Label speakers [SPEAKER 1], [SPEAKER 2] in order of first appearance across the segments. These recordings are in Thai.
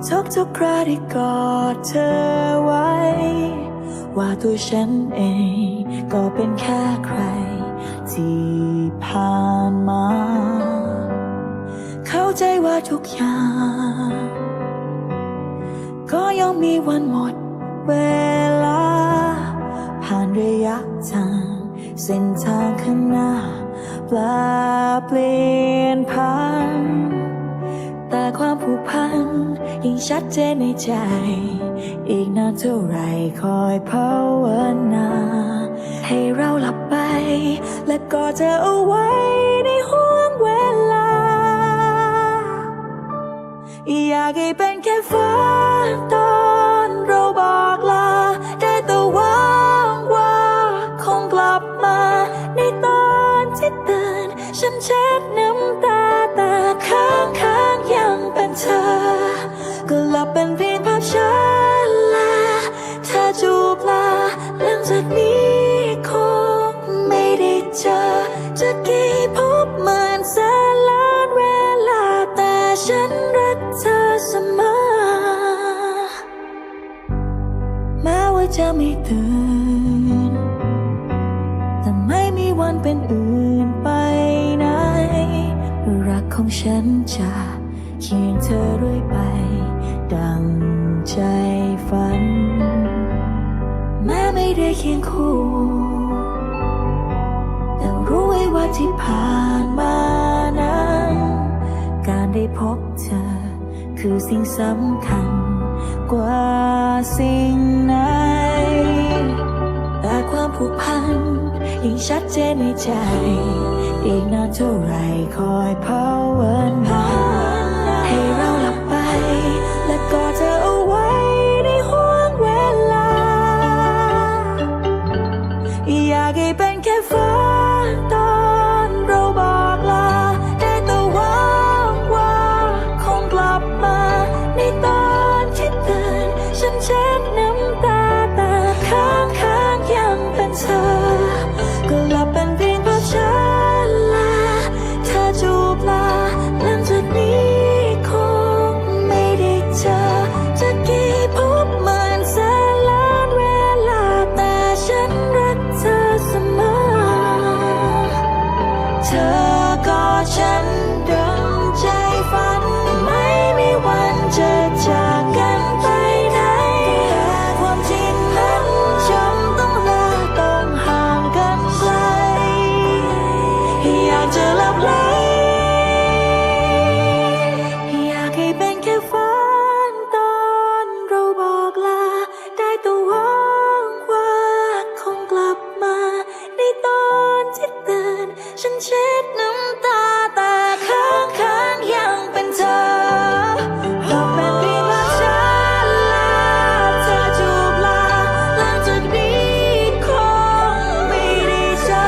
[SPEAKER 1] ทุกคราที่กอดเธอไว้ว่าตัวฉันเองก็เป็นแค่ใครที่ผ่านมาเข้าใจว่าทุกอย่างก็ย่อมมีวันหมดเวลาผ่านระยะทางเส้นทางข้างหน้าแปลเปลี่ยนพันแต่ความผูกพันยิ่งชัดเจนในใจอีกนานเท่าไรคอยภาวนาให้เราหลับไปและกอดเธอเอาไว้ในห่วงเวลาอยากให้เป็นแค่ฝันตอนเราบอกลาได้แต่หวังว่าคงกลับมาในตอนที่ตื่นฉันเช็ดน้ำตาแต่ข้างยังเป็นเธอก็หลับเป็นเพียงภาพฉันและเธอจูบลาหลังจากนี้คงไม่ได้เจอจะกี่พบเหมือนแสนล้านเวลาแต่ฉันรักเธอเสมอแม้ว่าจะไม่ตื่นแต่ไม่มีวันเป็นอื่นไปไหนรักของฉันจะเคียงเธอเรื่อยไปดังใจฝันแม้ไม่ได้เคียงคู่แต่รู้ไว้ว่าที่ผ่านมานั้นการได้พบเธอคือสิ่งสำคัญกว่าสิ่งไหนแต่ความผูกพันยิ่งชัดเจนในใจอีกนานเท่าไรคอยภาวนาให้เราหลับไปและกอดเธอเอาไว้ในห่วงเวลาอยากให้เป็นแค่ฝันตอนเราบอกลาได้แต่หวังว่าคงกลับมาในตอนที่ตื่นฉันเช็ดน้ำตาแต่ข้างยังเป็นเธอก็หลับเป็นเพียงภาพฉันและเธอจูบลาหลังจากนี้คงไม่ได้เจอจะกี่พบเหมือนแสนล้านเวลาแต่ฉันรักเธอเสมอเธอกอดฉันดังใจฝันไม่มีวันจะจากกันไปไหนแต่ความจริงนั้นจำต้องลาต้องห่างกันไกลอยากจะหลับไหลอยากให้เป็นแค่ฝันตอนเราบอกลาได้แต่หวังว่าคงกลับมาในตอนที่ตื่นฉันเช็ดน้ำตาแต่ข้างยังเป็นเธอหลับเป็นเพียงภาพฉันและเธอจูบลาหลังจากนี้คงไม่ได้เจอ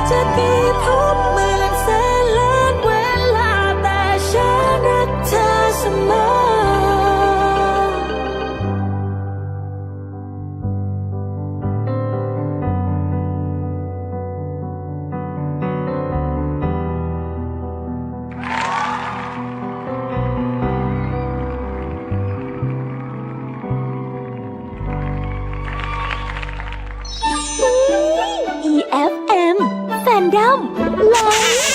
[SPEAKER 1] จะกี่พบเหมือนแสนล้านเวลาแต่ฉันรักเธอเสมอ
[SPEAKER 2] EFM Fandom Live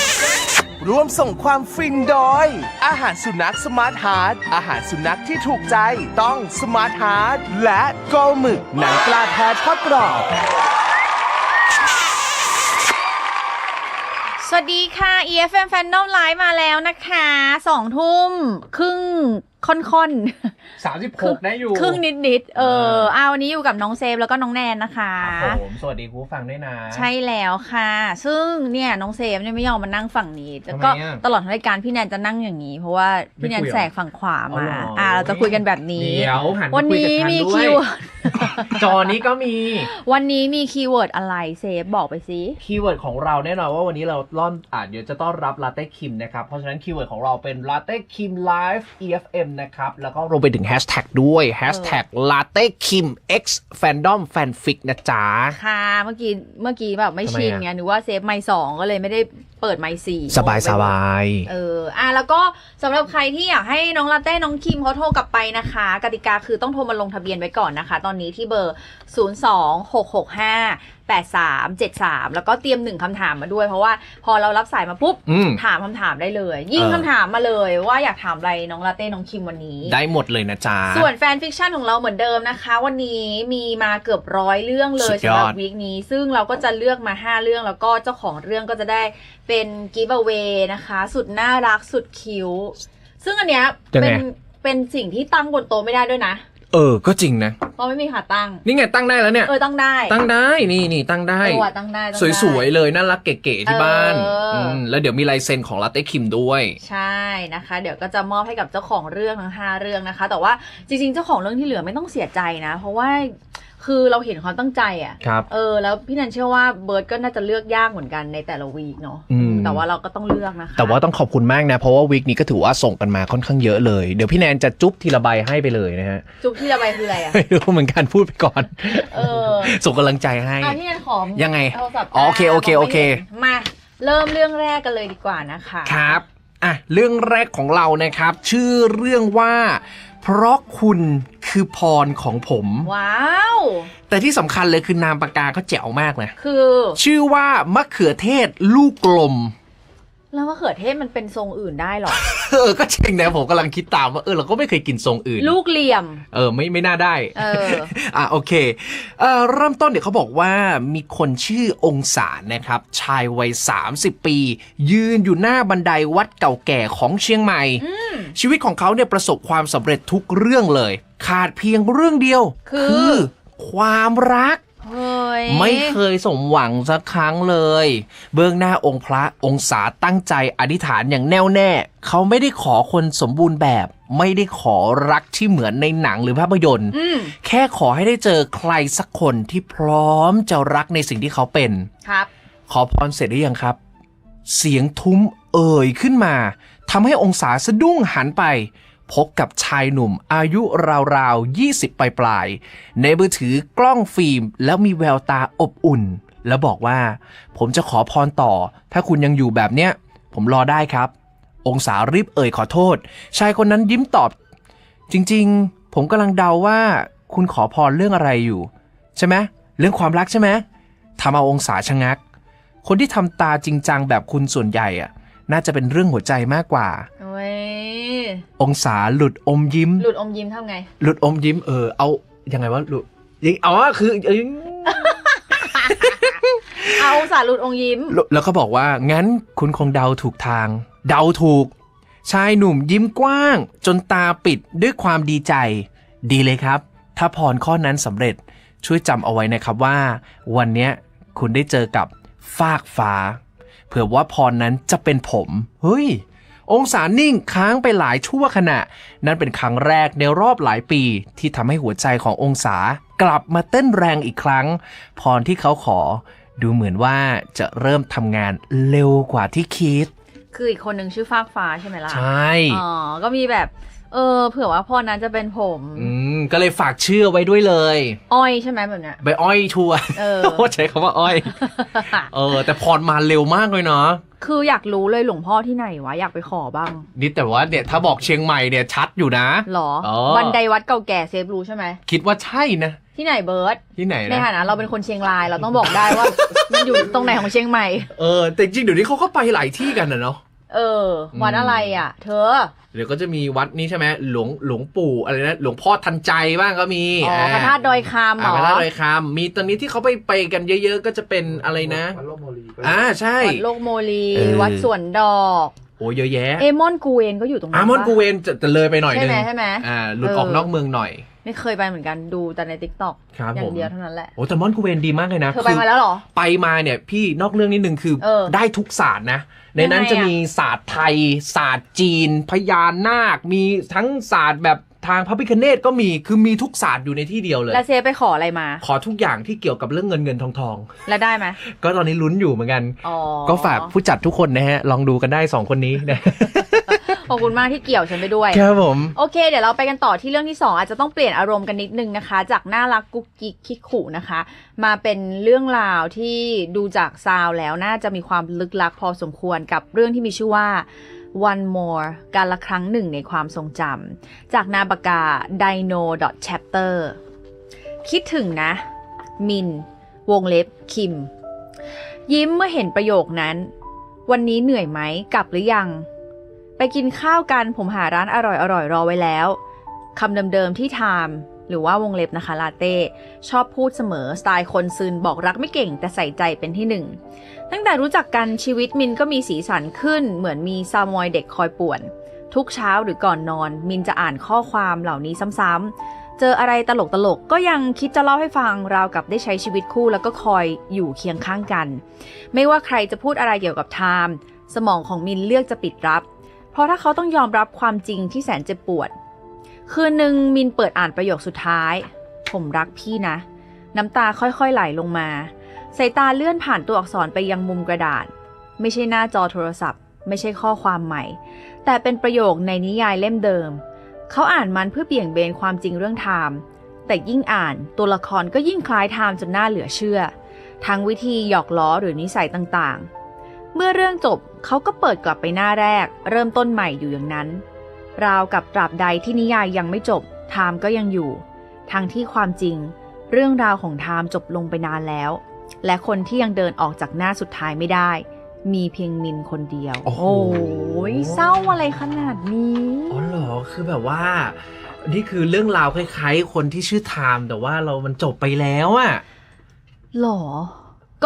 [SPEAKER 3] ร่วมส่งความฟินโดยอาหารสุนัขสมาร์ทฮาร์ทอาหารสุนัขที่ถูกใจต้องสมาร์ทฮาร์ทและโกหมึกหนังปลาแท้ทอดกรอบ
[SPEAKER 4] สวัสดีค่ะ EFM Fandom Live มาแล้วนะคะ2 ทุ่มครึ่งค่อน
[SPEAKER 5] 36ได้อยู่
[SPEAKER 4] ครึ่งนิดวันนี้อยู่กับน้องเซฟแล้วก็น้องแนนนะคะ
[SPEAKER 5] ครับผมสวัสดีคุณผู้ฟังด้วยนะ
[SPEAKER 4] ใช่แล้วค่ะซึ่งเนี่ยน้องเซฟเนี่ยไม่ยอมมานั่งฝั่งนี้แล้วก็ตลอดรายการพี่แนนจะนั่งอย่างนี้เพราะว่าพี่แนนแสกฝั่งขวามาเราจะคุยกันแบบนี้
[SPEAKER 5] เดี๋ยวหัน
[SPEAKER 4] วันนี้มีคิว
[SPEAKER 5] จอนี้ก็มี
[SPEAKER 4] วันนี้มีคีย์เวิร์ดอะไรเซฟบอกไปสิ
[SPEAKER 5] คีย์เวิร์ดของเราแน่นอนว่าวันนี้เราเดี๋ยวจะต้อนรับลาเต้คิมนะครับเพราะฉะนั้นคีย์เวิร์ดของเราเป็นลาเต้คิมไลฟ์ EFM นะครับแล้วก็รวมไปถึงแฮชแท็กด้วยแฮชแท็กลาเต้คิม X Fandom Fanfic นะจ๊ะ
[SPEAKER 4] ค่ะเมื่อกี้แบบไม่ชินไงนึกว่าเซฟไมค์2ก็เลยไม่ได้เปิดไมค์4
[SPEAKER 5] สบาย
[SPEAKER 4] แล้วก็สำหรับใครที่อยากให้น้องลาเต้น้องคิมเขาโทรกลับไปนะคะกติกาคือต้องโทรมาลงทะเบียนไว้ก่อนนะคะตอนนี้ที่เบอร์ 026658373 แล้วก็เตรียม1คำถามมาด้วยเพราะว่าพอเรารับสายมาปุ๊บถามคำถามได้เลยยิงคำถามมาเลยว่าอยากถามอะไรน้องลาเต้น้องคิมวันนี้
[SPEAKER 5] ได้หมดเลยนะจ๊ะ
[SPEAKER 4] ส่วนแฟนฟิกชันของเราเหมือนเดิมนะคะวันนี้มีมาเกือบ100 เรื่องเลยสำหรับวีคนี้ซึ่งเราก็จะเลือกมา5เรื่องแล้วก็เจ้าของเรื่องก็จะได้เป็นกิฟต์เอาเวย์นะคะสุดน่ารักสุดคิ้วซึ่งอันเนี้ยเป็นสิ่งที่ตั้งบนโต๊ะไม่ได้ด้วยนะ
[SPEAKER 5] ก็จริงนะ
[SPEAKER 4] เพราะไม่มีขาตั้ง
[SPEAKER 5] นี่ไงตั้งได้แล้วเนี่ย
[SPEAKER 4] ตั้งได้
[SPEAKER 5] นี่ตั้งได้
[SPEAKER 4] ตั้งได้
[SPEAKER 5] สวยๆเลยน่ารักเก๋ๆที่บ้านแล้วเดี๋ยวมีลายเซ็นของลาเต้คิมด้วย
[SPEAKER 4] ใช่นะคะเดี๋ยวก็จะมอบให้กับเจ้าของเรื่องทั้ง5เรื่องนะคะแต่ว่าจริงๆเจ้าของเรื่องที่เหลือไม่ต้องเสียใจนะเพราะว่าคือเราเห็นความตั้งใจอ่ะแล้วพี่นันเชื่อว่าเบิร์ดก็น่าจะเลือกยากเหมือนกันในแต่ละวีคเนาะแต่ว่าเราก็ต้องเลือกนะคะ
[SPEAKER 5] แต่ว่าต้องขอบคุณมากนะเพราะว่าวีคนี้ก็ถือว่าส่งกันมาค่อนข้างเยอะเลยเดี๋ยวพี่แนนจะจุ๊บทีละใบให้ไปเลยนะฮะ
[SPEAKER 4] จุ๊บทีละใบคืออะไรอ่ะ
[SPEAKER 5] ไม่รู้เหมือนกันพูดไปก่อนส่งกำลังใจให้
[SPEAKER 4] พี่แนนขอ
[SPEAKER 5] ยังไงโอเค
[SPEAKER 4] มาเริ่มเรื่องแรกกันเลยดีกว่านะคะ
[SPEAKER 5] ครับเรื่องแรกของเรานะครับชื่อเรื่องว่าเพราะคุณคือพรของผม
[SPEAKER 4] ว้าว
[SPEAKER 5] แต่ที่สำคัญเลยคือนามปากกาเขาแจ๋วมากนะ
[SPEAKER 4] คือ
[SPEAKER 5] ชื่อว่ามะเขือเทศลูกกลม
[SPEAKER 4] แล้วมะเขือเทศมันเป็นทรงอื่นได้หรอ
[SPEAKER 5] ก็จริงนะผมกำลังคิดตามว่าเราก็ไม่เคยกินทรงอื่น
[SPEAKER 4] ลูกเหลี่ยม
[SPEAKER 5] ไม่น่าได้โอเคเริ่มต้นเนี่ยเขาบอกว่ามีคนชื่อองศานะครับชายวัย30 ปียืนอยู่หน้าบันไดวัดเก่าแก่ของเชียงใหม่ชีวิตของเขาเนี่ยประสบความสำเร็จทุกเรื่องเลยขาดเพียงเรื่องเดียวคือความรักไม่เคยสมหวังสักครั้งเลยเบื้องหน้าองค์พระองศาตั้งใจอธิษฐานอย่างแน่วแน่เขาไม่ได้ขอคนสมบูรณ์แบบไม่ได้ขอรักที่เหมือนในหนังหรือภาพยนตร์แค่ขอให้ได้เจอใครสักคนที่พร้อมจะรักในสิ่งที่เขาเป็น
[SPEAKER 4] ครับ
[SPEAKER 5] ขอพรเสร็จหรือยังครับเสียงทุ้มขึ้นมาทำให้องศาสะดุ้งหันไปพบกับชายหนุ่มอายุราวๆ20 ปลายๆในมือถือกล้องฟิล์มแล้วมีแววตาอบอุ่นแล้วบอกว่าผมจะขอพรต่อถ้าคุณยังอยู่แบบเนี้ยผมรอได้ครับองศารีบขอโทษชายคนนั้นยิ้มตอบจริงๆผมกำลังเดาว่าคุณขอพรเรื่องอะไรอยู่ใช่ไหมเรื่องความรักใช่ไหมทำเอาองศาชะงักคนที่ทำตาจริงจังแบบคุณส่วนใหญ่น่าจะเป็นเรื่องหัวใจมากกว่าองศาหลุดอมยิ้ม
[SPEAKER 4] ทำไง
[SPEAKER 5] หลุดอมยิ้มเอายังไงวะหลุดคือ
[SPEAKER 4] เอาองศาหลุดอมยิ้ม
[SPEAKER 5] แล้วก็บอกว่างั้นคุณคงเดาถูกทางเดาถูกชายหนุ่มยิ้มกว้างจนตาปิดด้วยความดีใจดีเลยครับถ้าพรข้อนั้นสำเร็จช่วยจำเอาไว้นะครับว่าวันนี้คุณได้เจอกับฟากฟ้าเผื่อว่าพรนั้นจะเป็นผมเฮ้ยองศานิ่งค้างไปหลายชั่วขณะนั่นเป็นครั้งแรกในรอบหลายปีที่ทำให้หัวใจขององศากลับมาเต้นแรงอีกครั้งพรที่เขาขอดูเหมือนว่าจะเริ่มทำงานเร็วกว่าที่คิด
[SPEAKER 4] คืออีกคนหนึ่งชื่อฟากฟ้าใช่ไหมล่ะ
[SPEAKER 5] ใช่
[SPEAKER 4] ก็มีแบบเผื่อว่าพรนั้นจะเป็นผม
[SPEAKER 5] ก็เลยฝากชื่อไว้ด้วยเลย
[SPEAKER 4] อ้อยใช่ไหมแบบเนี้ย
[SPEAKER 5] ใบอ้อยชัวร์ใช้คำว่าอ้อยแต่พรมาเร็วมากเลยเนาะ
[SPEAKER 4] คืออยากรู้เลยหลวงพ่อที่ไหนวะอยากไปขอบ้าง
[SPEAKER 5] นี่แต่ว่าเนี่ยถ้าบอกเชียงใหม่เนี่ยชัดอยู่นะ
[SPEAKER 4] หรอบันไดวัดเก่าแก่เซฟรู้ใช่ไหม
[SPEAKER 5] คิดว่าใช่นะ
[SPEAKER 4] ที่ไหนเบิร์ด
[SPEAKER 5] ที่ไหนนะ
[SPEAKER 4] ในฐานะเราเป็นคนเชียงรายเราต้องบอกได้ว่ามันอยู่ตรงไหนของเชียงใหม่
[SPEAKER 5] แต่จริงเดี๋ยวนี้เขาก็ไปหลายที่กันนะเนาะ
[SPEAKER 4] วัดอะไรอ่ะเธอ
[SPEAKER 5] เดี๋ยวก็จะมีวัดนี้ใช่ไหมหลวงปู่อะไรนะหลวงพ่อทันใจบ้างก็มี
[SPEAKER 4] พระธาตุดอยคำ
[SPEAKER 5] พระธาตุดอยคำมีตอนนี้ที่เขาไปกันเยอะๆก็จะเป็นอะไรนะวัดโลกโมลีใช่
[SPEAKER 4] วัดโลกโมลีวัดสวนดอก
[SPEAKER 5] โอ้เยอะแยะ
[SPEAKER 4] มอนกูเวนก็อยู่ตรงนั้น
[SPEAKER 5] มอนกูเวนจะเลยไปหน่อยนึง
[SPEAKER 4] ใช่ไหม
[SPEAKER 5] หลุดออกนอกเมืองหน่อย
[SPEAKER 4] ไม่เคยไปเหมือนกันดูแต่ใน TikTok อย่างเดียวเท่านั้นแหละ
[SPEAKER 5] โอ้แต่มอนกูเวนดีมากเลยนะ
[SPEAKER 4] เธอไปมาแล้วหรอ
[SPEAKER 5] ไปมาเนี่ยพี่นอกเรื่องนิดนึงคือได้ทุกศาสตร์นะในนั้นจะมีศาสตร์ไทยศาสตร์จีนพญานาคมีทั้งศาสตร์แบบ ทางพระพิฆเนศก็มีคือมีทุกศาสตร์อยู่ในที่เดียวเลย
[SPEAKER 4] แล้วเซฟไปขออะไรมา
[SPEAKER 5] ขอทุกอย่างที่เกี่ยวกับเรื่องเงินทอง
[SPEAKER 4] แล้วได้ไหม
[SPEAKER 5] ก็ตอนนี้ลุ้นอยู่เหมือนกัน
[SPEAKER 4] อ๋อ
[SPEAKER 5] ก็ฝากผู้จัดทุกคนนะฮะลองดูกันได้2คนนี้นะ
[SPEAKER 4] ขอบคุณมากที่เกี่ยวฉันไปด้วย
[SPEAKER 5] ครับผม
[SPEAKER 4] โอเคเดี๋ยวเราไปกันต่อที่เรื่องที่2อาจจะต้องเปลี่ยนอารมณ์กันนิดนึงนะคะจากน่ารักกุ๊กกิ๊กคิกขู่นะคะมาเป็นเรื่องราวที่ดูจากซาวแล้วน่าจะมีความลึกลับพอสมควรกับเรื่องที่มีชื่อว่า One More การละครั้งหนึ่งในความทรงจำจากนามปากกา dino.chapter คิดถึงนะมินวงเล็บคิมยิ้มเมื่อเห็นประโยคนั้นวันนี้เหนื่อยไหมกลับหรือยังไปกินข้าวกันผมหาร้านอร่อยรอไว้แล้วคำเดิมๆที่ไทม์หรือว่าวงเล็บนะคะลาเต้ชอบพูดเสมอสไตล์คนซึนบอกรักไม่เก่งแต่ใส่ใจเป็นที่หนึ่งตั้งแต่รู้จักกันชีวิตมินก็มีสีสันขึ้นเหมือนมีซามอยเด็กคอยป่วนทุกเช้าหรือก่อนนอนมินจะอ่านข้อความเหล่านี้ซ้ำๆเจออะไรตลกก็ยังคิดจะเล่าให้ฟังราวกับได้ใช้ชีวิตคู่แล้วก็คอยอยู่เคียงข้างกันไม่ว่าใครจะพูดอะไรเกี่ยวกับไทม์สมองของมินเลือกจะปิดรับเพราะถ้าเขาต้องยอมรับความจริงที่แสนเจ็บปวดคืนหนึ่งมินเปิดอ่านประโยคสุดท้ายผมรักพี่นะน้ำตาค่อยๆไหลลงมาสายตาเลื่อนผ่านตัวอักษรไปยังมุมกระดาษไม่ใช่หน้าจอโทรศัพท์ไม่ใช่ข้อความใหม่แต่เป็นประโยคในนิยายเล่มเดิมเขาอ่านมันเพื่อเบี่ยงเบนความจริงเรื่องไทม์แต่ยิ่งอ่านตัวละครก็ยิ่งคล้ายไทม์จนน่าเหลือเชื่อทั้งวิธีหยอกล้อหรือนิสัยต่างๆเมื่อเรื่องจบเขาก็เปิดกลับไปหน้าแรกเริ่มต้นใหม่อยู่อย่างนั้นราวกับตราบใดที่นิยายยังไม่จบไทม์ก็ยังอยู่ทั้งที่ความจริงเรื่องราวของไทม์จบลงไปนานแล้วและคนที่ยังเดินออกจากหน้าสุดท้ายไม่ได้มีเพียงมินคนเดียวโอ้โหเศร้าอะไรขนาดนี้
[SPEAKER 5] อ๋อเหรอคือแบบว่านี่คือเรื่องราวคล้ายๆคนที่ชื่อไทม์แต่ว่ามันจบไปแล้วอะ
[SPEAKER 4] หรอ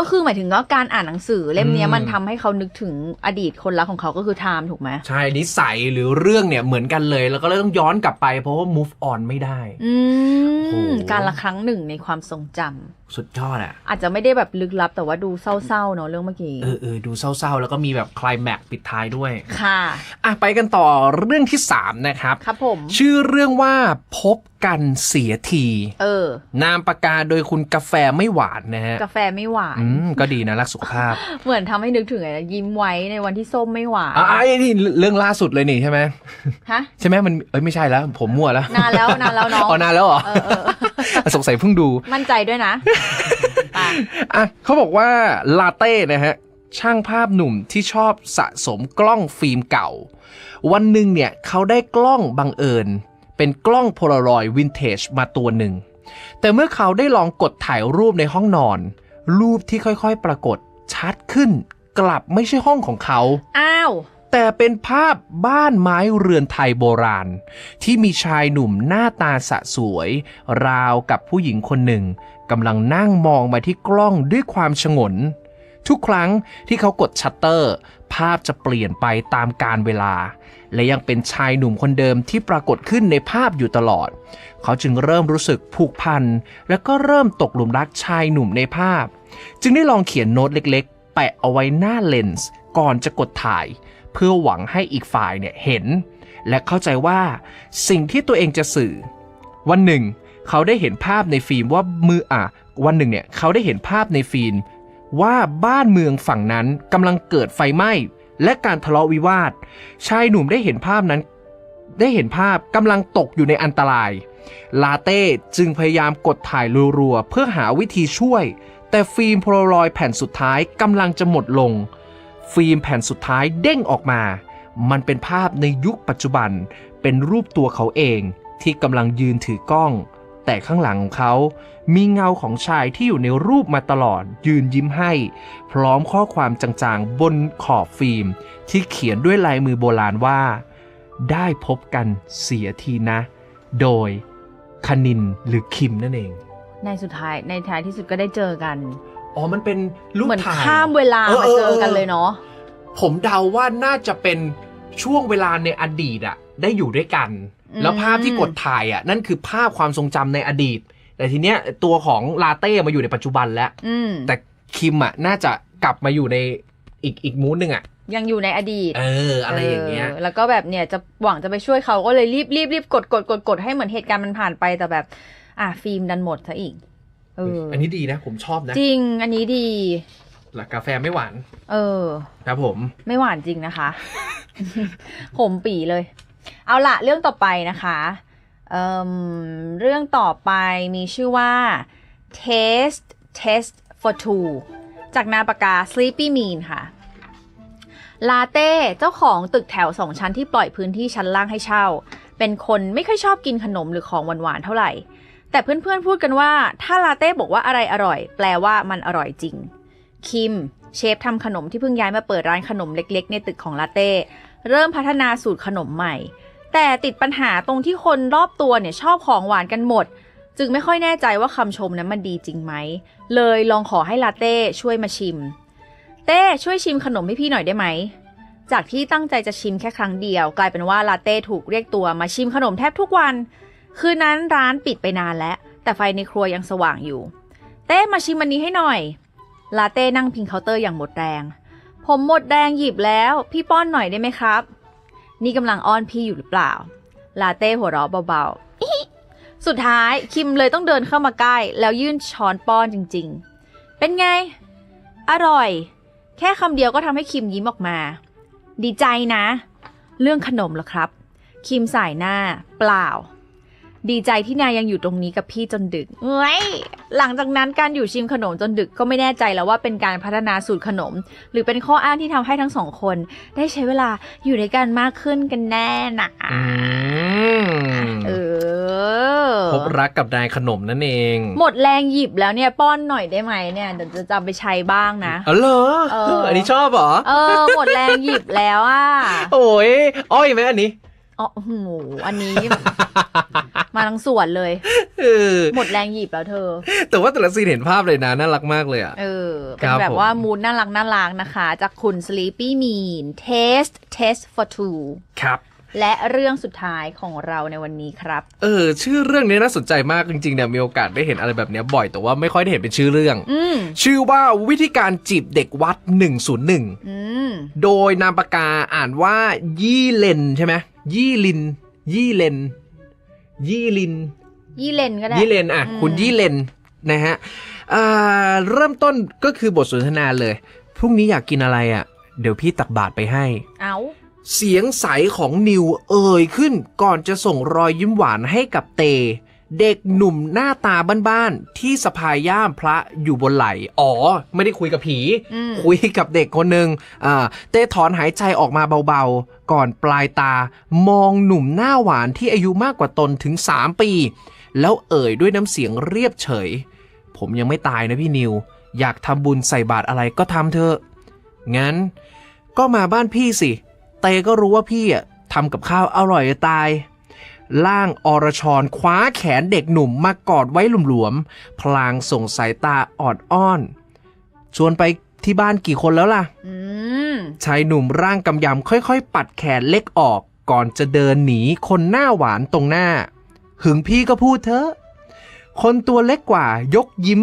[SPEAKER 4] ก็คือหมายถึงว่าการอ่านหนังสือเล่มนี้มันทำให้เขานึกถึงอดีตคนรักของเขาก็คือไทม์ถูกไหม
[SPEAKER 5] ใช่นิสัยหรือเรื่องเนี่ยเหมือนกันเลยแล้วก็เลยต้องย้อนกลับไปเพราะว่า move on ไม่ได้
[SPEAKER 4] การละครั้งหนึ่งในความทรงจำ
[SPEAKER 5] สุดยอดอ่ะ
[SPEAKER 4] อาจจะไม่ได้แบบลึกลับแต่ว่าดูเศร้าๆเนาะเรื่องเมื่อกี้
[SPEAKER 5] ดูเศร้าๆแล้วก็มีแบบไคลแม็กซ์ปิดท้ายด้วย
[SPEAKER 4] ค่ะ
[SPEAKER 5] ไปกันต่อเรื่องที่3นะครับ
[SPEAKER 4] ครับผม
[SPEAKER 5] ชื่อเรื่องว่าพบกันเสียทีนามปากกาโดยคุณกาแฟไม่หวานนะฮะ
[SPEAKER 4] กาแฟไม่หวาน
[SPEAKER 5] ก็ดีนะรักสุขภาพ
[SPEAKER 4] เหมือนทำให้นึกถึงยิ้มไว้ในวันที่ส้มไม่หวาน
[SPEAKER 5] นี่เรื่องล่าสุดเลยนี่ใช่ไหม
[SPEAKER 4] ฮะ
[SPEAKER 5] ใช่ไหมมันไม่ใช่แล้วผมมั่วแล้ว
[SPEAKER 4] นานแล้วน้อง
[SPEAKER 5] นานแล้วเหรอสงสัยเพิ่งดู
[SPEAKER 4] มั่นใจด้วยนะ
[SPEAKER 5] เขาบอกว่าลาเต้นะฮะช่างภาพหนุ่มที่ชอบสะสมกล้องฟิล์มเก่าวันหนึ่งเนี่ยเขาได้กล้องบังเอิญเป็นกล้องโพลารอยด์วินเทจมาตัวหนึ่งแต่เมื่อเขาได้ลองกดถ่ายรูปในห้องนอนรูปที่ค่อยๆปรากฏชัดขึ้นกลับไม่ใช่ห้องของเขาแต่เป็นภาพบ้านไม้เรือนไทยโบราณที่มีชายหนุ่มหน้าตาสะสวยราวกับผู้หญิงคนหนึ่งกำลังนั่งมองมาที่กล้องด้วยความฉงนทุกครั้งที่เขากดชัตเตอร์ภาพจะเปลี่ยนไปตามกาลเวลาและยังเป็นชายหนุ่มคนเดิมที่ปรากฏขึ้นในภาพอยู่ตลอดเขาจึงเริ่มรู้สึกผูกพันและก็เริ่มตกหลุมรักชายหนุ่มในภาพจึงได้ลองเขียนโน้ตเล็กๆแปะเอาไว้หน้าเลนส์ก่อนจะกดถ่ายเพื่อหวังให้อีกฝ่ายเนี่ยเห็นและเข้าใจว่าสิ่งที่ตัวเองจะสื่อวันหนึ่งเขาได้เห็นภาพในฟิล์มว่าวันหนึ่งเนี่ยเขาได้เห็นภาพในฟิล์มว่าบ้านเมืองฝั่งนั้นกำลังเกิดไฟไหม้และการทะเลาะวิวาทชายหนุ่มได้เห็นภาพกำลังตกอยู่ในอันตรายลาเต้จึงพยายามกดถ่ายรัวๆเพื่อหาวิธีช่วยแต่ฟิล์มโพลารอยด์แผ่นสุดท้ายกำลังจะหมดลงฟิล์มแผ่นสุดท้ายเด้งออกมามันเป็นภาพในยุคปัจจุบันเป็นรูปตัวเขาเองที่กำลังยืนถือกล้องแต่ข้างหลังของเขามีเงาของชายที่อยู่ในรูปมาตลอดยืนยิ้มให้พร้อมข้อความจางๆบนขอบฟิล์มที่เขียนด้วยลายมือโบราณว่าได้พบกันเสียทีนะโดยคณินหรือคิมนั่นเอง
[SPEAKER 4] ในท้ายที่สุดก็ได้เจอกัน
[SPEAKER 5] มันเป็นรูปถ่ายเหมือน
[SPEAKER 4] ข้ามเวลามาเจอกันเลยเนาะ
[SPEAKER 5] ผมเดาว่าน่าจะเป็นช่วงเวลาในอดีตได้อยู่ด้วยกันแล้วภาพที่กดถ่ายนั่นคือภาพความทรงจำในอดีตแต่ทีเนี้ยตัวของลาเต้มาอยู่ในปัจจุบันแล้วแต่คิมน่าจะกลับมาอยู่ในอีกมูดนึง
[SPEAKER 4] ยังอยู่ในอดีต
[SPEAKER 5] อะไรอย่างเงี้ย
[SPEAKER 4] แล้วก็แบบเนี่ยจะหวังจะไปช่วยเขาก็เลยรีบกดให้เหมือนเหตุการณ์มันผ่านไปแต่แบบฟิล์มดันหมดซะอีก
[SPEAKER 5] อันนี้ดีนะผมชอบนะ
[SPEAKER 4] จริงอันนี้ดี
[SPEAKER 5] หลักกาแฟไม่หวานครับผม
[SPEAKER 4] ไม่หวานจริงนะคะ ขมปี่เลยเอาละเรื่องต่อไปนะคะเรื่องต่อไปมีชื่อว่า Test for Two จากนามปากกา Sleepy Mean ค่ะลาเต้เจ้าของตึกแถว2ชั้นที่ปล่อยพื้นที่ชั้นล่างให้เช่าเป็นคนไม่ค่อยชอบกินขนมหรือของหวานๆเท่าไหร่แต่เพื่อนๆพูดกันว่าถ้าลาเต้บอกว่าอะไรอร่อยแปลว่ามันอร่อยจริงคิมเชฟทำขนมที่เพิ่งย้ายมาเปิดร้านขนมเล็กๆในตึกของลาเต้เริ่มพัฒนาสูตรขนมใหม่แต่ติดปัญหาตรงที่คนรอบตัวเนี่ยชอบของหวานกันหมดจึงไม่ค่อยแน่ใจว่าคำชมนั้นมันดีจริงไหมเลยลองขอให้ลาเต้ช่วยมาชิมเต้ช่วยชิมขนมให้พี่หน่อยได้ไหมจากที่ตั้งใจจะชิมแค่ครั้งเดียวกลายเป็นว่าลาเต้ถูกเรียกตัวมาชิมขนมแทบทุกวันคืนนั้นร้านปิดไปนานแล้วแต่ไฟในครัวยังสว่างอยู่เต้มาชิมอันนี้ให้หน่อยลาเต้นั่งพิงเคาน์เตอร์อย่างหมดแรงผมหมดแรงหยิบแล้วพี่ป้อนหน่อยได้ไหมครับนี่กำลังอ้อนพี่อยู่หรือเปล่าลาเต้หัวเราะเบาๆสุดท้ายคิมเลยต้องเดินเข้ามาใกล้แล้วยื่นช้อนป้อนจริงๆเป็นไงอร่อยแค่คำเดียวก็ทำให้คิมยิ้มออกมาดีใจนะเรื่องขนมเหรอครับคิมสายหน้าเปล่าดีใจที่นายยังอยู่ตรงนี้กับพี่จนดึกหลังจากนั้นการอยู่ชิมขนมจนดึกก็ไม่แน่ใจแล้วว่าเป็นการพัฒนาสูตรขนมหรือเป็นข้ออ้างที่ทำให้ทั้งสองคนได้ใช้เวลาอยู่ด้วยกันมากขึ้นกันแน่นะ
[SPEAKER 5] พบรักกับนายขนมนั่นเอง
[SPEAKER 4] หมดแรงหยิบแล้วเนี่ยป้อนหน่อยได้ไหมเนี่ยเดี๋ยวจะจำไปใช้บ้างนะ
[SPEAKER 5] เหรออันนี้ชอบเหรอ
[SPEAKER 4] หมดแรงหยิบแล้ว
[SPEAKER 5] โอ้ยอ้อยไหมอันนี้
[SPEAKER 4] โหอันนี้ มาทั้งส่วนเลยหมดแรงหยิบแล้วเธอ
[SPEAKER 5] แต่ว่าแต่ละซีนเห็นภาพเลยนะน่ารักมากเลย
[SPEAKER 4] เป็นแบบว่ามูดน่ารักนะคะจากคุณ Sleepy Mean Test for Two
[SPEAKER 5] ครับ
[SPEAKER 4] และเรื่องสุดท้ายของเราในวันนี้ครับ
[SPEAKER 5] ชื่อเรื่องนี้น่าสนใจมากจริงๆเนี่ยมีโอกาสได้เห็นอะไรแบบนี้บ่อยแต่ว่าไม่ค่อยได้เห็นเป็นชื่อเรื่องชื่อว่าวิธีการจีบเด็กวัด101โดยนามปากกาอ่านว่ายี่เลนใช่ไหมยี่เลน
[SPEAKER 4] ก็ได้
[SPEAKER 5] ยี่เลนคุณยี่เลนนะฮะเริ่มต้นก็คือบทสนทนาเลยพรุ่งนี้อยากกินอะไรเดี๋ยวพี่ตักบาตรไปให้เสียงใสของนิวขึ้นก่อนจะส่งรอยยิ้มหวานให้กับเตเด็กหนุ่มหน้าตาบ้านๆที่สะพายย่ามพระอยู่บนไหล่ไม่ได้คุยกับผีคุยกับเด็กคนหนึ่งเตถอนหายใจออกมาเบาๆก่อนปลายตามองหนุ่มหน้าหวานที่อายุมากกว่าตนถึง3 ปีแล้วด้วยน้ำเสียงเรียบเฉยผมยังไม่ตายนะพี่นิวอยากทำบุญใส่บาตรอะไรก็ทำเถอะงั้นก็มาบ้านพี่สิเตก็รู้ว่าพี่ทำกับข้าวอร่อยจะตายล่างอรชรคว้าแขนเด็กหนุ่มมากอดไว้หลวมๆพลางส่งสายตาออดอ้อนชวนไปที่บ้านกี่คนแล้วล่ะชายหนุ่มร่างกำยำค่อยๆปัดแขนเล็กออกก่อนจะเดินหนีคนหน้าหวานตรงหน้าหึงพี่ก็พูดเถอะคนตัวเล็กกว่ายกยิ้ม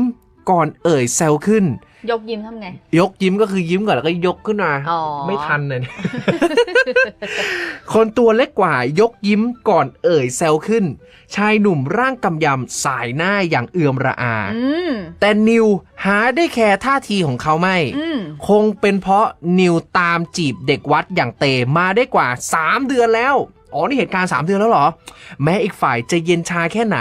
[SPEAKER 5] ก่อนแซวขึ้น
[SPEAKER 4] ยกยิ้มทำไง
[SPEAKER 5] ยกยิ้มก็คือยิ้มก่อนแล้วก็ยกขึ้นมาไม่ทันเลย คนตัวเล็กกว่ายกยิ้มก่อนแซวขึ้นชายหนุ่มร่างกำยำสายหน้าอย่างเอื่อมระอาแต่นิวหาได้แคร์ท่าทีของเขาไม่คงเป็นเพราะนิวตามจีบเด็กวัดอย่างเตมาได้กว่า3 เดือนแล้วนี่เหตุการณ์3 เดือนแล้วเหรอแม้อีกฝ่ายจะเย็นชาแค่ไหน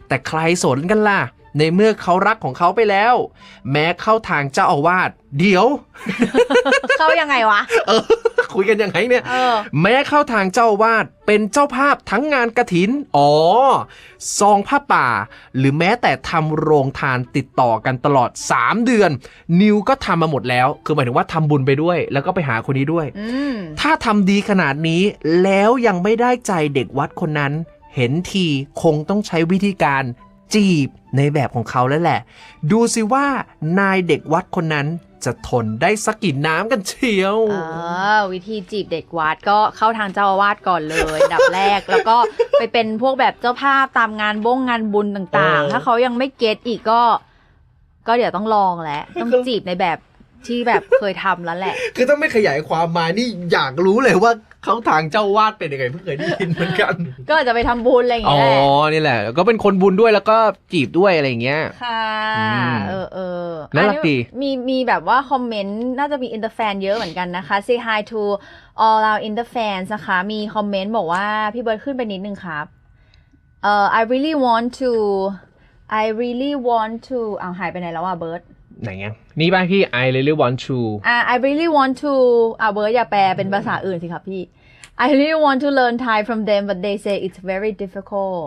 [SPEAKER 5] แต่ใครสนกันล่ะในเมื่อเขารักของเขาไปแล้วแม้เข้าทางเจ้าอาวาสเดี๋ยว
[SPEAKER 4] เข้ายังไงวะ
[SPEAKER 5] คุยกันยังไงเนี่ยแม้เข้าทางเจ้าอาวาสเป็นเจ้าภาพทั้งงานกฐินซองผ้าป่าหรือแม้แต่ทำโรงทานติดต่อกันตลอด3 เดือนนิวก็ทำมาหมดแล้วคือหมายถึงว่าทำบุญไปด้วยแล้วก็ไปหาคนนี้ด้วยถ้าทำดีขนาดนี้แล้วยังไม่ได้ใจเด็กวัดคนนั้นเห็นทีคงต้องใช้วิธีการจีบในแบบของเขาแล้วแหละดูสิว่านายเด็กวัดคนนั้นจะทนได้สักกี่น้ำกันเชียว
[SPEAKER 4] วิธีจีบเด็กวัดก็เข้าทางเจ้าอาวาสก่อนเลยดับแรกแล้วก็ไปเป็นพวกแบบเจ้าภาพตามงานงานบุญต่างๆถ้าเขายังไม่เก็ตอีกก็เดี๋ยวต้องลองแหละต้องจีบในแบบ ที่แบบเคยทำแล้วแหละ
[SPEAKER 6] คือถ้าไม่ขยายความมานี่อยากรู้เลยว่าเขาทางเจ้าวาดเป็นยังไงเพิ่งเคยได้ยินเหมือนกัน
[SPEAKER 4] ก็อาจจะไปทำบุญอะไรอย่าง
[SPEAKER 5] อ๋อ
[SPEAKER 4] เงี้ยแหละ
[SPEAKER 5] นี่แหละก็เป็นคนบุญด้วยแล้วก็จีบด้วยอะไรอย่างเงี้ย
[SPEAKER 4] ค่ะ
[SPEAKER 5] น่ารักดี
[SPEAKER 4] มีแบบว่าคอมเมนต์น่าจะมีอินเตอร์แฟนเยอะเหมือนกันนะคะ say hi to all our inter fans นะคะมีคอมเมนต์บอกว่าพี่เบิร์ดขึ้นไปนิดนึงครับI really want to เอาหายไปไหนแล้วอ่ะเบิร์ด
[SPEAKER 5] ไหนไงนี่ป่ะพี่ I really want to
[SPEAKER 4] I really want to เบิร์ดอย่าแปลเป็นภาษาอื่นสิครับพี่ I really want to learn Thai from them but they say it's very difficult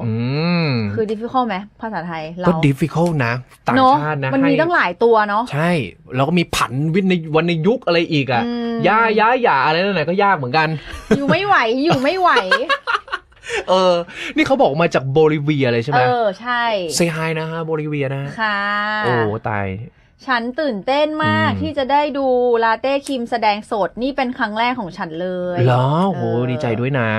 [SPEAKER 4] คือ difficult ไหมภาษาไทยเรา
[SPEAKER 5] ก็ difficult นะต่างชาตินะ
[SPEAKER 4] มันมีตั้งหลายตัวเนาะ
[SPEAKER 5] ใช่แล้วก็มีผันวิทย์ในวันในยุคอะไรอีกอ่ะย่าอะไรนั่นแหละก็ยากเหมือนกัน
[SPEAKER 4] อยู่ไม่ไหว
[SPEAKER 5] นี่เขาบอกมาจากโบลิเวียเลยใช่ไหม
[SPEAKER 4] ใช่
[SPEAKER 5] เซฮายนะฮะโบลิเวียนะ
[SPEAKER 4] ค่ะ
[SPEAKER 5] โอ้ตาย
[SPEAKER 4] ฉันตื่นเต้นมากที่จะได้ดูลาเต้คิมแสดงสดนี่เป็นครั้งแรกของฉันเลย
[SPEAKER 5] เหรอโหดีใจด้วยนะ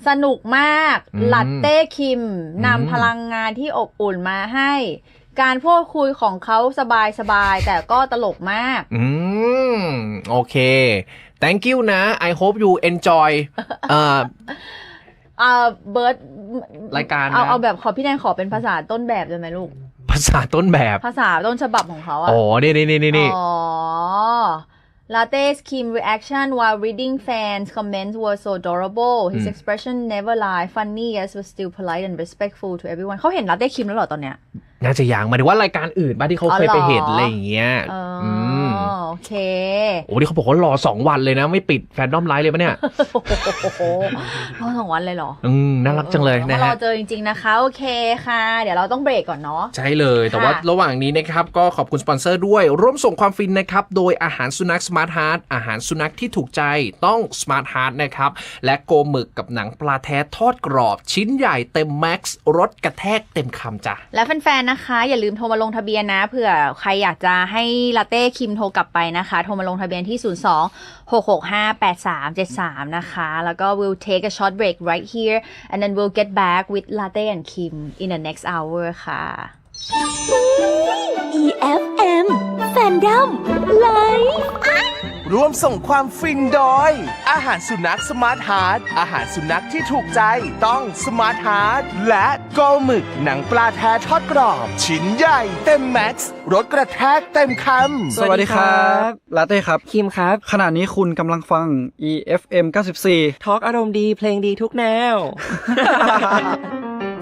[SPEAKER 4] สนุกมากลาเต้คิมนำพลังงานที่อบอุ่นมาให้ การพูดคุยของเขาสบายแต่ก็ตลกมาก
[SPEAKER 5] โอเค thank you นะ I hope you enjoy
[SPEAKER 4] เบิร์ด
[SPEAKER 5] รายการนะ
[SPEAKER 4] เอาแบบพี่แนนขอเป็นภาษาต้นแบบได้ไหมลูก
[SPEAKER 5] ภาษาต้นแบบ
[SPEAKER 4] ภาษาต้นฉบับของเขาอะ
[SPEAKER 5] อ๋อนี่
[SPEAKER 4] อ๋อ Latte's Kim reaction while reading fans comments was so adorable his expression never lie funny yes but still polite and respectful to everyone เขาเห็น Latte Kim แล้วเหรอตอนเนี้ย
[SPEAKER 5] น่าจะยังหมายถึงว่ารายการอื่นบ้างที่เขาเคยไปเห็นอะไรอย่างเงี้ย
[SPEAKER 4] โอเค
[SPEAKER 5] โอ้นี่เขาบอกว่ารอ2 วันเลยนะไม่ปิดแฟนดอมไลฟ์เลยปะเนี่ย
[SPEAKER 4] รอ2 วันเลยเหรอ
[SPEAKER 5] น่ารักจังเลยนะ
[SPEAKER 4] ร
[SPEAKER 5] ฮะ
[SPEAKER 4] อเจอจริงๆนะคะโอเคค่ะเดี๋ยวเราต้องเบรกก่อนเนาะ
[SPEAKER 5] ใช่เลยแต่ว่าระหว่างนี้นะครับก็ขอบคุณสปอนเซอร์ด้วยร่วมส่งความฟินนะครับโดยอาหารสุนัข Smart Heart อาหารสุนัขที่ถูกใจต้อง Smart Heart นะครับและโกหมึกกับหนังปลาแท้ทอดกรอบชิ้นใหญ่เต็มแม็กซ์รสกระแทกเต็มคำจ้ะ
[SPEAKER 4] และแฟนๆนะคะอย่าลืมโทรมาลงทะเบียนนะเผื่อใครอยากจะให้ลาเต้คิมโทรกลับไปนะคะโทรมาลงทะเบียนที่ 02-665-8373 นะคะแล้วก็ we'll take a short break right here and then we'll get back with Latte and Kim in the next hour ค่ะ
[SPEAKER 2] EFM Fandom Live
[SPEAKER 3] ร่วมส่งความฟินโดยอาหารสุนัขสมาร์ทฮาร์ทอาหารสุนัขที่ถูกใจต้องสมาร์ทฮาร์ทและโกหมึกหนังปลาแท้ทอดกรอบชิ้นใหญ่เต็มแม็กซ์รสกระแทกเต็มคำ
[SPEAKER 7] สวัสดีครับลาเต้ครับ
[SPEAKER 8] คิมครับ
[SPEAKER 7] ขณะนี้คุณกำลังฟัง EFM 94
[SPEAKER 8] ทอล์กอารมณ์ดีเพลงดีทุกแนว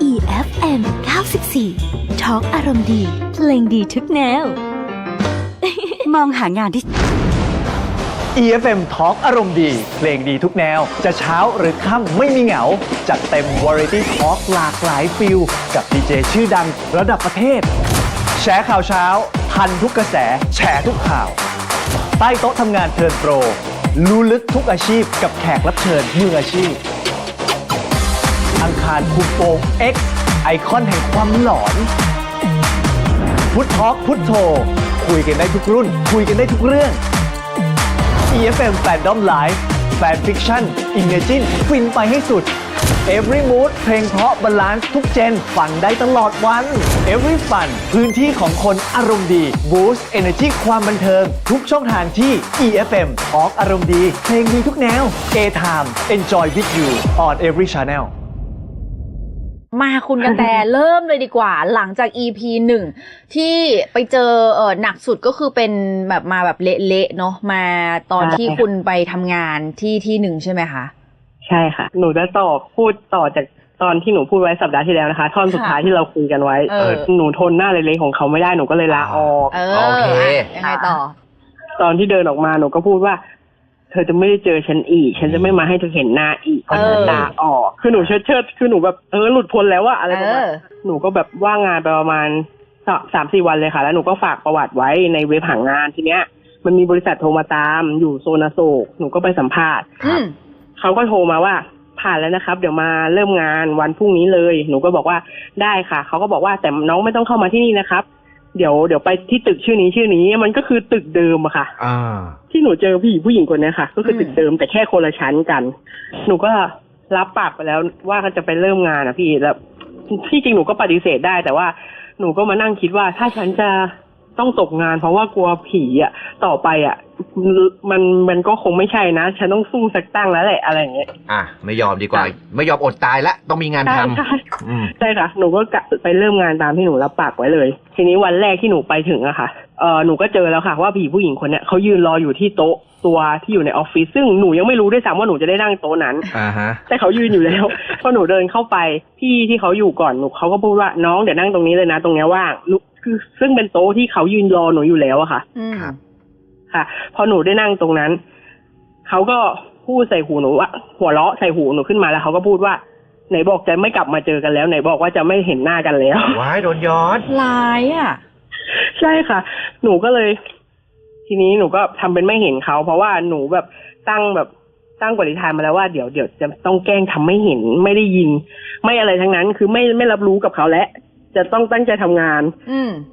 [SPEAKER 2] EFM 94 Talk อารมณ์ดีเพลงดีทุกแนว มองหางานที่
[SPEAKER 9] EFM Talk อารมณ์ดีเพลงดีทุกแนวจะเช้าหรือค่ำไม่มีเหงาจัดเต็ม Variety Talk หลากหลายฟิลกับดีเจชื่อดังระดับประเทศแชร์ข่าวเช้าทันทุกกระแสแชร์ทุกข่าวใต้โต๊ะทำงานเทิร์นโปรรู้ลึกทุกอาชีพกับแขกรับเชิญมืออาชีพอังคารคุมโปง X ไอคอนแห่งความหลอนพุททอล์กพุทโธคุยกันได้ทุกรุ่นคุยกันได้ทุกเรื่อง EFM Fandom Live Fan Fiction Imagine ฟินไปให้สุด Every Mood เพลงเพราะบาลานซ์ทุกเจนฟังได้ตลอดวัน Every Fun พื้นที่ของคนอารมณ์ดี Boost Energy ความบันเทิงทุกช่องทางที่ EFM Talk อารมณ์ดีเพลงดีทุกแนว A-Time Enjoy with you on every channel
[SPEAKER 4] มาคุณกันแต่ เริ่มเลยดีกว่าหลังจาก EP 1 ที่ไปเจอหนักสุดก็คือเป็นแบบมาแบบเละๆเนาะมาตอนที่คุณไปทำงานที่หนึ่งใช่ไหมคะ
[SPEAKER 10] ใช่ค่ะหนูจะพูดต่อจากตอนที่หนูพูดไว้สัปดาห์ที่แล้วนะคะท่อนสุดท้ายที่เราคุยกันไว้หนูทนหน้าเละๆของเขาไม่ได้หนูก็เลยลาออก
[SPEAKER 5] โอเค
[SPEAKER 4] ยังไงต่อ
[SPEAKER 10] ตอนที่เดินออกมาหนูก็พูดว่าเธอจะไม่ได้เจอฉันอีกฉันจะไม่มาให้เธอเห็นหน้าอีกเพราะฉันลาออกคือหนูเชิดคือหนูแบบหลุดพ้นแล้วอะอะไรประมาณหนูก็แบบว่างงานไปประมาณ 3-4 วันเลยค่ะแล้วหนูก็ฝากประวัติไว้ในเว็บหางานทีเนี้ยมันมีบริษัทโทรมาตามอยู่โซนอโศกหนูก็ไปสัมภาษณ์เขาก็โทรมาว่าผ่านแล้วนะครับเดี๋ยวมาเริ่มงานวันพรุ่งนี้เลยหนูก็บอกว่าได้ค่ะเขาก็บอกว่าแต่น้องไม่ต้องเข้ามาที่นี่นะครับเดี๋ยวไปที่ตึกชื่อนี้มันก็คือตึกเดิมอะค่ะที่หนูเจอผู้หญิงคนนี้ค่ะก็คือตึกเดิมแต่แค่คนละชั้นกันหนูก็รับปากไปแล้วว่าเขาจะไปเริ่มงานอะพี่แล้วที่จริงหนูก็ปฏิเสธได้แต่ว่าหนูก็มานั่งคิดว่าถ้าฉันจะ ต้องตกงานเพราะว่ากลัวผีอ่ะต่อไปอ่ะมันก็คงไม่ใช่นะฉันต้องสู้สักตั้งแล้วแหละอะไรอย่างเงี้ย
[SPEAKER 6] ไม่ยอมดีกว่าไม่ยอมอดตายละต้องมีงานทำ
[SPEAKER 10] ใช่ค่ะหนูก็ไปเริ่มงานตามที่หนูรับปากไว้เลยทีนี้วันแรกที่หนูไปถึงอะค่ะหนูก็เจอแล้วค่ะว่าผีผู้หญิงคนเนี้ยเขายืนรออยู่ที่โต๊ะตัวที่อยู่ในออฟฟิศซึ่งหนูยังไม่รู้ด้วยซ้ำว่าหนูจะได้นั่งโต๊ะนั้นแต่เขายืนอยู่แล้วพอหนูเดินเข้าไปพี่ที่เขาอยู่ก่อนเขาก็พูดว่าน้องเดี๋ยวนั่งตรงนี้เลยนะตรงเนี้ยว่างคือซึ่งเป็นโต๊ะที่เขายืนรอหนูอยู่แล้วอะค่ะค่ะพอหนูได้นั่งตรงนั้นเขาก็พูดใส่หูหนูว่าหัวเราะใส่หูหนูขึ้นมาแล้วเขาก็พูดว่าไหนบอกจะไม่กลับมาเจอกันแล้วไหนบอกว่าจะไม่เห็นหน้ากันแล้ว
[SPEAKER 6] ว้ายโดนย้อน
[SPEAKER 4] ร้ายอ่ะ
[SPEAKER 10] ใช่ค่ะหนูก็เลยทีนี้หนูก็ทำเป็นไม่เห็นเขาเพราะว่าหนูแบบตั้งปณิธานมาแล้วว่าเดี๋ยวจะต้องแกล้งทำไม่เห็นไม่ได้ยินไม่อะไรทั้งนั้นคือไม่รับรู้กับเขาและจะต้องตั้งใจทำงาน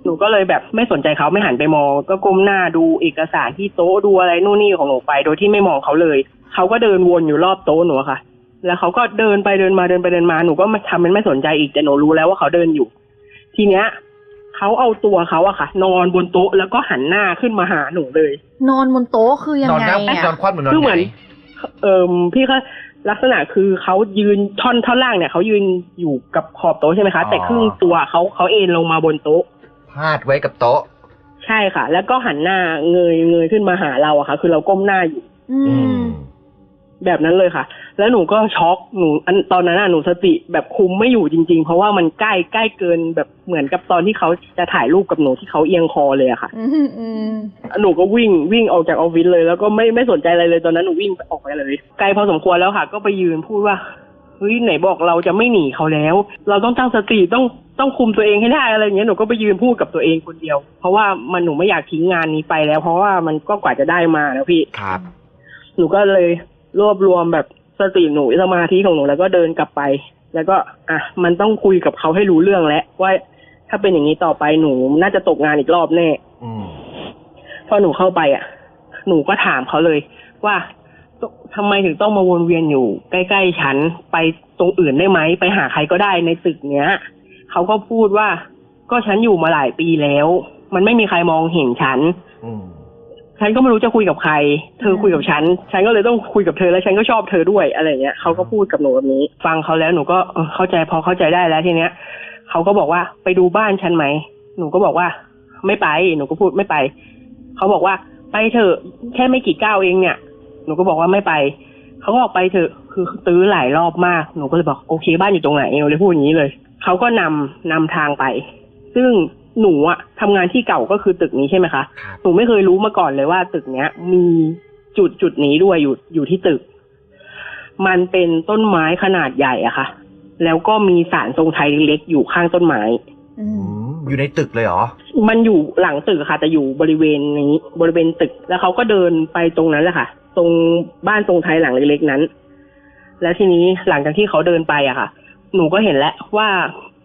[SPEAKER 10] หนูก็เลยแบบไม่สนใจเขาไม่หันไปมองก็ก้มหน้าดูเอกสารที่โต๊ะดูอะไรนู่นนี่ของหนูไปโดยที่ไม่มองเขาเลยเขาก็เดินวนอยู่รอบโต๊ะหนูค่ะแล้วเขาก็เดินไปเดินมาเดินไปเดินมาหนูก็ทำเป็นไม่สนใจอีกแต่หนูรู้แล้วว่าเขาเดินอยู่ทีเนี้ยเขาเอาตัวเขาอะค่ะนอนบนโต๊ะแล้วก็หันหน้าขึ้นมาหาหนูเลย
[SPEAKER 4] นอนบนโต๊ะคือยังไง
[SPEAKER 6] นอนคว่ำเหมือนนอนไง
[SPEAKER 10] พี่ก็ลักษณะคือเขายืนท่อนล่างเนี่ยเขายืนอยู่กับขอบโต๊ะใช่ไหมคะแต่ครึ่งตัวเขาเอนลงมาบนโต๊ะ
[SPEAKER 6] พาดไว้กับโต๊ะ
[SPEAKER 10] ใช่ค่ะแล้วก็หันหน้าเงยขึ้นมาหาเราอะค่ะคือเราก้มหน้าอยู่แบบนั้นเลยค่ะแล้วหนูก็ช็อกหนูตอนนั้นหนูสติแบบคุมไม่อยู่จริงๆเพราะว่ามันใกล้เกินแบบเหมือนกับตอนที่เขาจะถ่ายรูปกับหนูที่เขาเอียงคอเลยอะค่ะหนูก็วิ่งออกจากออฟฟิศเลยแล้วก็ไม่สนใจอะไรเลยตอนนั้นหนูวิ่งออกไปเลยไกลพอสมควรแล้วค่ะก็ไปยืนพูดว่าเฮ้ยไหนบอกเราจะไม่หนีเขาแล้วเราต้องตั้งสติต้องคุมตัวเองให้ได้อะไรอย่างเงี้ยหนูก็ไปยืนพูดกับตัวเองคนเดียวเพราะว่าหนูไม่อยากทิ้งงานนี้ไปแล้วเพราะว่ามันก็กว่าจะได้มาแล้วพี่
[SPEAKER 6] ครับ
[SPEAKER 10] หนูก็เลยรวบรวมแบบสติหนูสมาธิของหนูแล้วก็เดินกลับไปแล้วก็มันต้องคุยกับเขาให้รู้เรื่องแล้วว่าถ้าเป็นอย่างนี้ต่อไปหนูน่าจะตกงานอีกรอบแน่พอหนูเข้าไปหนูก็ถามเขาเลยว่าทำไมถึงต้องมาวนเวียนอยู่ใกล้ๆฉันไปตรงอื่นได้ไหมไปหาใครก็ได้ในตึกเนี้ยเขาก็พูดว่าก็ฉันอยู่มาหลายปีแล้วมันไม่มีใครมองเห็นฉันฉันก็ไม่รู้จะคุยกับใครเธอคุยกับฉันก็เลยต้องคุยกับเธอแล้วฉันก็ชอบเธอด้วยอะไรเงี้ยเขาก็พูดกับหนูแบบนี้ฟังเขาแล้วหนูก็เข้าใจพอเข้าใจได้แล้วทีเนี้ยเขาก็บอกว่าไปดูบ้านฉันไหมหนูก็บอกว่าไม่ไปหนูก็พูดไม่ไปเขาบอกว่าไปเถอะแค่ไม่กี่ก้าวเองเนี่ยหนูก็บอกว่าไม่ไปเขาก็บอกไปเถอะคือตื้อหลายรอบมากหนูก็เลยบอกโอเคบ้านอยู่ตรงไหนหนูเลยพูดอย่างนี้เลยเขาก็นำทางไปซึ่งหนูทำงานที่เก่าก็คือตึกนี้ใช่ไหมคะหนูไม่เคยรู้มาก่อนเลยว่าตึกเนี้ยมีจุดนี้ด้วยอยู่ที่ตึกมันเป็นต้นไม้ขนาดใหญ่อะค่ะแล้วก็มีศาลทรงไทยเล็กๆอยู่ข้างต้นไม้
[SPEAKER 6] อยู่ในตึกเลยเหรอ
[SPEAKER 10] มันอยู่หลังตึกค่ะแต่อยู่บริเวณนี้บริเวณตึกแล้วเขาก็เดินไปตรงนั้นแหละค่ะตรงบ้านทรงไทยหลังเล็กๆนั้นแล้วทีนี้หลังจากที่เขาเดินไปอะค่ะหนูก็เห็นแล้วว่า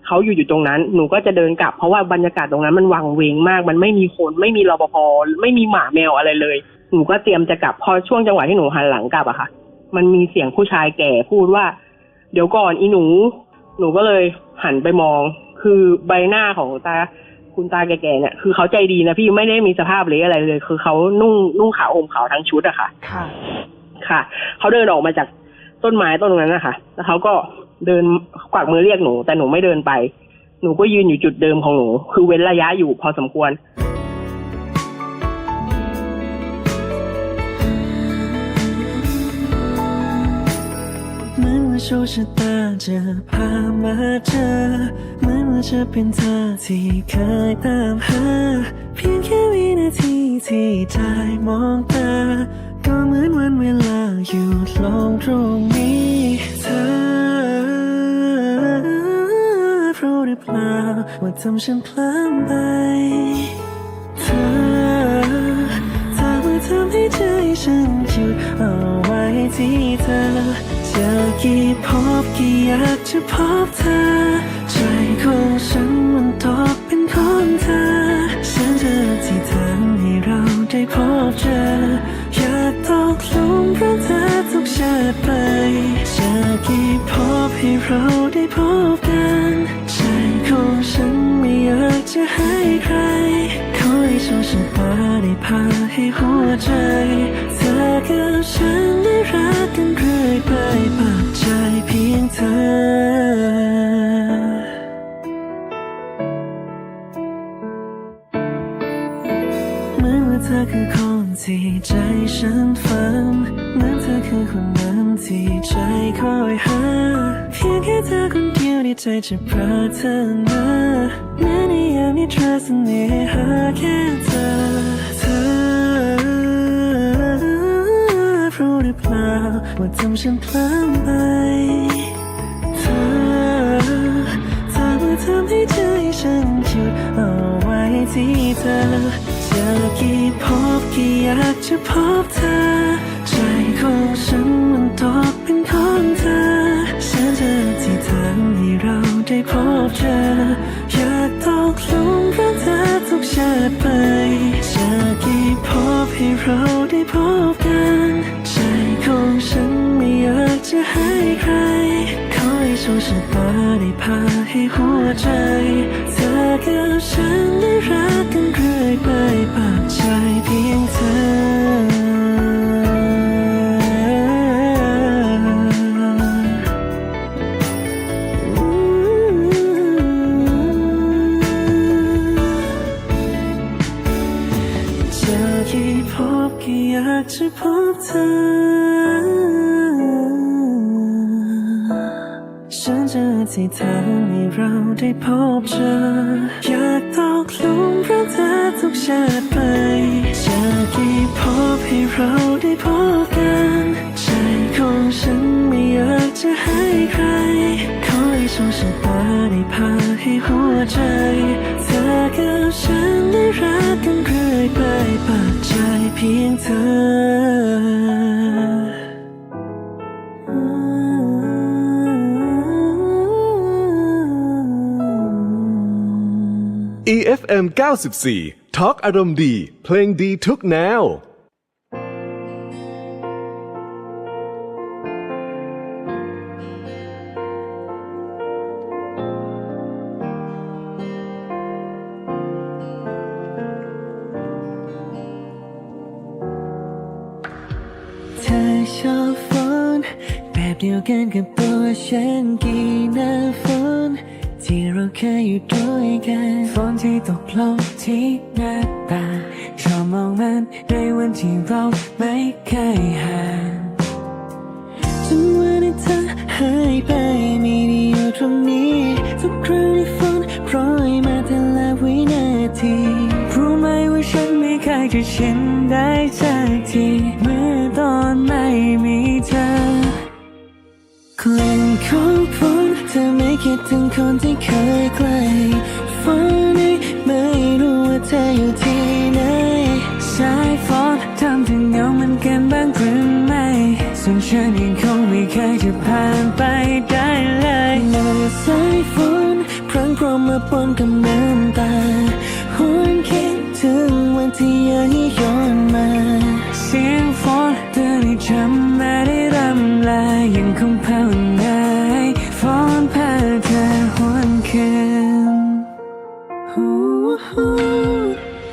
[SPEAKER 10] เขาอยู่ตรงนั้นหนูก็จะเดินกลับเพราะว่าบรรยากาศตรงนั้นมันวังเวงมากมันไม่มีคนไม่มีรปภไม่มีหมาแมวอะไรเลยหนูก็เตรียมจะกลับพอช่วงจังหวะที่หนูหันหลังกลับอะค่ะมันมีเสียงผู้ชายแก่พูดว่าเดี๋ยวก่อนอีหนูก็เลยหันไปมองคือใบหน้าของคุณตาแก่ๆเนี่ยคือเขาใจดีนะพี่ไม่ได้มีสภาพเละอะไรเลยคือเขานุ่งขาวห่มขาวทั้งชุดอะค่ะค่ะเขาเดินออกมาจากต้นไม้ต้นนั้นนะคะแล้วเขาก็เดินกวักมือเรียกหนูแต่หนูไม่เดินไปหนูก็ยืนอยู่จุดเดิมของหนูคือเว้นระยะอยู่พอสมควร
[SPEAKER 11] เหมือนว่าโชคชะตาจะพามาเจอเหมือนว่าจะเป็นเธอที่เคยตามหาเพียงแค่วินาทีที่ได้มองตาก็เหมือนวันเวลาหยุดลงตรงนี้เธอรู้หรือเปล่าว่าทำฉันพลาดไปเธอว่าทำให้ใจฉันหยุดเอาไว้ที่เธอจะกี่พบกี่อยากจะพบเธอใจของฉันมันตกเป็นของเธอฉันจะที่ทำให้เราได้พบเจออยากตกหลุมรักเธอทุกชาติไปจะกี่พบให้เราได้พบกันใจของฉันไม่อยากจะให้ใครคอย เธอคือคนที่ใจฉันฝันเหมือนเธอคือคนนั้นที่ใจคอยหาเพียงแค่เธอคนเดียวในใจจะปรารถนาแม้ในยามนี้เธอเสน่หาแค่เธอรู้หรือเปล่าว่าทำฉันพลาดไปเธอมาทำให้ใจฉันหยุดเอาไว้ที่เธอจะกี่พบกี่อยากจะพบเธอใจของฉันมันตกเป็นของเธอฉันจะที่ทำให้เราได้พบเจออยากตกหลุมรักเธอทุกชาติไปจะกี่พบให้เราได้พบกันใจของฉันไม่อยากจะให้ใครขอให้โชคชะตาได้พาให้หัวใจเธอกับฉันได้รักกันเรื่อยไปปากใจเพียงเธอกี่พบกี่อยากจะพบเธอฉันจะที่ทำให้เราได้พบเจออยากตกหลุมรักเธอทุกชาติไปจะกี่พบให้เราได้พบกันใจของฉันไม่อยากจะให้ใครขอให้โชคชะตาได้พาให้หัวใจเธอกับฉันได้รักกันเรื่อยไปปากใจเพียงเธอ
[SPEAKER 12] EFM 94 Talk อารมณ์ดีเพลงดีทุกแนว
[SPEAKER 11] เธอชอบฝนแบบเดียวกันกับตัวฉันกี่หน้าฝนที่เราเคยอยู่ด้วยกันฝนที่ตกลงที่หน้าต่างชอบมองมันในวันที่เราไม่เคยห่างจนวันที่เธอหายไปไม่ได้อยู่ตรงนี้ทุกครั้งที่ฝนโปรยมาแต่ละวินาทีรู้ไหมว่าฉันไม่เคยจะชินได้สักทีเมื่อตอนไม่มีเธอกลิ่นของฝนเธอไม่คิดถึงคนที่เคยใกล้ฝันนี้ไม่รู้ว่าเธออยู่ที่ไหนสายฝนทำถึงเงามันกันบ้างหรือไม่ส่วนฉันยังคงไม่เคยจะผ่านไปได้เลยเมื่อสายฝนพรั่งพร้อมมาปนกับน้ำตาหวนคิดถึงวันที่ยังย้อนมาเสียงฝนเตือนให้จำไม่ได้รำลายังคงภาวนาให้ฝนพาเธอหวนคืน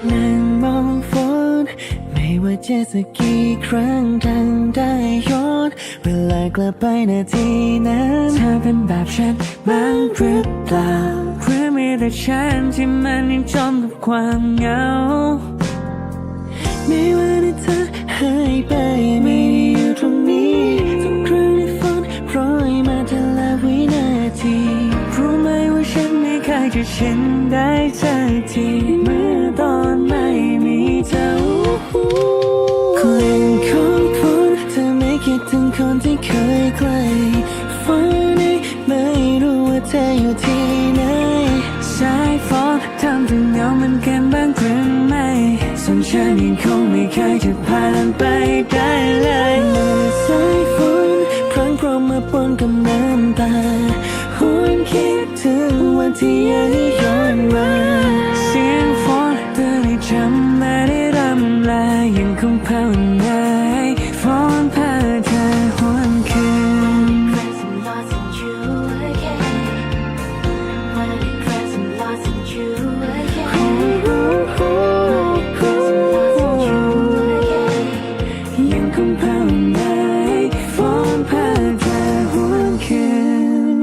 [SPEAKER 11] นั่งมองฝนไม่ว่าจะสักกี่ครั้งดังได้ย้อนเวลากลับไปนาทีนั้นเธอเป็นแบบฉันบ้างหรือเปล่าหรือมีแต่ฉันที่มันยังจมกับความเหงาไม่ว่าที่เธอหายไปไม่ได้อยู่ตรงนี้ทุกครั้งที่ฝนโปรยมาแต่ละวินาทีรู้ไหมว่าฉันไม่เคยจะชินได้สักทีเมื่อตอนไม่มีเธอกลิ่นของฝนเธอไม่คิดถึงคนที่เคยใกล้ฝันนี้ไม่รู้ว่าเธออยู่ที่ไหนสายฝนทำถึงเงามันกันบ้างหรือไม่ส่วนฉันยังคงไม่เคยจะผ่านไปได้เลยเมื่อสายฝนพรั่งพร้อมมาปนกับน้ำตาหวนคิดถึงวันที่ยังย้อนมาเสียงฝนเตือนให้จำไม่ได้รำลายังคงภาวนาให้ฝนพาเธอหวนคืนยังคงภาวนาให้ฝนพาเธอหวนคืน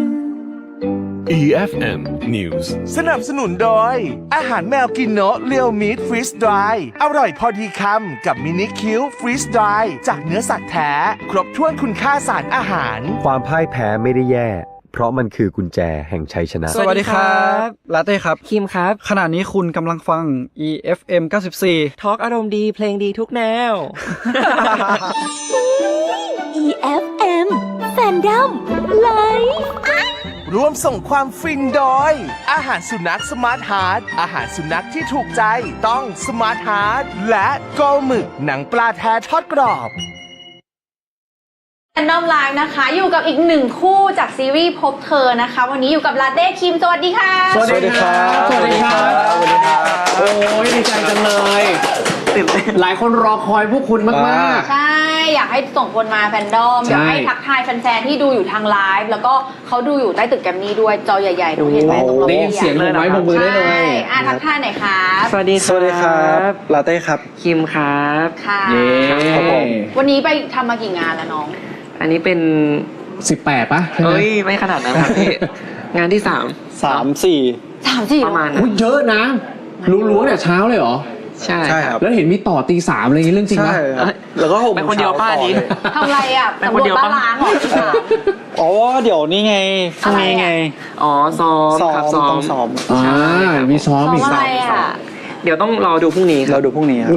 [SPEAKER 12] EFM News
[SPEAKER 3] สนับสนุนโดย อาหารแมวกินโนะเรียวมีทฟรีสดรายอร่อยพอดีคำกับมินิคิวฟรีสดรายจากเนื้อสัตว์แท้ ครบถ้วนคุณค่าสารอาหาร
[SPEAKER 13] ความพ่ายแพ้ไม่ได้แย่ เพราะมันคือกุญแจแห่งชัยชนะ
[SPEAKER 7] สวัสดีครับลาเต้ครับ
[SPEAKER 8] คิมครับ
[SPEAKER 7] ขณะนี้คุณกำลังฟัง EFM 94
[SPEAKER 8] ทอล์กอารมณ์ดีเพลงดีทุกแนว
[SPEAKER 2] EFM Fandom Live
[SPEAKER 3] ร่วมส่งความฟินโดย อาหารสุนัขสมาร์ทฮาร์ดอาหารสุนัขที่ถูกใจต้องสมาร์ทฮาร์ดและโกหมึกหนังปลาแท้ทอดกรอบ
[SPEAKER 4] แฟนดอมไลฟ์นะคะอยู่กับอีกหนึ่งคู่จากซีรีส์พบเธอนะคะ วันนี้อยู่กับลาเต้คิมสวัสดีค่ะ
[SPEAKER 6] สวัสดีครับ
[SPEAKER 5] สวัสดีครับ
[SPEAKER 6] สวัสดีครับ
[SPEAKER 5] โอ้ยดีใจจังเลยหลายคนรอคอยพวกคุณมาก
[SPEAKER 4] ใช่อยากให้ส่งคนมาแฟนดอม
[SPEAKER 5] ใช่
[SPEAKER 4] อยากให้ทักทายแฟนๆที่ดูอยู่ทางไลฟ์แล้วก็เขาดูอยู่ใต้ตึกแกรมมี่ด้วยจอใหญ่ๆดูเห็นไหมตรงเรา
[SPEAKER 5] ได้ยินเสียงเลยไม้บงมือได้เลย
[SPEAKER 4] ใช่ทักทายหน่อยครับ
[SPEAKER 8] สวัสดี
[SPEAKER 7] สวัสดีครับลาเต้ครับ
[SPEAKER 8] คิมครับ
[SPEAKER 4] ค่ะ
[SPEAKER 5] เย้
[SPEAKER 7] ครับผม
[SPEAKER 4] วันนี้ไปทำมากี่งานแล้วน้อง
[SPEAKER 8] อันนี้เป็น
[SPEAKER 5] 18 ป่ะใช่ไหม
[SPEAKER 8] เอ้ยไม่ขนาดนั้นครับพี่ งานที่
[SPEAKER 7] 3-4
[SPEAKER 4] 3-4
[SPEAKER 8] ประมาณนั้
[SPEAKER 5] อุ๊
[SPEAKER 8] น
[SPEAKER 5] ยเยอะนะ รู้เนี่ยเช้าเลยเหรอ
[SPEAKER 8] ใช่
[SPEAKER 7] ใช่ครับ
[SPEAKER 5] แล้วเห็นมีต่อตี 3อะไรอย่างนี้เรื่องจริง
[SPEAKER 7] ใช่
[SPEAKER 5] ปะ
[SPEAKER 7] ครับแล้วก็6
[SPEAKER 8] เป็นคนเดียวป้านี้
[SPEAKER 4] ทำอะไรอ่ะ
[SPEAKER 8] เป็น
[SPEAKER 4] สำ
[SPEAKER 8] คน
[SPEAKER 4] รวจ
[SPEAKER 8] เดียว
[SPEAKER 4] บ้าน
[SPEAKER 8] ปะ
[SPEAKER 4] ล้างเหรอที่สาม
[SPEAKER 7] อ๋อเดี๋ยวนี่ไงพรุ่งนี้ไง
[SPEAKER 8] อ๋อซ้อมครับซ้อ
[SPEAKER 7] ต้อ
[SPEAKER 8] ม
[SPEAKER 7] งซ้อม
[SPEAKER 5] มีซ้อม
[SPEAKER 4] ซ้อม
[SPEAKER 5] อีก
[SPEAKER 4] อะไรอ่ะ
[SPEAKER 8] เดี๋ยวต้องรอดูพรุ่งนี้ค
[SPEAKER 7] เรา
[SPEAKER 8] รับ
[SPEAKER 7] ดูพรุ่งนี้ครับ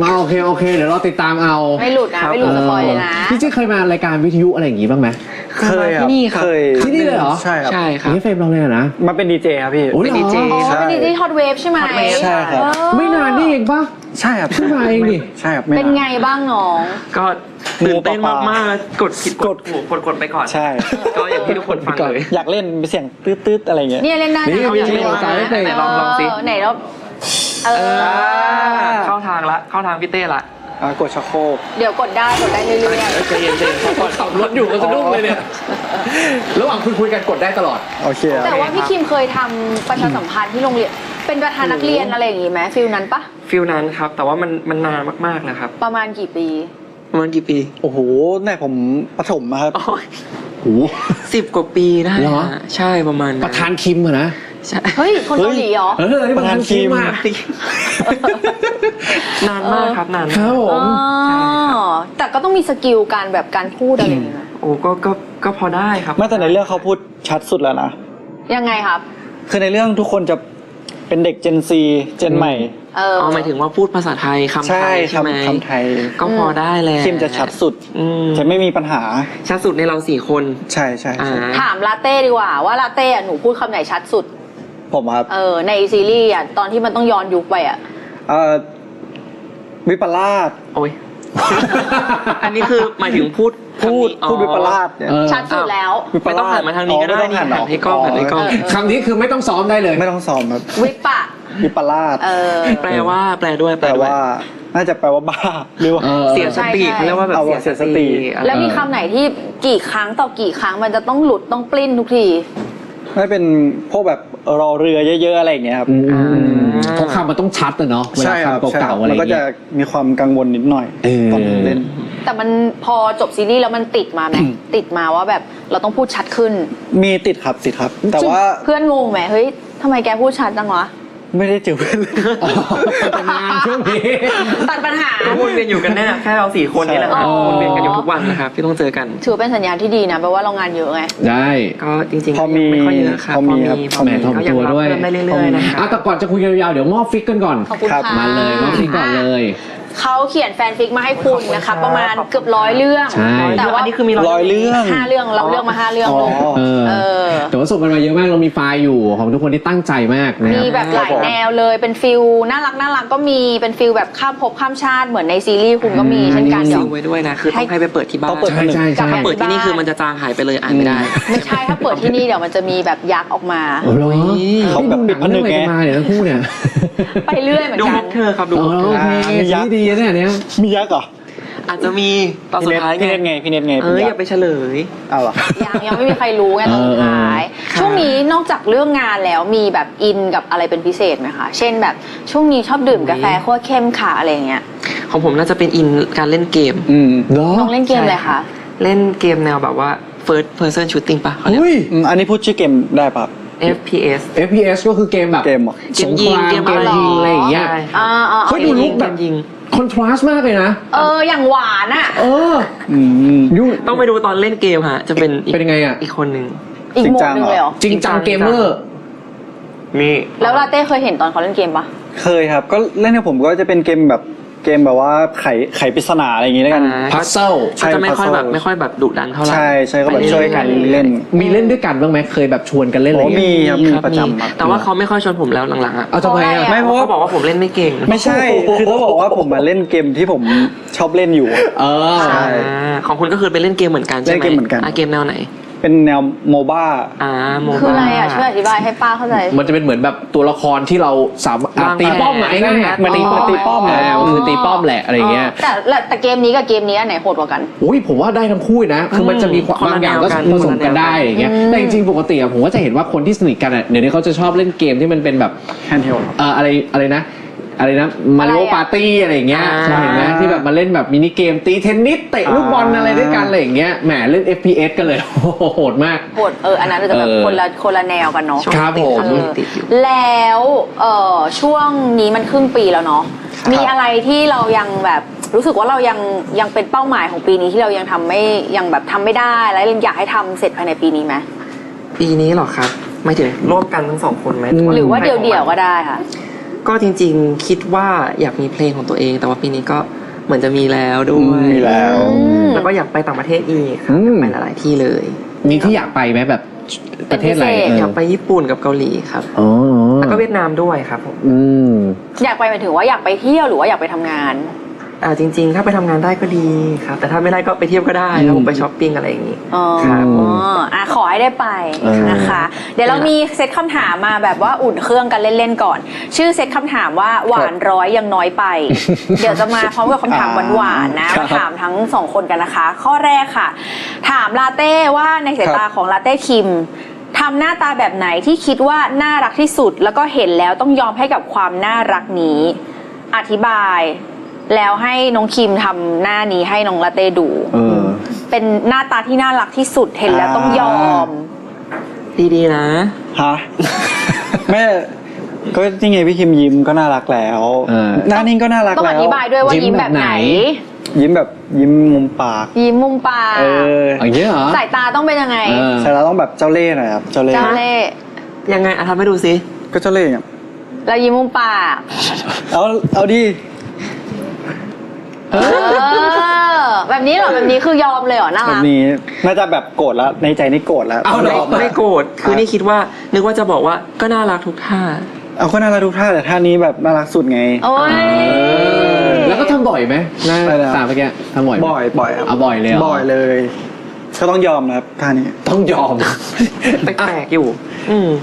[SPEAKER 5] โอเคเดี๋ยวเราติดตามเอา
[SPEAKER 4] ไม่หลุดนะไม่หลุดสปอยเลยนะ
[SPEAKER 5] พี่จิ๊กเคยมารายการวิทยุอะไรอย่างงี้บ้างไหม
[SPEAKER 7] เคยครับ
[SPEAKER 8] ที่นี่ครับ
[SPEAKER 7] เคย
[SPEAKER 5] ที่นี่เลยเหรอ
[SPEAKER 7] ใช่ครับ
[SPEAKER 8] ใช่ครับ
[SPEAKER 5] นี่เฟรมเราเลยเหรอนะ
[SPEAKER 7] มาเป็นดีเจครับพี่
[SPEAKER 5] โอ้ย
[SPEAKER 8] เป็นดีเจ
[SPEAKER 4] อ๋อเป็นดีเจฮอตเวฟใช่ไหม
[SPEAKER 8] Hot Wave
[SPEAKER 7] ใช่ครับ
[SPEAKER 4] เออ
[SPEAKER 5] ไม่นานนี่เองปะ
[SPEAKER 7] ใช่ครับ
[SPEAKER 5] เพิ่งมาเองนี่
[SPEAKER 7] ใช่ครับ
[SPEAKER 4] เป็นไงบ้างน้อง
[SPEAKER 8] ก็ตื่นเต้นมากๆกดผิดกดไปก่อน
[SPEAKER 7] ใช่
[SPEAKER 8] ก็อย่างที่ทุกคนฟังเลย
[SPEAKER 7] อยากเล่นเป็นเสียงตืดๆอะไรเงี้ย
[SPEAKER 4] เนี่ยเล่นได้นะ
[SPEAKER 5] นี่
[SPEAKER 4] เอาอย่าง
[SPEAKER 5] นี่
[SPEAKER 4] นี้
[SPEAKER 5] เราไม่เป็น
[SPEAKER 8] ไหนลองสิ
[SPEAKER 4] ไหนเราเออ
[SPEAKER 8] เข้าทางพี่เต้ละ
[SPEAKER 7] กดชักโครก
[SPEAKER 4] เดี๋ยวกดได้เรื่อย
[SPEAKER 8] ใจเย็นๆ
[SPEAKER 5] ก่อนขับรถอยู่ก็สะดุ้งเลยเนี่ย ระหว่างคุยกันกดได้ตลอด
[SPEAKER 7] โอเค
[SPEAKER 4] ๆแต่ว่าพี่คิมเคยทำประชาสัมพันธ์ที่โรงเรียนเป็นประธานนักเรียนอะไรอย่างงี้ไหมฟิลนั้นปะ
[SPEAKER 8] ฟิลนั้นครับ แต่ว่ามันนานมากๆแล้วครับ
[SPEAKER 4] ประมาณกี่ปี
[SPEAKER 8] ประมาณกี่ปี
[SPEAKER 7] โอ้โหเนี่ยผมประถมอะครับ
[SPEAKER 8] โอ้ย10 กว่าปีได้
[SPEAKER 5] เหรอ
[SPEAKER 8] ฮะใช่ประมาณ
[SPEAKER 5] ประธานคิมอะนะ
[SPEAKER 8] ใช่
[SPEAKER 4] เฮ้ย คนเกาหลีเหรอ
[SPEAKER 5] นี่ประธานคิมอะ
[SPEAKER 8] นานมากครับนาน
[SPEAKER 5] ค
[SPEAKER 8] มา
[SPEAKER 5] รั
[SPEAKER 8] ก
[SPEAKER 5] บผม
[SPEAKER 4] อ๋อแต่ก็ต้องมีสกิลการแบบการพูดอะไรอย่างเงี้ย
[SPEAKER 8] โอ้ก็พอได้ครับ
[SPEAKER 7] ไม่แต่ในเรื่องเขาพูดชัดสุดแล้วนะ
[SPEAKER 4] ยังไงครับ
[SPEAKER 7] คือในเรื่องทุกคนจะเป็นเด็ก Gen Z เจนใหม่
[SPEAKER 8] อ๋อหมายถึงว่าพูดภาษาไทยคำไทยใช่ไหม
[SPEAKER 7] คำไทย
[SPEAKER 8] ก็พอได้แหละ
[SPEAKER 7] คิมจะชัดสุด จะไม่มีปัญหา
[SPEAKER 8] ชัดสุดในเรา4 คน
[SPEAKER 7] ใช่ใช่
[SPEAKER 4] ถามลาเต้ดีกว่าว่าลาเต้อะหนูพูดคำไหนชัดสุด
[SPEAKER 7] ผมครับ
[SPEAKER 4] ในซีรีส์อะตอนที่มันต้องย้อนยุคไปอะ
[SPEAKER 7] วิปลาส
[SPEAKER 8] โอ้ย อันนี้คือหมายถึงพูด
[SPEAKER 7] วิปลาสเนี่ย
[SPEAKER 4] ชัดสุดแล้ว
[SPEAKER 8] ไม่ต้องหันมาทางนี้ก็ได้
[SPEAKER 7] ไม่ต้องหันหรอ
[SPEAKER 8] ให้กล้องหันให้กล้อง
[SPEAKER 5] คำนี้คือไม่ต้องซ้อมได้เลย
[SPEAKER 7] ไม่ต้องซ้อมครับ
[SPEAKER 4] วิปะ
[SPEAKER 7] วิปลาส
[SPEAKER 8] แปลด้วย
[SPEAKER 7] แปลว่าน่าจะแปลว่าบ้าหรือว่า
[SPEAKER 8] เสียสติเขาเรียกว่าแบบเสียสติ
[SPEAKER 4] แล้วมีคำไหนที่กี่ครั้งต่อกี่ครั้งมันจะต้องหลุดต้องปลิ้นทุกที
[SPEAKER 7] ไม่เป็นพวกแบบรอเรือเยอะๆอะไรอย่างเงี้ยครับ
[SPEAKER 5] เพราะคำมันต้องชัดอะเนาะเวลา
[SPEAKER 7] ใช่ครับ
[SPEAKER 5] คำเก่าๆอะไรอ
[SPEAKER 7] มันก็
[SPEAKER 5] ย่าง
[SPEAKER 7] จะ
[SPEAKER 5] เงี้ย
[SPEAKER 7] มีความกังวลนิดหน่อยตอนเล่น
[SPEAKER 4] แต่มันพอจบซีรีส์แล้วมันติดมาไหม ติดมาว่าแบบเราต้องพูดชัดขึ้น
[SPEAKER 7] มีติดครับ แต่ว่า
[SPEAKER 4] เพื่อนงงไหมเฮ้ยทำไมแกพูดชัดจังวะ
[SPEAKER 7] ไม่ได้เจอเพื่อนเลย
[SPEAKER 5] เป็นงานช่วงนี้
[SPEAKER 4] ตัดปัญหา
[SPEAKER 8] ก็วนเวียนอยู่กันแน่แค่เรา4 คนนี่แหละครับ
[SPEAKER 4] อ๋อ
[SPEAKER 8] วนเวียนกันอยู่ทุกวันนะครับที่ต้องเจอกัน
[SPEAKER 4] ถือเป็นสัญญาณที่ดีนะแปลว่าเรางานเยอะไง
[SPEAKER 5] ได้
[SPEAKER 8] ก็จริงๆ
[SPEAKER 7] พอมี
[SPEAKER 8] ไม่ค่อยเยอะครับ
[SPEAKER 7] พอมีครับ
[SPEAKER 5] แหมถ่อม
[SPEAKER 8] ก็ยั
[SPEAKER 5] ตัว
[SPEAKER 8] รับ
[SPEAKER 5] ด้วย
[SPEAKER 8] เพิ่มได้เรื่อยๆนะครับ
[SPEAKER 5] แต่ก่อนจะคุยกันยาวๆเดี๋ยวมอบฟิกกันก่อน
[SPEAKER 4] ขอบคุณค่ะ
[SPEAKER 5] มาเลยมอบฟิกก่อนเลย
[SPEAKER 4] เขาเขียนแฟนฟิกมาให้คุณนะคะประมาณเกือบ100 เรื่อง
[SPEAKER 5] ใช่
[SPEAKER 4] แต่ว่า
[SPEAKER 8] อันนี้คือมี
[SPEAKER 7] 100 เรื่อง
[SPEAKER 4] 5 เรื่องเราเลือกมา5 เรื่อง
[SPEAKER 7] อ๋อ
[SPEAKER 4] ลง เออ
[SPEAKER 5] แต่ว่าส่งกันมาเยอะมากเรามีไฟล์อยู่ของทุกคนที่ตั้งใจมากนะค
[SPEAKER 4] มี
[SPEAKER 5] รับ
[SPEAKER 4] แบบหลายแนวเลยเป็นฟิลน่ารักก็มีเป็นฟิลแบบข้ามภพข้ามชาติเหมือนในซีรีส์คุณก็มีเช่นกัน
[SPEAKER 8] ซิ
[SPEAKER 4] เดี๋ยว
[SPEAKER 8] งไว้ด้วยนะคือต้องให้ไปเปิดที่บ้าน
[SPEAKER 7] ต้องเปิด
[SPEAKER 5] ใช่ใช่
[SPEAKER 4] กลับ
[SPEAKER 5] ใช่
[SPEAKER 4] มา
[SPEAKER 8] เปิดที่นี่คือมันจะจางหายไปเลยอ่านไม่ได้
[SPEAKER 4] ไม่ใช่ถ้าเปิดที่นี่เดี๋ยวมันจะมีแบบยักษ์ออกมา
[SPEAKER 5] โอ้โห
[SPEAKER 7] เขาแบบปิดผนึกไง
[SPEAKER 5] มาเนี่ยทั้งคู่เนี่ย
[SPEAKER 4] ไปเรื่อยเหมือน
[SPEAKER 8] ดู
[SPEAKER 4] กั
[SPEAKER 8] พ
[SPEAKER 4] น
[SPEAKER 8] บเธอครับดู
[SPEAKER 5] อ๋อ
[SPEAKER 8] พบเธ
[SPEAKER 5] โอ
[SPEAKER 8] อ
[SPEAKER 5] เค
[SPEAKER 7] มียักษ์
[SPEAKER 5] ดีๆเนี่ยเนี่ย
[SPEAKER 7] มียักษ์เหรอ
[SPEAKER 8] อาจจะมีตอนสุดท้าย
[SPEAKER 7] พี่เน็ตไงพี่เน็ตไง
[SPEAKER 8] เอออย่าไปเฉลย
[SPEAKER 7] เอาเหรอ
[SPEAKER 4] ยังไม่มีใครรู้ไงตอนสุดท้าย
[SPEAKER 8] ครับ
[SPEAKER 4] ช่วงนี้นอกจากเรื่องงานแล้วมีแบบอินกับอะไรเป็นพิเศษไหมคะ เช่นแบบช่วงนี้ชอบดื่มกาแฟขั้วเข้มค่ะอะไรอย่างเงี้ย
[SPEAKER 8] ของผมน่าจะเป็นอินการเล่นเกม
[SPEAKER 4] น้องเล่นเกมอะไรคะ
[SPEAKER 8] เล่นเกมแนวแบบว่า first person shooting ป่ะเขาเรียก
[SPEAKER 7] อันนี้พูดชื่อเกมได้ปะ
[SPEAKER 8] FPS
[SPEAKER 5] FPS ก็คือเกมแบบสงครามเกมยิงอะไรอย่างเงี้ยเฮ้ยดูลุกแบบคอนทราสต์มากเลยนะ
[SPEAKER 4] อย่างหวานอ่ะ
[SPEAKER 8] ต้องไปดูตอนเล่นเกมฮะจะเป็น
[SPEAKER 5] ยังไงอ่ะ
[SPEAKER 8] อีกคนหนึ่ง
[SPEAKER 4] อีกโหมดนึงเลยเหรอ
[SPEAKER 5] จริงจังเกมเมอร์
[SPEAKER 8] นี่
[SPEAKER 4] แล้วลาเต้เคยเห็นตอนเขาเล่นเกมปะ
[SPEAKER 7] เคยครับก็เล่นกับผมก็จะเป็นเกมแบบว่าไขปริศนาอะไรอย่างงี้แล้วกัน
[SPEAKER 5] พัซเซิล
[SPEAKER 8] จะไม่ค่อยแบบดุดันเท่าไหร่
[SPEAKER 7] ใช่ก็แบบช่วยกันเล่น
[SPEAKER 5] มีเล่นด้วยกันบ้างไหมเคยแบบชวนกันเล่นอะไร
[SPEAKER 7] มีครับมีประจำ
[SPEAKER 8] แต่ว่าเขาไม่ค่อยชวนผมแล้วหลังๆอ่ะ
[SPEAKER 5] เอาทำไมอ่ะ
[SPEAKER 7] ไม่เพราะ
[SPEAKER 8] เขาบอกว่าผมเล่นไม่เก่ง
[SPEAKER 7] ไม่ใช่คือเขาบอกว่าผมมาเล่นเกมที่ผมชอบเล่นอยู่
[SPEAKER 8] ใช่ของคุณก็คือไปเล่นเกมเหมือนกันใช่ไหม
[SPEAKER 7] เล่นเกมเหมือนกัน
[SPEAKER 8] เกมแนวไหน
[SPEAKER 7] เป็นแนวโมบ้า
[SPEAKER 4] คืออะไรอ่ะช่วยอธิบายให้ป้าเข้าใจ
[SPEAKER 5] มันจะเป็นเหมือนแบบตัวละครที่เราสามารถตีป้อมไหนง่ายๆ
[SPEAKER 7] มันตีป้อม
[SPEAKER 5] คือตีป้อมแหละอะไรเงี้ย
[SPEAKER 4] แต่เกมนี้กับเกมนี้อันไหนโหดกว่ากัน
[SPEAKER 5] อุ้ยผมว่าได้ทั้งคู่นะคือมันจะมีบางอย่างก็ผสมกันได้อย่างเงี้ยแต่จริงๆปกติผมก็จะเห็นว่าคนที่สนิทกันเดี๋ยวนี้เขาจะชอบเล่นเกมที่มันเป็นแบบ
[SPEAKER 7] แฮนด์เฮล
[SPEAKER 5] อะไรนะมาริโอปาร์ตี้อะไรอย่างเงี้ยเห็นไหมที่แบบมาเล่นแบบมินิเกมตีเทนนิสเตะลูกบอลอะไรด้วยกันอะไรอย่างเงี้ยแหมเล่น FPS กันเลยโหดมาก
[SPEAKER 4] โหดอันนั้นจะแบบคนละแนวกันเนาะ
[SPEAKER 5] ครับผม
[SPEAKER 4] แล้วช่วงนี้มันครึ่งปีแล้วเนาะมีอะไรที่เรายังแบบรู้สึกว่าเรายังเป็นเป้าหมายของปีนี้ที่เรายังทำไม่ได้แล้วยังอยากให้ทำเสร็จภายในปีนี้ไหม
[SPEAKER 8] ปีนี้หรอครับไม่ถึงร่วมกันทั้งสองคนไหม
[SPEAKER 4] หรือว่าเดี่ยวๆก็ได้ค่ะ
[SPEAKER 8] ก็จริงๆคิดว่าอยากมีเพลงของตัวเองแต่ว่าปีนี้ก็เหมือนจะมีแล้วด้วย
[SPEAKER 7] มีแล้ว
[SPEAKER 8] ก็อยากไปต่างประเทศอีกไปหลายๆที่เลย
[SPEAKER 5] มีที่อยากไปไหมแบบประเทศอะไร
[SPEAKER 8] อยากไปญี่ปุ่นกับเกาหลีครับแล้วก็เวียดนามด้วยครับผม
[SPEAKER 4] อยากไปหมายถึงว่าอยากไปเที่ยวหรือว่าอยากไปทำงาน
[SPEAKER 8] จริงๆถ้าไปทำงานได้ก็ดีครับแต่ถ้าไม่ได้ก็ไปเที่ยวก็ได้แล้วผมไปช้อปปิ้งอะไรอย่างนี้
[SPEAKER 4] ครับขอให้ได้ไปนะคะเดี๋ยวเรามีเซตคำถามมาแบบว่าอุ่นเครื่องกันเล่นๆก่อนชื่อเซตคำถามว่าหวานร้อยยังน้อยไปเดี๋ยวจะมาพร้อมกับคำถามหวานๆนะมาถามทั้งสองคนกันนะคะข้อแรกค่ะถามลาเต้ว่าในสายตาของลาเต้คิมทำหน้าตาแบบไหนที่คิดว่าน่ารักที่สุดแล้วก็เห็นแล้วต้องยอมให้กับความน่ารักนี้อธิบายแล้วให้น้องคิมทำหน้านี้ให้น้องลาเต้ดูเป็นหน้าตาที่น่ารักที่สุดเห็นแล้วต้องยอม
[SPEAKER 8] ดีๆนะ
[SPEAKER 7] ฮะแม่ก็นี่ไงพี่คิมยิ้มก็น่ารักแล้วหน้านิ่งก็น่ารักแล้ว
[SPEAKER 4] ต้องอธิบายด้วยว่ายิ้มแบบไหน
[SPEAKER 7] ยิ้มแบบยิ้มมุมปาก
[SPEAKER 4] ยิ้มมุมปาก
[SPEAKER 5] อย่างเงี้ยเหรอ
[SPEAKER 4] สายตาต้องเป็นยังไง
[SPEAKER 7] สายตาต้องแบบเจ้าเล่ห์หน่อยครับเจ้าเล่ห์
[SPEAKER 8] ยังไงทำให้ดูสิ
[SPEAKER 7] ก็เจ้าเล่ห์เนี่ย
[SPEAKER 4] แล้วยิ้มมุมปาก
[SPEAKER 7] เอาดิ
[SPEAKER 4] แบบนี้เหรอแบบนี้คือยอมเลยเหรอน่ารัก
[SPEAKER 7] แบบนี้น่าจะแบบโกรธแล้วในใจนี่โกรธแล้ว
[SPEAKER 8] ไม่โกรธคือนี่คิดว่านึกว่าจะบอกว่าก็น่ารักทุกท่า
[SPEAKER 7] เอาก็น่ารักทุกท่าแต่ท่านี้แบบน่ารักสุดไง
[SPEAKER 5] แล้วก็ทำบ่อยไหมน่าตามเมื่อกี้ทำบ่อยเอาบ่อยเลย
[SPEAKER 7] บ่อยเลยก็ต้องยอมนะครับท่านี้
[SPEAKER 5] ต้องยอม
[SPEAKER 8] แปลกๆอยู่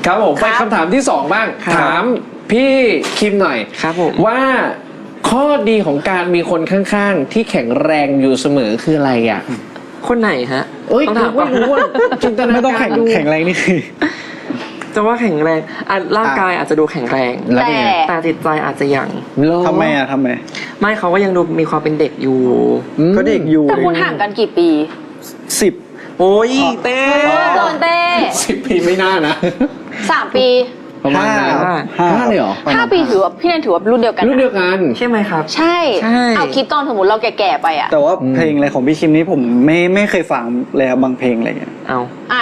[SPEAKER 5] ครับผมไปคำถามที่2บ้างถามพี่คิมหน่อย
[SPEAKER 8] ครับผม
[SPEAKER 5] ว่าข้อดีของการมีคนข้างๆที่แข็งแรงอยู่เสมอคืออะไรอ่ะ
[SPEAKER 8] คนไหนฮะ
[SPEAKER 5] ต้องถามว่าจินตนาการ
[SPEAKER 7] ไม่ต้องแข็งแรงนี่คือ
[SPEAKER 8] จะว่าแข็งแรงร่างกายอาจจะดูแข็งแรงแต่จิตใจอาจจะยัง
[SPEAKER 7] ทำไม
[SPEAKER 8] ไม่เขาก็ยังดูมีความเป็นเด็กอยู่
[SPEAKER 7] ก็เด็กอยู่
[SPEAKER 4] แต่คุณห่างกันกี่ปี
[SPEAKER 7] 10
[SPEAKER 8] โอ้ยเต้
[SPEAKER 4] โดนเต้
[SPEAKER 5] 10 ปีไม่น่านะ
[SPEAKER 4] 3 ปี
[SPEAKER 5] ประมาณ5เลยเหรอ
[SPEAKER 4] 5 ปีถือว่าพี่แนนถือว่ารุ่นเดียวกัน
[SPEAKER 8] ใช่ไหมครับ
[SPEAKER 4] ใช่เอาคิดตอนสมมติเราแก่ๆไปอะ
[SPEAKER 7] แต่ว่าเพลงอะไรของพี่คิมนี่ผมไม่เคยฟังเลยบางเพลงอะไรเงี้ย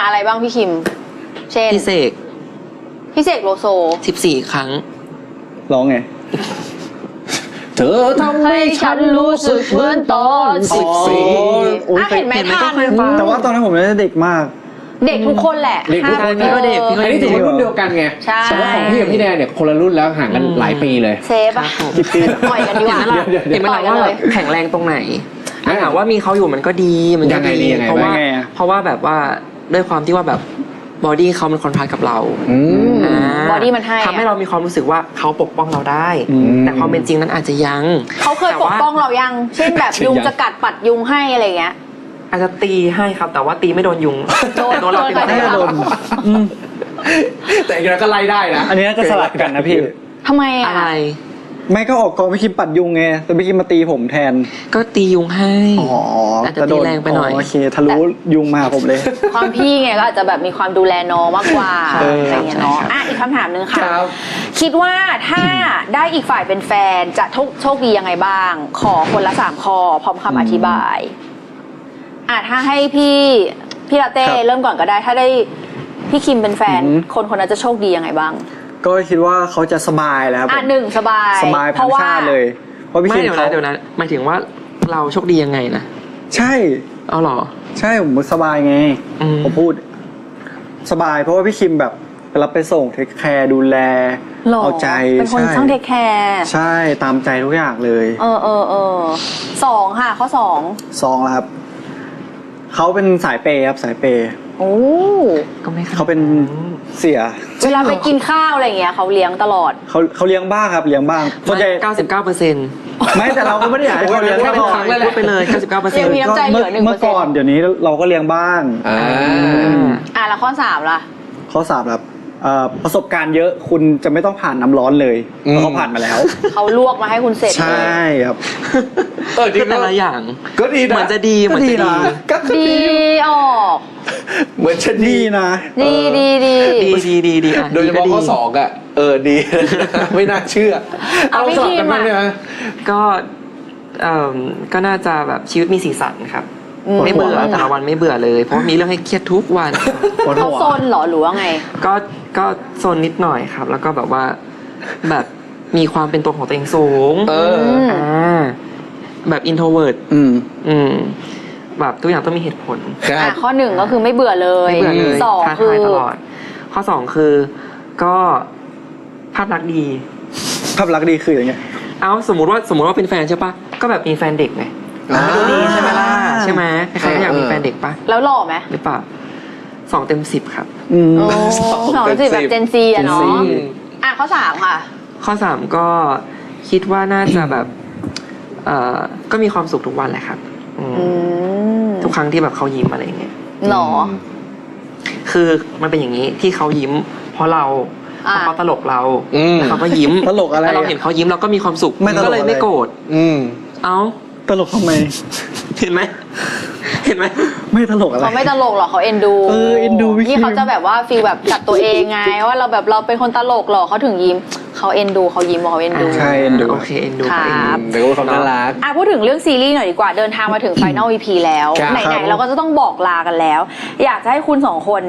[SPEAKER 4] อะไรบ้างพี่คิมเช่น
[SPEAKER 8] พี่เสก
[SPEAKER 4] โลโซ
[SPEAKER 8] 14 ครั้ง
[SPEAKER 7] ร้องไง
[SPEAKER 5] เธอทำให้ฉันรู้สึกเหมือนตอน14
[SPEAKER 4] เห็นไหมทัน
[SPEAKER 7] แต่ว่าตอนนั้นผมเด็กมาก
[SPEAKER 4] เด็กทุกคนแหละ
[SPEAKER 5] เด็กทุกคน
[SPEAKER 8] ก็เด็ก
[SPEAKER 5] อันนี้ถือว่ารุ่นเดียวกันไงแต่ว่าของพี่กับพี่แดนเนี่ยคนละรุ่นแล้วห่างกันหลายปีเลย
[SPEAKER 4] เซฟอะปล่อยกันดีกว่า
[SPEAKER 8] เห็นไหมล่ะว่าแข็งแรงตรงไหนถามว่ามีเขาอยู่มันก็ดีมันก็ดีเพราะว่าแบบว่าด้วยความที่ว่าแบบบอดี้เขาเป็นคอนทราสต์กับเรา
[SPEAKER 4] บอดี้มันให้
[SPEAKER 8] ทำให้เรามีความรู้สึกว่าเขาปกป้องเราได้แต่ความเป็นจริงนั้นอาจจะยัง
[SPEAKER 4] เขาเคยปกป้องเรายังเช่นแบบยุงจะกัดปัดยุงให้อะไรเงี้ย
[SPEAKER 8] อาจจะตีให้ครับแต่ว่าตีไม่โดนยุงโดนเราตีไม่โดน
[SPEAKER 5] แต่อีกแล้วก็ไล่ได้นะ
[SPEAKER 7] อันนี้น่าจะสลับกันนะพี่
[SPEAKER 4] ทำไม
[SPEAKER 8] อะไร
[SPEAKER 7] ไม่ก็ออกกองพี่คิมปัดยุงไงแต่พี่คิมมาตีผมแทน
[SPEAKER 8] ก็ตียุงให้
[SPEAKER 7] อาจจะ
[SPEAKER 8] ตีแรงไปหน่อย
[SPEAKER 7] โอเคทะลุยุงมาผมเลย
[SPEAKER 4] ความพี่ไงก็อาจจะแบบมีความดูแลน้องมากกว่าอะไรอย่างเงี้ยเนาะอีกคำถามนึงค่ะคิดว่าถ้าได้อีกฝ่ายเป็นแฟนจะโชคดียังไงบ้างขอคนละ3ข้อพร้อมคำอธิบายถ้าให้พี่ลาเต้เริ่มก่อนก็ได้ถ้าได้พี่คิมเป็นแฟนคนนั้นจะโชคดียังไงบ้าง
[SPEAKER 7] ก็คิดว่าเขาจะสบายแล้วครับ
[SPEAKER 4] หนึ่งสบาย
[SPEAKER 7] เพราะว่าเลยเพราะพี่คิม
[SPEAKER 8] เขาเดี๋ยวนะหมายถึงว่าเราโชคดียังไงนะ
[SPEAKER 7] ใช่
[SPEAKER 8] เอาหรอ
[SPEAKER 7] ใช่ผมสบายไงผมพูดสบายเพราะว่าพี่คิมแบบไปรับไปส่งเทคแคร์ดูแลเอาใจ
[SPEAKER 4] เป็นคนช่างเทคแคร์
[SPEAKER 7] ใช่ตามใจทุกอย่างเลย
[SPEAKER 4] 2ค่ะข้อ2
[SPEAKER 7] แล้วครับเขาเป็นสายเปย์ครับสายเปย์
[SPEAKER 4] โอ้
[SPEAKER 8] ก็ไม่
[SPEAKER 7] เขาเป็นเสีย
[SPEAKER 4] เวลาไปกินข้าวอะไรเงี้ยเขาเลี้ยงตลอด
[SPEAKER 7] เขาเลี้ยงบ้างครับเลี้ยงบ้าง
[SPEAKER 8] ส่วนใหญ่ 99%
[SPEAKER 7] ไม่แต่เราก็ไม่ได้อยากให้เขาเลี้ยงตลอด
[SPEAKER 8] พูดไปเลย 99%
[SPEAKER 4] ยังมีน้ำใจเหลือ 1%
[SPEAKER 7] เมื่อก่อนเดี๋ยวนี้เราก็เลี้ยงบ้าง
[SPEAKER 4] แล้วข้อ3ล่ะ
[SPEAKER 7] ข้อ3ครับประสบการณ์เยอะคุณจะไม่ต้องผ่านน้ำร้อนเลยเพราะเขาผ่านมาแล้ว
[SPEAKER 4] เขาลวกมาให้คุณเสร็จ
[SPEAKER 7] ใช่ครับ
[SPEAKER 8] จริงแต่ละอย่าง
[SPEAKER 3] ก็ดีนะ
[SPEAKER 8] เหมือนจะดี
[SPEAKER 4] ดีออก
[SPEAKER 3] เหมือนจะดี
[SPEAKER 4] นะดี
[SPEAKER 3] โดยเฉพาะข้อ2ดีไม่น่าเชื่อ
[SPEAKER 4] เอาสลับกันมั้ย
[SPEAKER 8] ก็น่าจะแบบชีวิตมีสีสันครับไม่เบื่อแต่ละวันไม่เบื่อเลยเพราะมีเรื่องให้เครียดทุกวัน
[SPEAKER 4] เขาโซนหรอหรือว่าไง
[SPEAKER 8] ก็โซนนิดหน่อยครับแล้วก็แบบว่าแบบมีความเป็นตัวของตัวเองสูงแบบอินโทรเวิร์ตแบบทุกอย่างต้องมีเหตุผล
[SPEAKER 4] ข้อ1ก็คือไม่เบื่อเลย2คือ
[SPEAKER 8] ตลอดข้อ2คือก็ภาพลักษณ์ดี
[SPEAKER 7] คืออย่างเงี้ย
[SPEAKER 8] สมมติว่าเป็นแฟนใช่ปะก็แบบมีแฟนเด็กไงดูดีใช่ไหมล่ะใช่ไหมใครก็อยากมีแฟนเด็กปะ
[SPEAKER 4] แล้วหล่อไหม
[SPEAKER 8] หรือเปล่า2 เต็ม 10ครับ
[SPEAKER 4] 2 เต็ม 10แบบเจนซีอะเนาะข้อ3ค่ะ
[SPEAKER 8] ข้อ3ก็คิดว่าน่าจะแบบก็มีความสุขทุกวันแหละครับทุกครั้งที่แบบเขายิ้มอะไรเงี้ย
[SPEAKER 4] หรอ
[SPEAKER 8] คือมันเป็นอย่างนี้ที่เขายิ้มเพราะเขาตลกเราเขาก็ยิ้ม
[SPEAKER 7] ตลกอะไร
[SPEAKER 8] เราเห็นเขายิ้มเราก็มีความสุขก็เลยไม่โกรธ
[SPEAKER 7] ตลกทำไม
[SPEAKER 8] เห็นไหม
[SPEAKER 7] ไม่ตลกอะไร
[SPEAKER 4] เขาไม่ตลกหรอกเขาเอ็นดูที่เขาจะแบบว่าฟีลแบบจัดตัวเองไงว่าเราแบบเราเป็นคนตลกหรอเขาถึงยิ้มเขาเอ็นดูเขายิ้มเขาเอ็นดู
[SPEAKER 7] ใช่เอ็นดู
[SPEAKER 8] โอเคเอ็นดู
[SPEAKER 4] ครับ
[SPEAKER 3] เดี๋ยวเขาน่ารัก
[SPEAKER 4] พูดถึงเรื่องซีรีส์หน่อยดีกว่าเดินทางมาถึง Final EP แล้วไหนๆเราก็จะต้องบอกลากันแล้วอยากจะให้คุณ2คน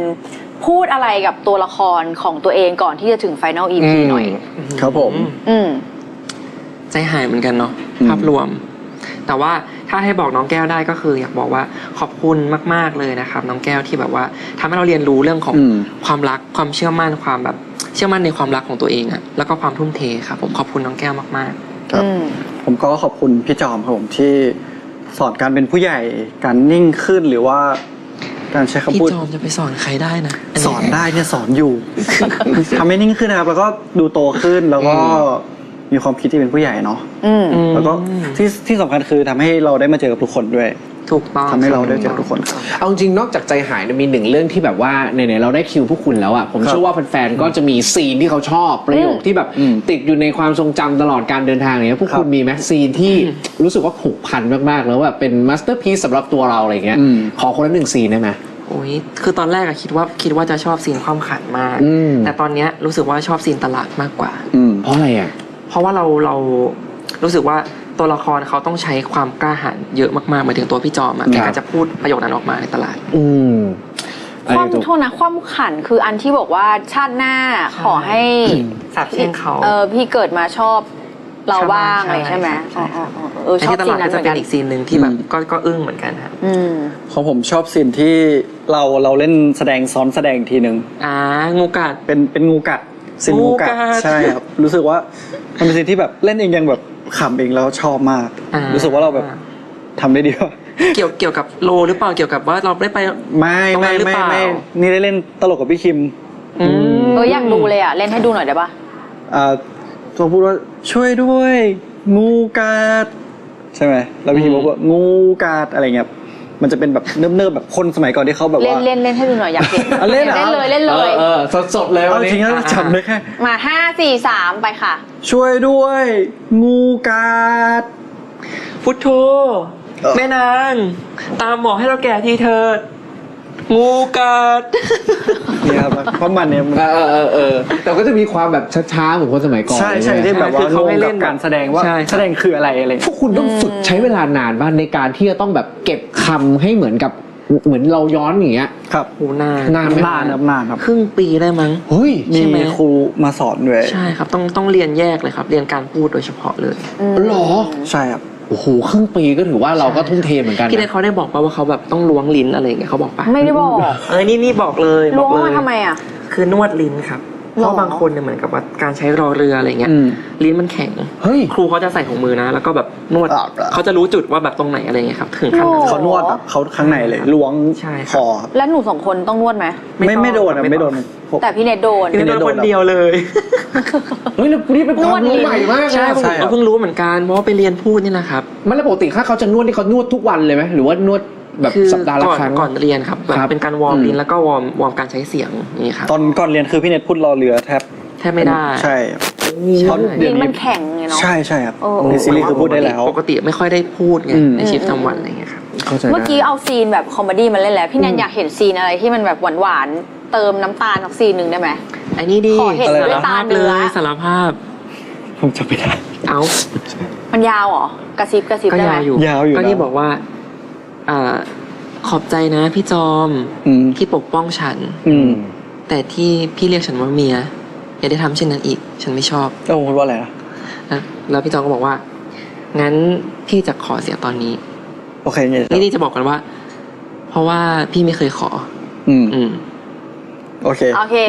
[SPEAKER 4] พูดอะไรกับตัวละครของตัวเองก่อนที่จะถึง Final EP หน่อย
[SPEAKER 7] ครับผม
[SPEAKER 8] ใจหายเหมือนกันเนาะภาพรวมแต่ว่าถ้าให้บอกน้องแก้วได้ก็คืออยากบอกว่าขอบคุณมากๆเลยนะครับน้องแก้วที่แบบว่าทำให้เราเรียนรู้เรื่องของความรักความเชื่อมั่นความแบบเชื่อมั่นในความรักของตัวเองอะแล้วก็ความทุ่มเทครับผมขอบคุณน้องแก้วมาก
[SPEAKER 7] ๆครับผมก็ขอบคุณพี่จอมครับผมที่สอนการเป็นผู้ใหญ่การนิ่งขึ้นหรือว่าการใช้คำพูด
[SPEAKER 8] พี่จอมจะไปสอนใครได้นะ
[SPEAKER 7] สอนได้เนี่ยสอนอยู่ทำให้นิ่งขึ้นนะครับแล้วก็ดูโตขึ้นแล้วก็มีความคิดที่เป็นผู้ใหญ่เนาะแล้วก็ที่สำคัญคือทำให้เราได้มาเจอกับทุกคนด้วย
[SPEAKER 8] ถูกต้อง
[SPEAKER 7] ทำให้เราได้เจอทุกคน
[SPEAKER 5] เอาจริงนอกจากใจหายมี1เรื่องที่แบบว่าไหนๆเราได้คิวพวกคุณแล้วอ่ะผมเชื่อว่าแฟนๆก็จะมีซีนที่เขาชอบประโยคที่แบบติดอยู่ในความทรงจำตลอดการเดินทางเนี้ยพวกคุณมีไหมซีนที่รู้สึกว่าผูกพันมากๆแล้วแบบเป็นมาสเตอร์พีซสำหรับตัวเราอะไรเงี้ยขอคนละ1ซีนได้ไหม
[SPEAKER 8] โอ้ยคือตอนแรกคิดว่าจะชอบซีนความขันมากแต่ตอนนี้รู้สึกว่าชอบซีนตลาดมากกว่า
[SPEAKER 5] เพราะอะไรอ่ะ
[SPEAKER 8] เพราะว่าเรารู้สึกว่าตัวละครเขาต้องใช้ความกล้าหาญเยอะมากๆหมายถึงตัวพี่จอมในการจะพูดประโยคนั้นออกมาในตลาด
[SPEAKER 4] ความโทษนะความขันคืออันที่บอกว่าชาติหน้าขอให้
[SPEAKER 8] สาบเช่นเขา
[SPEAKER 4] พี่เกิดมาชอบเราบ้างอะไรใช่ไหม
[SPEAKER 8] ชอบซีนนั้นจะเป็นอีกซีนหนึ่งที่แบบก็อึ้งเหมือนกันครับ
[SPEAKER 7] ของผมชอบซีนที่เราเล่นแสดงซ้อนแสดงทีนึง
[SPEAKER 8] งูกัด
[SPEAKER 7] เป็นงูกัดซีนงูกัดใช่ครับรู้สึกว่ามันเป็นซีนที่แบบเล่นเองยังแบบขำเองแล้วชอบมากรู้สึกว่าเราแบบทำได้ดีว่า
[SPEAKER 8] เกี่ยวกับโลหรือเปล่าเกี่ยวกับว่าเราได้ไป
[SPEAKER 7] ไม่นี่ได้เล่นตลกกับพี่คิม
[SPEAKER 4] อยากดูเลยอ่ะเล่นให้ดูหน่อยได้ปะ
[SPEAKER 7] ตัวพูดว่าช่วยด้วยงูกัดใช่ไหมแล้วพี่คิมบอกว่างูกัดอะไรเงี้ย มันจะเป็นแบบเนิบๆแบบคนสมัยก่อนที่เขาแบบว่า
[SPEAKER 14] เล่นให้ดูหน่อยอยากเห็น
[SPEAKER 7] เล่นเหรอ
[SPEAKER 14] เล่นเลย
[SPEAKER 6] สดๆเลยวันนี้
[SPEAKER 7] จริงๆจำได้แค่
[SPEAKER 14] มา5 4 3ไปค่ะ
[SPEAKER 7] ช่วยด้วยงูกัด
[SPEAKER 8] พุทโธแม่นางตามหมอให้เราแก่ทีเถิดงูกัด
[SPEAKER 7] เนี่ยครับเพราะมันเนี่ย
[SPEAKER 6] แต่ก็จะมีความแบบช้าๆเหมือนคนสมัยก่อน
[SPEAKER 7] ใช่ที่แบบว่างงกับการแสดงว่าแสดงคืออะไร
[SPEAKER 6] พวกคุณต้องฝึกใช้เวลานานบ้างในการที่จะต้องแบบเก็บคำให้เหมือนเราย้อนอย่างเงี้ย
[SPEAKER 7] ครับ
[SPEAKER 8] โอ้นาน
[SPEAKER 7] นานครับ
[SPEAKER 8] ครึ่งปีได้มั้ง
[SPEAKER 6] เฮ้ย
[SPEAKER 7] มีครูมาสอนด้วย
[SPEAKER 8] ใช่ครับต้องเรียนแยกเลยครับ เรียนการพูดโดยเฉพาะเลย
[SPEAKER 6] หรอ
[SPEAKER 7] ใช่ครับ
[SPEAKER 6] โอ้โหครึ่งปีก็ถือว่าเราก็ทุ่มเทเหมือนกัน
[SPEAKER 8] พี่เล็กเขาได้บอกป่ะว่าเขาแบบต้องล้วงลิ้นอะไรอย่างเงี้ยเขาบอกป่ะ
[SPEAKER 14] ไม่ได้บอก
[SPEAKER 8] นี่บอกเลย
[SPEAKER 14] ล้วงมาทำไมอ่ะ
[SPEAKER 8] คือนวดลิ้นครับเพราะบางคนเนี่ยเหมือนกับว่าการใช้รอเรืออะไรเงี้ยลิ้นมันแข็งครูเขาจะใส่ถุงมือนะแล้วก็แบบนวดเขาจะรู้จุดว่าแบบตรงไหนอะไรเงี้ยครับถึงขั้น
[SPEAKER 7] เขานวดแบบเขาข้างในเลยล้วงคอ
[SPEAKER 14] แล้วหนู2คนต้องนวดไหม
[SPEAKER 7] ไม่โดนไม่โดน
[SPEAKER 14] แต่พี่เนทโดน
[SPEAKER 8] พี่เนทโดนคนเดียวเลย
[SPEAKER 6] เฮ้ยนี่เป็นความรู้ใหม่มาก
[SPEAKER 8] ใช่ผมก็เพิ่งรู้เหมือนกันเพราะว่าไปเรียนพูดนี่นะครับ
[SPEAKER 6] มันแล้วปกติถ้าเขาจะนวดนี่เขานวดทุกวันเลยไหมหรือว่านวดแบบสัปดาห์ละครั้ง
[SPEAKER 8] ก่อนเรียนครับแบบเป็นการวอร์มลิ้นแล้วก็วอร์มการใช้เสียงนี่ครับ
[SPEAKER 7] ตอนก่อนเรียนคือพี่เนทพูดรอเรือแทบ
[SPEAKER 8] ไม่ได้
[SPEAKER 7] ใช่
[SPEAKER 14] ลิ้นมันแข็งไงเนาะ
[SPEAKER 7] ใช่ครับในซีรีส์คือพูดได้แล้ว
[SPEAKER 8] ปกติไม่ค่อยได้พูดไงในชีวิตประจำวันอะไรเงี้ยครับ
[SPEAKER 14] เมื่อกี้เอาซีนแบบคอมเมดี้มาเล่นแล้วพี่แนนอยากเห็นซีนอะไรที่มันแบบหวานๆเติมน้ำตาลสักซีนหนึ่งได้ไหม
[SPEAKER 8] ไอ้นี่ดี
[SPEAKER 14] ขอเห็นด้วยตาเนื้อ
[SPEAKER 8] สารภาพ
[SPEAKER 7] ผมจะไม่ได้
[SPEAKER 14] มันยาวเหรอกระซิบ
[SPEAKER 8] ก็
[SPEAKER 14] ได้ไหม
[SPEAKER 7] ยาวอยู่
[SPEAKER 8] ก็ที่บอกว่าขอบใจนะพี่จอมที่ปกป้องฉันแต่ที่พี่เรียกฉันว่าเมียอย่าได้ทำเช่นนั้นอีกฉันไม่ชอบ
[SPEAKER 7] แล้วผมพูดว่าอะไรนะ
[SPEAKER 8] แล้วพี่จอมก็บอกว่างั้นพี่จะขอเสียตอนนี้
[SPEAKER 7] โอเค
[SPEAKER 8] นี่จะบอกกันว่าเพราะว่าพี่ไม่เคยขอ
[SPEAKER 7] โอเค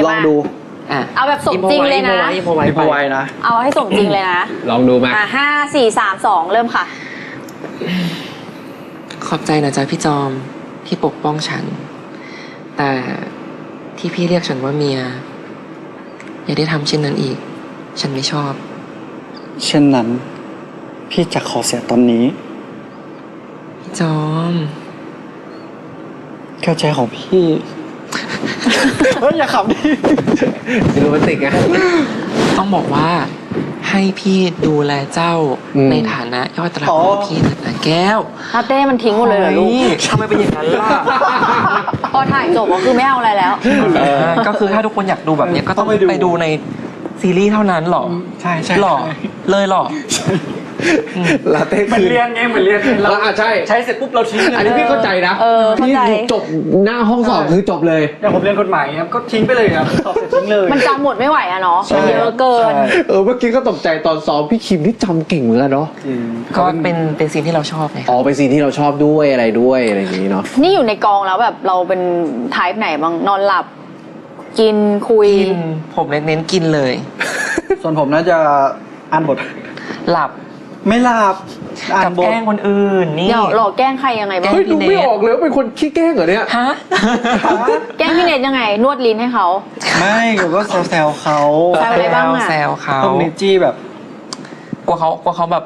[SPEAKER 7] ลองดู
[SPEAKER 14] เอาแบบสมจริงเลยนะ
[SPEAKER 7] อิมพอไว้นะ
[SPEAKER 14] เอาให้สมจริงเลยนะ
[SPEAKER 6] ลองดูมา
[SPEAKER 14] 5 4 3 2เริ่มค่ะ
[SPEAKER 8] ขอบใจนะจ๊ะพี่จอมที่ปกป้องฉันแต่ที่พี่เรียกฉันว่าเมียอย่าได้ทำเช่นนั้นอีกฉันไม่ชอบ
[SPEAKER 7] เช่นนั้นพี่จะขอเสียตอนนี้
[SPEAKER 8] พี่จอม
[SPEAKER 7] แก้วใจของพี่อย่าขำดิ
[SPEAKER 6] โรแมนติกนะ
[SPEAKER 8] ต้องบอกว่าให้พี่ดูแลเจ้าในฐานะยอดตระกูลพี่นะแก้ว
[SPEAKER 14] เต้มันทิ้งหมดเลยเหรอลูก
[SPEAKER 8] ทำไมเป็นอย่างนั้นล่ะ
[SPEAKER 14] พอถ่ายจบก็คือไม่เอาอะไรแล้ว
[SPEAKER 8] ก็คือถ้าทุกคนอยากดูแบบนี้ก็ต้องไปดูในซีรีส์เท่านั้นหรอ
[SPEAKER 7] ใช่
[SPEAKER 8] หรอเลยหรอ
[SPEAKER 6] ลาเต้
[SPEAKER 7] มันเรียนไงมันเรียน
[SPEAKER 6] เรา
[SPEAKER 7] ใช้เสร็จปุ๊บเราทิ้ง
[SPEAKER 6] อันนี้พี่เข้าใจนะพี่จบหน้าห้องสอบคือจบเลย
[SPEAKER 7] อย่างผมเรียนกฎหมายครับก็ทิ้งไปเลยครับสอบเสร็จทิ้งเลย
[SPEAKER 14] มันจำหมดไม่ไหวอะเนาะเยอะเกิน
[SPEAKER 6] เมื่อกี้ก็ตกใจตอนซ้อมพี่คิมที่จำเก่งเหมือนกันเนาะ
[SPEAKER 8] ก็เป็นซีนที่เราชอบไง
[SPEAKER 6] เป็นซีนที่เราชอบด้วยอะไรอย่างนี้เนาะ
[SPEAKER 14] นี่อยู่ในกองแล้วแบบเราเป็นไทป์ไหนบ้างนอนหลับกินคุย
[SPEAKER 8] ผมเน้นกินเลย
[SPEAKER 7] ส่วนผมน่าจะอ่านบท
[SPEAKER 8] หลับ
[SPEAKER 7] ไม่หลับ
[SPEAKER 8] กับแกล้งคนอื่นนี่
[SPEAKER 14] หลอกแกล้งใครยังไงบ้าง
[SPEAKER 6] ดูไม่ออกเลยว่าเป็นคนขี้แกล้งเหรอเนี่ย
[SPEAKER 8] ฮะ
[SPEAKER 14] แกล้งพี่เนทยังไงนวดลิ้นให้เขา
[SPEAKER 7] ไม่ก็แซวเขา
[SPEAKER 14] แซวอะไรบ้างอะ
[SPEAKER 8] แซวเขา
[SPEAKER 7] ต้องนิจี้แบบ
[SPEAKER 8] กลัวเขาแบบ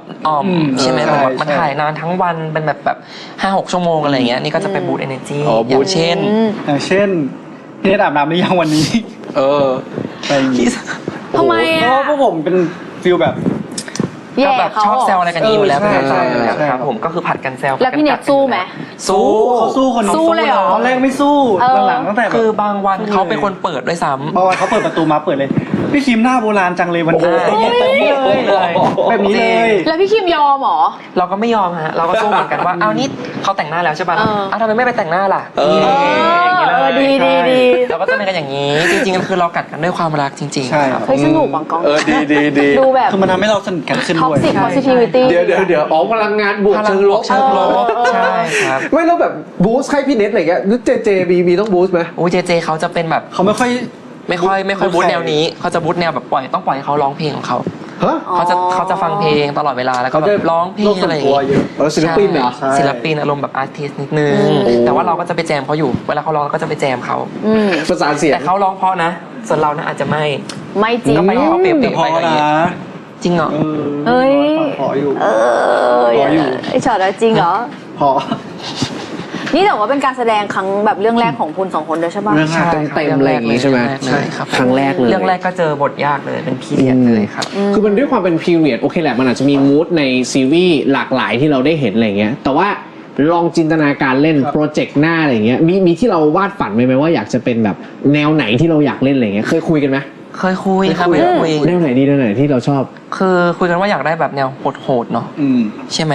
[SPEAKER 8] ใช่ไหมแบบมันถ่ายนานทั้งวันเป็นแบบ5-6 ชั่วโมงอะไรเงี้ยนี่ก็จะไปบูตเอเนอร์จีอย่างเช่น
[SPEAKER 7] พี่เนทอาบน้ำหรือยังวันนี้ไป
[SPEAKER 14] ทำไมอะ
[SPEAKER 7] เพราะพวกผมเป็นฟิลแบบ
[SPEAKER 8] ก็แบบชอบแซวอะไรกันนี้อยู่แล้วครับผมก็คือผัดกันแซว
[SPEAKER 14] แล้วพี่เนทสู้ไหม
[SPEAKER 8] สู้
[SPEAKER 7] เขาสู้คน
[SPEAKER 14] สู้เลยเหรอ
[SPEAKER 7] ตอนแรกไม่สู้หลังตั้งแต่
[SPEAKER 8] คือบางวันเขาเป็นคนเปิดด้วยซ้ำ
[SPEAKER 7] บางวันเขาเปิดประตูมาเปิดเลยพี่คิมหน้าโบราณจังเลยวันนี้แบบนี้เลย
[SPEAKER 14] แล้วพี่คิมยอมหรอ
[SPEAKER 8] เราก็ไม่ยอมฮะเราก็สู้เหมือนกันว่าเอานี่เขาแต่งหน้าแล้วใช่ป่ะทำไมไม่ไปแต่งหน้าล่ะ
[SPEAKER 14] ดี
[SPEAKER 8] เราก็จะเป็นกันอย่างนี้จริงๆคือเรากัดกันด้วยความรักจริงๆครับ
[SPEAKER 14] เฮ้ยสนุกบางกอง
[SPEAKER 7] ดี
[SPEAKER 14] ดูแบบ
[SPEAKER 7] คือมันทำให้เราสนิทกันขึ้นด้วย
[SPEAKER 14] toxic positivity
[SPEAKER 6] เดี๋ยวพลังงานบวกเชิงลบ
[SPEAKER 8] ใช่ครับ
[SPEAKER 6] ไม่แล้วแบบบูสต์ให้พี่เน็ตอะไรเงี้ยนึกเจมีต้องบูสต์ไหม
[SPEAKER 8] โอ้เจเขาจะเป็นแบบ
[SPEAKER 7] เขาไม่ค่อย
[SPEAKER 8] บูสต์แนวนี้เขาจะบูสต์แนวแบบต้องปล่อยให้เขาร้องเพลงของเขาเขาจะฟังเพลงตลอดเวลาแล้วก็แบบร้องเพลงอะไรอย่างเงี้ย
[SPEAKER 6] ศิลปินเหรอ
[SPEAKER 8] ศิลปินอารมณ์แบบอาร์ติสต์นิดนึงแต่ว่าเราก็จะไปแจมเขาอยู่เวลาเขาร้องก็จะไปแจมเขา
[SPEAKER 6] ประสานเสียง
[SPEAKER 8] แต่เขาร้องเพราะนะส่วนเรานะอาจจะไม่
[SPEAKER 14] จริง
[SPEAKER 8] ก็ไปเขาเปลี่ยนไปอะไรอย่างเงี้ยจริงเหรอ
[SPEAKER 14] เอ้ย
[SPEAKER 7] พออยู่
[SPEAKER 14] ไอช็อตจริงเหรอ
[SPEAKER 7] พอ
[SPEAKER 14] นี่แต่ว่าเป็นการแสดงครั้งแบบเรื่องแรกของคุณ2 คนด้วยใช่ปะ
[SPEAKER 8] ใช่
[SPEAKER 6] เต็มๆอะไรอย่างงี้ใช่ไหม
[SPEAKER 8] ใช่ครับ
[SPEAKER 6] ครั้งแรกเลย
[SPEAKER 8] เรื่องแรกก็เจอบทยากเลยเป็นพีเรียดเลยครับ
[SPEAKER 6] คือมันด้วยความเป็นพีเรียดโอเคแหละมันอาจจะมีมูดในซีรีส์หลากหลายที่เราได้เห็นอะไรเงี้ยแต่ว่าลองจินตนาการเล่นโปรเจกต์หน้าอะไรเงี้ยมีที่เราวาดฝันไหมว่าอยากจะเป็นแบบแนวไหนที่เราอยากเล่นอะไรเงี้ยเคยคุยกันไหม
[SPEAKER 8] เคยคุยครับเคยคุย
[SPEAKER 6] แนวไหนดีแนวไหนที่เราชอบ
[SPEAKER 8] คือคุยกันว่าอยากได้แบบแนวโหดๆเนาะใช่ไหม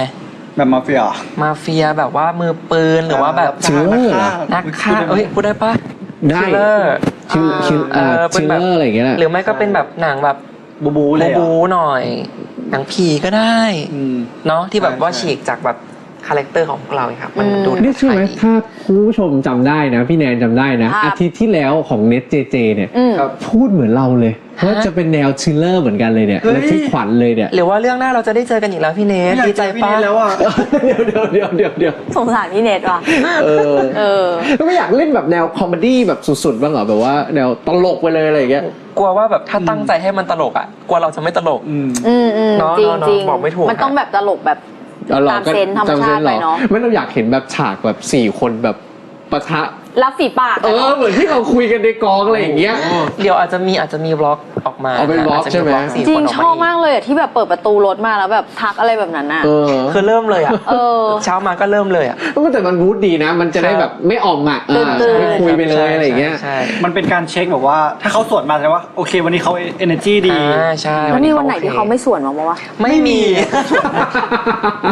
[SPEAKER 7] แบบมาเฟีย
[SPEAKER 8] แบบว่ามือปืนหรือว่าแบบ
[SPEAKER 6] ชิลเลอร์
[SPEAKER 8] นักฆ่าพูดได้ปะ
[SPEAKER 6] ได้
[SPEAKER 8] ชิลเลอร์
[SPEAKER 6] ชิลเลอร์อะไรอย่างเงี้ย
[SPEAKER 8] หรือไม่ก็เป็นแบบหนังแบบบูหน่อยหนังผีก็ได้เนาะที่แบบว่าฉีกจากแบบคาแรคเตอร์ของพวกเราครับมันดู
[SPEAKER 6] นี่ใช่ไหมถ้าคุณผู้ชมจำได้นะพี่แนนจำได้นะอาทิตย์ที่แล้วของเน็ตเจเจเนี่ยพูดเหมือนเราเลยว่าจะเป็นแนวชิลเลอร์เหมือนกันเลยเนี่ยและที่ขวัญเลยเนี่ย
[SPEAKER 8] หรือว่าเรื่องหน้าเราจะได้เจอกันอีกแล้วพี่เนทดีใจป้า
[SPEAKER 7] แล้วอ่ะ
[SPEAKER 6] เดี๋ยว
[SPEAKER 14] สงสารพี่เนทว่ะ
[SPEAKER 6] ก็ไม่อยากเล่นแบบแนวคอมเมดี้แบบสุดๆบ้างเหรอแบบว่าแนวตลกไปเลยอะไรอย่างเงี้ย
[SPEAKER 8] กลัวว่าแบบถ้าตั้งใจให้มันตลกอ่ะกลัวเราจะไม่ตลก
[SPEAKER 14] จริง
[SPEAKER 8] บอกไม่ถูก
[SPEAKER 14] มันต้องแบบตลกแบบตามเซนธรรมชาติไปเนาะ
[SPEAKER 6] ไม่เราอยากเห็นแบบฉากแบบ4 คนแบบปะทะ
[SPEAKER 14] รับฝีปาก
[SPEAKER 6] เหมือนที่เราคุยกันในกองอะไรอย่างเงี้ย
[SPEAKER 8] เดี๋ยวอาจจะมีบล็อกออกมา
[SPEAKER 6] เอาเป็นบล็อกใช่ไหม
[SPEAKER 14] จริงชอบมากเลยที่แบบเปิดประตูรถมาแล้วแบบทักอะไรแบบนั้นน่ะ
[SPEAKER 8] คือเริ่มเลยอ่ะเช้ามาก็เริ่มเลยอ่ะ
[SPEAKER 6] แต่มันมูดดีนะมันจะได้แบบไม่ออมอ่ะคุยไปเลยอะไรอย่างเงี้ย
[SPEAKER 7] มันเป็นการเช็คแบบว่าถ้าเขาสวนมาแสดงว่าโอเควันนี้เขา energy ดี
[SPEAKER 8] ใช่
[SPEAKER 14] แล้วมีวันไหนที่เขาไม่สวนมั้งวะ
[SPEAKER 8] ไม่มี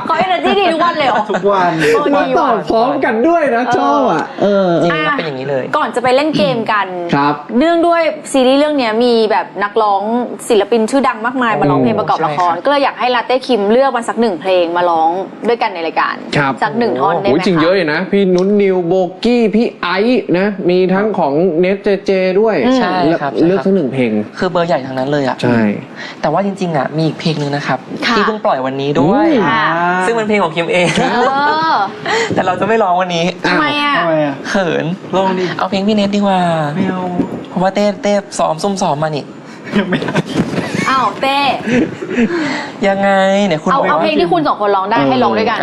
[SPEAKER 14] เขา energy ดีทุกวันเลยเหรอ
[SPEAKER 7] ทุกวัน
[SPEAKER 6] มาตอบพร้อมกันด้วยนะชอบอ่ะ
[SPEAKER 8] จริงๆเป็นอย่างนี้เลย
[SPEAKER 14] ก่อนจะไปเล่นเกมกัน
[SPEAKER 6] ครับ
[SPEAKER 14] เนื่องด้วยซีรีส์เรื่องนี้มีแบบนักร้องศิลปินชื่อดังมากมายมาร้องเพลงประกอบละครก็เลยอยากให้ลาเต้คิมเลือกมาสัก1 เพลงมาร้องด้วยกันในรายการสัก1 ท่อนได้ไหมคะ
[SPEAKER 6] จริงเยอะเลยนะพี่นุ้นนิวโบกี้พี่ไอซ์นะมีทั้งของเนทเจด้วย
[SPEAKER 8] ใช่ครับ
[SPEAKER 6] เลือกสัก1 เพลง
[SPEAKER 8] คือเบอร์ใหญ่ทั้งนั้นเลยอ่ะ
[SPEAKER 6] ใช่
[SPEAKER 8] แต่ว่าจริงๆอ่ะมีอีกเพลงนึงนะครับที่เพิ่งปล่อยวันนี้ด้วยซึ่งเป็นเพลงของคิมเองแต่เราจะไม่ร้องวันนี้
[SPEAKER 14] ทำไมอ่ะ
[SPEAKER 8] เขินลองดิเอาเพลงพี่เนทดีกว่าเพราะว่าเต้ซ้อมมานี่
[SPEAKER 7] ไม่ได้
[SPEAKER 14] อ้าวเต้
[SPEAKER 8] ยังไงเนี่ยคุณ
[SPEAKER 14] เอาเพลงที่คุณ2 คนร้องได้ให้ร้องด้วยกัน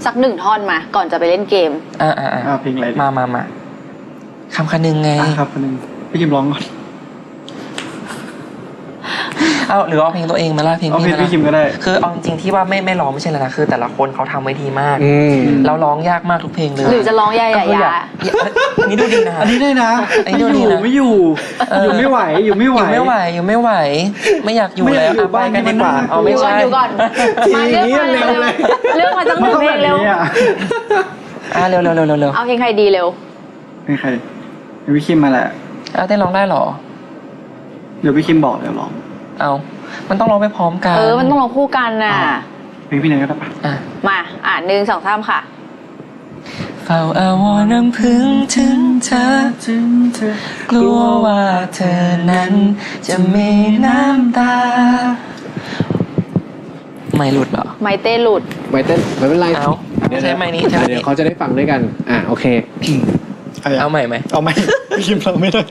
[SPEAKER 14] สัก1 ท่อนมาก่อนจะไปเล่นเกม
[SPEAKER 7] เพลงอะไร
[SPEAKER 8] มาคำนึงไง
[SPEAKER 7] ครับคำนึงพี่คิมร้องก่อน
[SPEAKER 8] เอาหรือเอาเพลงตัวเองมาล่ะเพลง
[SPEAKER 7] พี่คิมก็ได้
[SPEAKER 8] คือเอาจริงที่ว่าไม่ร้องไม่ใช่แล้วนะคือแต่ละคนเขาทำไว้ดีมากเราร้องยากมากทุกเพลงเลย
[SPEAKER 14] หรือจะร้องยาย
[SPEAKER 8] อันนี้ดูดีนะ
[SPEAKER 7] อันนี้ได้นะไม่อยู่ไม่ไหวไม่อยากอยู่แล้ว
[SPEAKER 8] ไปกันดีกว่าเอาไม่ใช่
[SPEAKER 14] อยู่ก่อนมาเรื่องมาจังหนึ่งเพลงเร็ว
[SPEAKER 8] เร็ว
[SPEAKER 14] เอาเพลงใครดีเร็ว
[SPEAKER 7] เพลงใครพี่คิมมาแหละ
[SPEAKER 8] เต้นร้องได้หรอ
[SPEAKER 7] เดี๋ยวพี่คิมบอกเดี๋ยวร้อง
[SPEAKER 8] มันต้องร้องไปพร้อมกัน
[SPEAKER 14] มันต้องร้องคู่กันน่ะ
[SPEAKER 7] เพลงพี่ไหนก็ได้ปะ
[SPEAKER 14] มา1 2 3ค่ะ
[SPEAKER 8] เฝ้าอาวรน้ำพึ่งถึงเธอกลัวว่าเธอนั้นจะมีน้ำตาไม่หลุดเหรอ
[SPEAKER 14] ไม่เต้หลุด
[SPEAKER 6] ไม่เป็นไร
[SPEAKER 8] เดี๋ยวใช้ไม้นี้
[SPEAKER 6] เดี๋ยวเขาจะได้ฟังด้วยกันโอเค
[SPEAKER 8] เอาใหม่ไหม
[SPEAKER 7] เอาใหม่พี่คิมฟังไม่ได้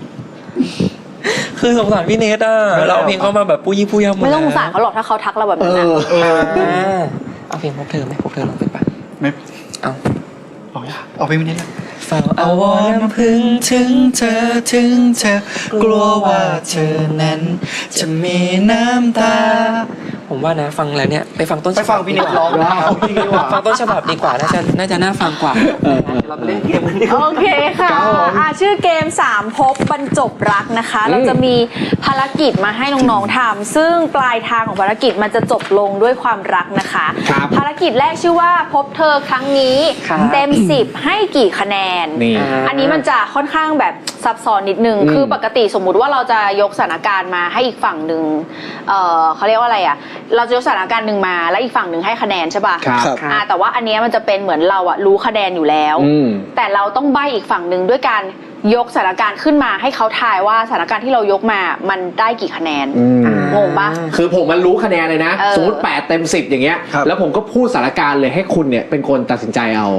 [SPEAKER 8] คือสงสารพี่เนทเราเอาเพลงเขามาแบบปูยี่ปูยำ
[SPEAKER 14] ไม่ต้องสงสารเขาหรอกถ้าเขาทักเราแบบนั้น
[SPEAKER 8] เอาเพลงพวกเธอไหมพวกเธอลองเป็นปะ
[SPEAKER 7] ไม่
[SPEAKER 8] เอา
[SPEAKER 7] เพลงนี้แหละ
[SPEAKER 8] เฝ้าอาวรน้ำพึ่งถึงเธอกลัวว่าเธอนั้นจะมีน้ำตาผมว่านะฟังแล้วเนี่ยไปฟังต้นฉบับ
[SPEAKER 7] ไปฟังพี่เนทร้อง
[SPEAKER 8] ฟังต้นฉบับดีกว่าน่าจะน่าฟังกว่าเราเล่นเกมกันดีกว่า
[SPEAKER 14] โอเคค่ะชื่อเกม3 พบบรรจบรักนะคะเราจะมีภารกิจมาให้น้องๆทำซึ่งปลายทางของภารกิจมันจะจบลงด้วยความรักนะคะภารกิจแรกชื่อว่าพบเธอครั้งนี้เต็ม10ให้กี่คะแนนอันนี้มันจะค่อนข้างแบบซับซ้อนนิดนึงคือปกติสมมุติว่าเราจะยกสถานการณ์มาให้อีกฝั่งหนึ่งเขาเรียกว่าอะไรอ่ะเราจะยกสถานการณ์หนึ่งมาแล้วอีกฝั่งหนึ่งให้คะแนนใช่ป่ะแต่ว่าอันนี้มันจะเป็นเหมือนเราอ่ะรู้คะแนนอยู่แล้วแต่เราต้องใบ้อีกฝั่งหนึ่งด้วยการยกสถานการณ์ขึ้นมาให้เขาทายว่าสถานการณ์ที่เรายกมามันได้กี่คะแนนงงปะ
[SPEAKER 6] คือผมมันรู้คะแนนเลยนะสมมติ8 เต็ม 10อย่างเงี้ยแล้วผมก็พูดสถานการณ์เลยให้คุณเนี่ยเป็นคนตัดสินใจเอา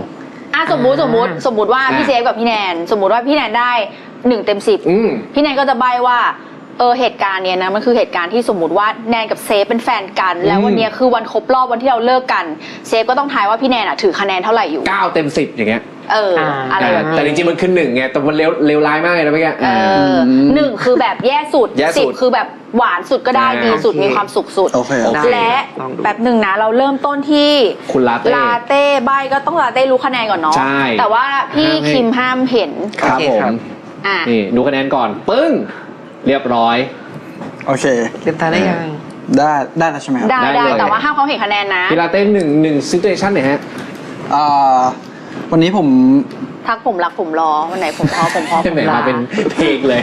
[SPEAKER 14] สมมุติว่าพี่เซฟกับพี่แนนสมมุติว่าพี่แนนได้1 เต็ม 10พี่แนนก็จะใบ้ว่าเหตุการณ์เนี้ยนะมันคือเหตุการณ์ที่สมมุติว่าแนนกับเซฟเป็นแฟนกันแล้ววันนี้คือวันครบรอบวันที่เราเลิกกันเซฟก็ต้องทายว่าพี่แนนถือคะแนนเท่าไหร่อยู่
[SPEAKER 6] 9 เต็ม 10อย่างเงี้ย
[SPEAKER 14] อะไรแบบนี้
[SPEAKER 6] แต่จริงๆมันคือ1ไงแต่มันเลวร้ายมากเลยนะเมื่อกี้
[SPEAKER 14] 1คือแบบแย่สุด10คือแบบหวานสุดก็ได้ดีสุดมีความสุขสุดและแบบหนึ่งนะเราเริ่มต้นที่
[SPEAKER 6] คุณลา
[SPEAKER 14] เต้ใบก็ต้องลาเต้รู้คะแนนก่อนเนาะแต่ว่าพี่คิมห้ามเห็น
[SPEAKER 6] ครับผมนี่ดูคะแนนก่อนปึ้งเรียบร้อย
[SPEAKER 7] โอเค
[SPEAKER 8] เรียบตาได้ยัง
[SPEAKER 7] ได้แล้วใช่ไหมครับ
[SPEAKER 14] ได้แต่ว่าห้ามเขาเห็นคะแนนนะ
[SPEAKER 6] พี่ลาเต้หนึ่งซิทูเอชั่นไหนฮะ
[SPEAKER 7] วันนี้ผม
[SPEAKER 14] ทักผมรักผมรอวันไหนผมพอผม
[SPEAKER 6] ลาเป็นเพลงเลย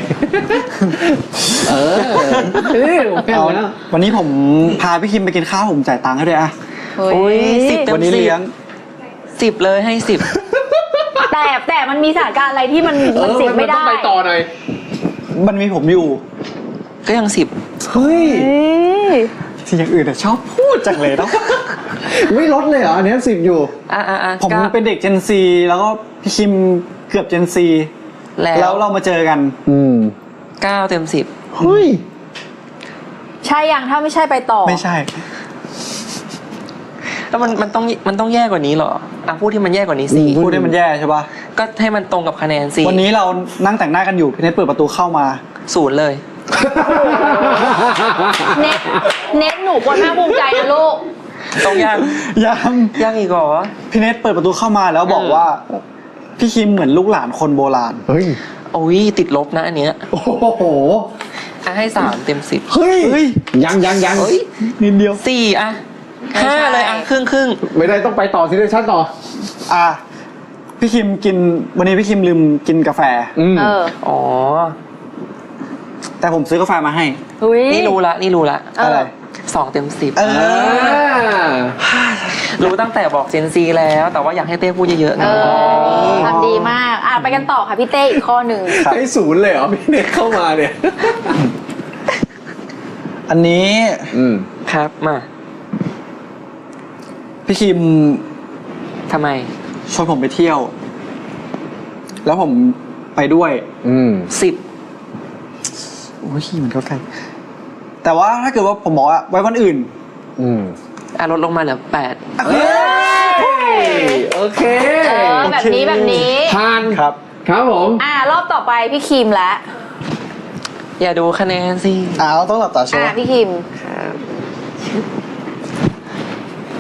[SPEAKER 7] วันนี้ผมพาพี่คิมไปกินข้าวผมจ่ายตังค์ให้ด้วยอะ
[SPEAKER 8] 10
[SPEAKER 7] วันนี้เลี้ยง
[SPEAKER 8] 10เลยให้10
[SPEAKER 14] แต่มันมีสถานการณ์อะไรที่มัน10ไม่ได้
[SPEAKER 6] ต้องไปต่อหน่อย
[SPEAKER 7] มันมีผมอยู่
[SPEAKER 8] ก็ยัง
[SPEAKER 7] 10เฮ้ยที่อย่างอื่นชอบพูดจังเลยเนาะไม่ลดเลยเหรออันนี้10อยู่ผมเป็นเด็ก Gen Z แล้วก็พี่คิมเกือบ Gen Z แล้วเรามาเจอกัน
[SPEAKER 8] 9 เต็ม 10
[SPEAKER 7] เฮ้ย
[SPEAKER 14] ใช่ยังถ้าไม่ใช่ไปต่อ
[SPEAKER 7] ไม่ใช่
[SPEAKER 8] แล้วมันต้องแย่กว่านี้เหรอพูดที่มันแย่กว่านี้สิ
[SPEAKER 7] พูดที่มันแย่ใช่ปะ
[SPEAKER 8] ก็ให้มันตรงกับคะแนนสิ
[SPEAKER 7] วันนี้เรานั่งแต่งหน้ากันอยู่พี่เนทเปิดประตูเข้ามา
[SPEAKER 8] 0เลย
[SPEAKER 14] เน็ตหนูควรภาคภูมิใจนะลูก
[SPEAKER 8] ต้องยังอีกเหรอ
[SPEAKER 7] พี่เนทเปิดประตูเข้ามาแล้วบอกว่าพี่คิมเหมือนลูกหลานคนโบราณ
[SPEAKER 6] เฮ้ย
[SPEAKER 8] โอ้ยติดลบนะอันเนี้ย
[SPEAKER 7] โอ้โห
[SPEAKER 8] ให้3 เต็ม 10
[SPEAKER 7] เฮ้ยยังนิดเดียว
[SPEAKER 8] 4 5เลยครึ่ง
[SPEAKER 6] ไม่ได้ต้องไปต่อซิทูเอชั่นต่อ
[SPEAKER 7] พี่คิมกินวันนี้พี่คิมลืมกินกาแฟ
[SPEAKER 8] อ๋อ
[SPEAKER 7] แต่ผมซื้อกาแฟมาให้
[SPEAKER 8] นี่รู้ละ
[SPEAKER 7] อะไร
[SPEAKER 8] 2 เต็ม 10รู้ตั้งแต่บอกเจนซีแล้วแต่ว่าอยากให้เต้พูดเยอะๆนะ
[SPEAKER 14] ทำดีมากไปกันต่อค่ะพี่เต้อีกข้อหนึ่ง
[SPEAKER 6] ให้0เลยเหรอพี่เน็ตเข้ามาเนี่ย
[SPEAKER 7] อันนี้
[SPEAKER 8] ครับมา
[SPEAKER 7] พี่คิม
[SPEAKER 8] ทำไม
[SPEAKER 7] ชวนผมไปเที่ยวแล้วผมไปด้วย
[SPEAKER 8] 10
[SPEAKER 7] โอ้ยมันก็ไกลแต่ว่าถ้าเกิดว่าผมบอกว่าไว้วันอื่น
[SPEAKER 8] ลดลงมาเหลือ8
[SPEAKER 6] โอเค
[SPEAKER 14] แบบนี้
[SPEAKER 6] ผ่านครับผม
[SPEAKER 14] รอบต่อไปพี่คิมแล้ว
[SPEAKER 8] อย่าดูคะแนนสิ
[SPEAKER 7] ต้องหลับตาใช่ไหม
[SPEAKER 14] พี่คิม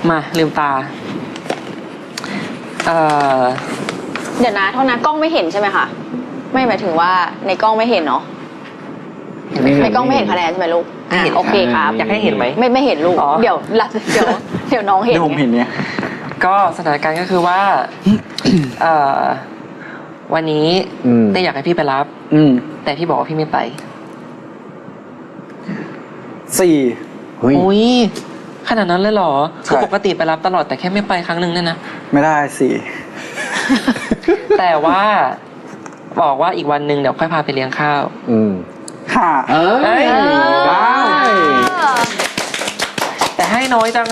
[SPEAKER 8] มาลืมตา
[SPEAKER 14] เดี๋ยวนะเท่านั้นกล้องไม่เห็นใช่ไหมคะไม่หมายถึงว่าในกล้องไม่เห็นเนาะในกล้องไม่เห็นคะแนนใช่ไหมลูกโอเคครับ
[SPEAKER 8] อยากให้เห็นไหม
[SPEAKER 14] ไม่เห็นลูกเดี๋ยวน้องเห็น
[SPEAKER 7] ผมเห็นเนี่ย
[SPEAKER 8] ก็สถานการณ์ก็คือว่าวันนี้เต้อยากให้พี่ไปรับแต่พี่บอกว่าพี่ไม่ไป
[SPEAKER 7] 4
[SPEAKER 8] อุ้ยขนาดนั้นเลยเหรอคือปกติไปรับตลอดแต่แค่ไม่ไปครั้งหนึ่งเนี่ยนะ
[SPEAKER 7] ไม่ได้
[SPEAKER 8] 4แต่ว่าบอกว่าอีกวันหนึ่งเดี๋ยวค่อยพาไปเลี้ยงข้าว
[SPEAKER 7] ได้
[SPEAKER 8] แต่ให้น้อยจัง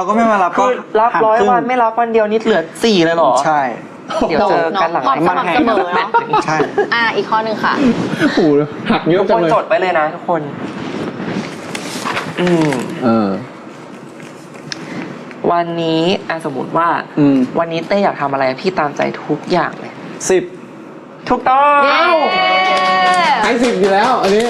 [SPEAKER 7] ก็ไม่มารับก็
[SPEAKER 8] รับ100 วันไม่รับวันเดียวนิดเหลือ4เลยเหรอ
[SPEAKER 7] ใช่
[SPEAKER 8] เดี๋ยวเจอกันหลัง
[SPEAKER 14] ความสม่ำเสมอเนาะ
[SPEAKER 7] ใช่
[SPEAKER 14] อีกข้อหนึ่งค่ะ
[SPEAKER 6] หักเยอะ
[SPEAKER 8] จังเลยทุกคนจดไปเลยนะทุกคนวันนี้สมมติว่าวันนี้เต้อยากทำอะไรพี่ตามใจทุกอย่างเลย
[SPEAKER 7] 10
[SPEAKER 8] ถูกต้อง
[SPEAKER 6] ให้10อยู่แล้วอันนี้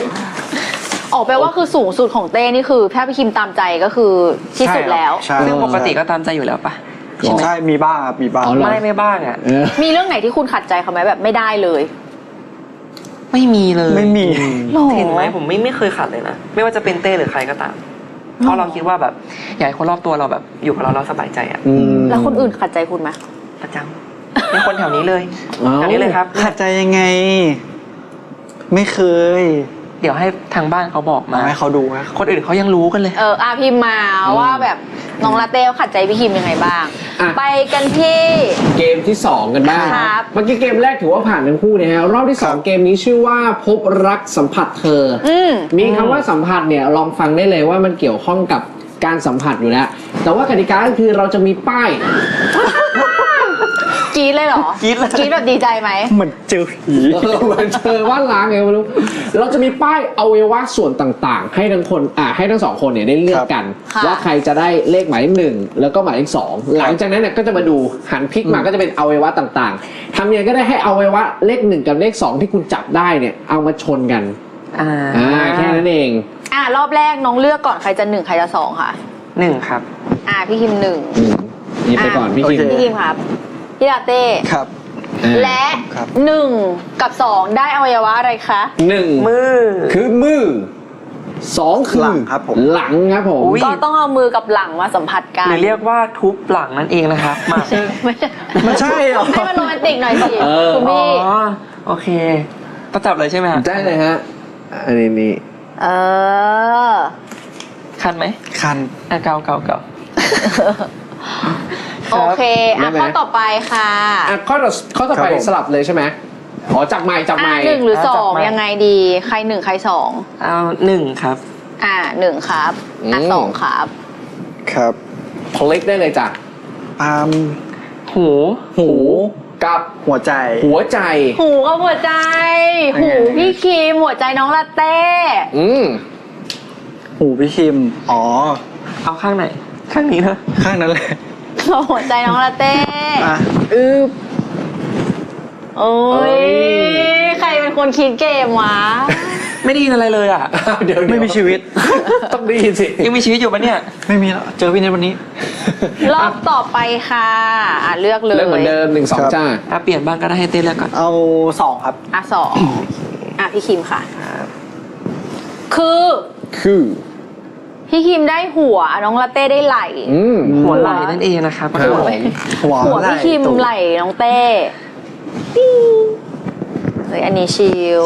[SPEAKER 14] แปลว่าคือสูงสุดของเต้นี่คือถ้าพี่คิมตามใจก็คือที่สุดแล้ว
[SPEAKER 8] ซึ่งปกติก็ตามใจอยู่แล้วปะ
[SPEAKER 7] ใช่มีบ้างครับมีบ้าง
[SPEAKER 8] ไม่บ้าง
[SPEAKER 14] มีเรื่องไหนที่คุณขัดใจเขาไหมแบบไม่ได้เลย
[SPEAKER 8] ไม่มีเลย
[SPEAKER 7] ไม่มี
[SPEAKER 8] เห็นไหมผมไม่เคยขัดเลยนะไม่ว่าจะเป็นเต้หรือใครก็ตามเพราะเราคิดว่าแบบอยากให้คนรอบตัวเราแบบอยู่กับเราสบายใจ
[SPEAKER 14] แล้วคนอื่นขัดใจคุณไหม
[SPEAKER 8] ประจำเป็นคนแถวนี้เลยแถวนี้เลยครับ
[SPEAKER 7] ขัดใจยังไงไม่เคย
[SPEAKER 8] เดี๋ยวให้ทางบ้านเขาบอกมา
[SPEAKER 7] ให้เขาดู
[SPEAKER 8] คนอื่นเขายังรู้กันเลย
[SPEAKER 14] พิมพ์มาว่าแบบน้องลาเต้ขัดใจพี่คิมยังไงบ้างไปกันที่
[SPEAKER 6] เกมที่2กันบ้างเมื่อกี้เกมแรกถือว่าผ่านทั้งคู่นะฮะรอบที่2เกมนี้ชื่อว่าพบรักสัมผัสเธอมีคำว่าสัมผัสเนี่ยลองฟังได้เลยว่ามันเกี่ยวข้องกับการสัมผัสอยู่แล้วแต่ว่ากติกาคือเราจะมีป้าย
[SPEAKER 14] กรี๊ดเลยเหรอ
[SPEAKER 8] กรี๊ดเลย
[SPEAKER 14] กรี๊ดแบบดีใจไหม
[SPEAKER 7] เหมือนเจอผี
[SPEAKER 6] เหมือนเจอว่านล้างไงไม่รู้เราจะมีป้ายอวัยวะส่วนต่างๆให้ทั้งคนให้ทั้งสองคนเนี่ยได้เลือกกัน
[SPEAKER 14] ค่ะ
[SPEAKER 6] ว่าใครจะได้เลขหมายเลข1แล้วก็หมายเลข2หลังจากนั้นเนี่ยก็จะมาดูหันพลิกมาก็จะเป็นอวัยวะต่างๆทำยังไงก็ได้ให้อวัยวะเลข1กับเลข2ที่คุณจับได้เนี่ยเอามาชนกันแค่นั้นเอง
[SPEAKER 14] รอบแรกน้องเลือกก่อนใครจะ1ใครจะ2ค่ะ
[SPEAKER 8] 1ครับ
[SPEAKER 14] พี่คิม1
[SPEAKER 6] นี่ไปก่อนพี่คิม
[SPEAKER 14] พี่คิมครับพี่ลาเต้
[SPEAKER 7] ครับ
[SPEAKER 14] และ1กับ2ได้อวัยวะอะไรคะ
[SPEAKER 6] 1
[SPEAKER 8] มือ
[SPEAKER 6] คือมือ2คือหลังครับผมหลังครับผม
[SPEAKER 14] ก็ต้องเอามือกับหลังมาสัมผัสกัน
[SPEAKER 8] หรือเรียกว่าทุบหลังนั่นเองนะครับมา
[SPEAKER 7] มันใช่เหรอ
[SPEAKER 14] ให้มันโรแมนติกหน่อยสิคุณพี่
[SPEAKER 8] โอเคต้องจับเลยใช่ไหมฮะ
[SPEAKER 6] ได้เลยฮะอันนี้
[SPEAKER 8] คันไหม
[SPEAKER 7] คัน
[SPEAKER 8] เก่า
[SPEAKER 14] โอเคข้อต่อไปค่ะ
[SPEAKER 6] ข้อต่อไปสลับเลยใช่ไหมจับไม้
[SPEAKER 14] 1หรือ2ยังไงดีใคร1ใคร2
[SPEAKER 8] เอา1ครับ
[SPEAKER 14] 1ครับ2ครับ
[SPEAKER 7] ครับ
[SPEAKER 6] พลิกได้เลยจ้ะ
[SPEAKER 8] หู
[SPEAKER 6] กับ
[SPEAKER 7] หัวใจ
[SPEAKER 14] หูกับหัวใจหูพี่คิมหัวใจน้องลาเต้
[SPEAKER 7] หูพี่คิม
[SPEAKER 8] เอาข้างไหนข้างนี้นะ
[SPEAKER 7] ข้างนั้นแหละ
[SPEAKER 14] หัวใจน้องลาเต้โอ้ยใครเป็นคนคิดเกมวะ
[SPEAKER 8] ไม่ได้ยินอะไรเลยอ่ะ
[SPEAKER 6] เดี๋ยว
[SPEAKER 7] ไม่มีชีวิต
[SPEAKER 6] ต้องได้ยินสิ
[SPEAKER 8] ยังมีชีวิตอยู่ปะเนี่ย
[SPEAKER 7] ไม่มีแล้วเจอพี่ในวันนี้
[SPEAKER 14] รอบต่อไปค่ะเลือกเลย
[SPEAKER 6] เหมือนเดิม1 2จ้า
[SPEAKER 8] เปลี่ยนบ้างก็ได้ให้เต้เลือกก่อน
[SPEAKER 7] เอา2ครับ
[SPEAKER 14] 2พี่คิมค่ะคือพี่คิมได้หัวน้องลาเต้ได้ไหล่
[SPEAKER 8] หัวไหล่นั่นเองนะครับ
[SPEAKER 14] หัวพี่คิมไหล่น้องเต้อันนี้ชิล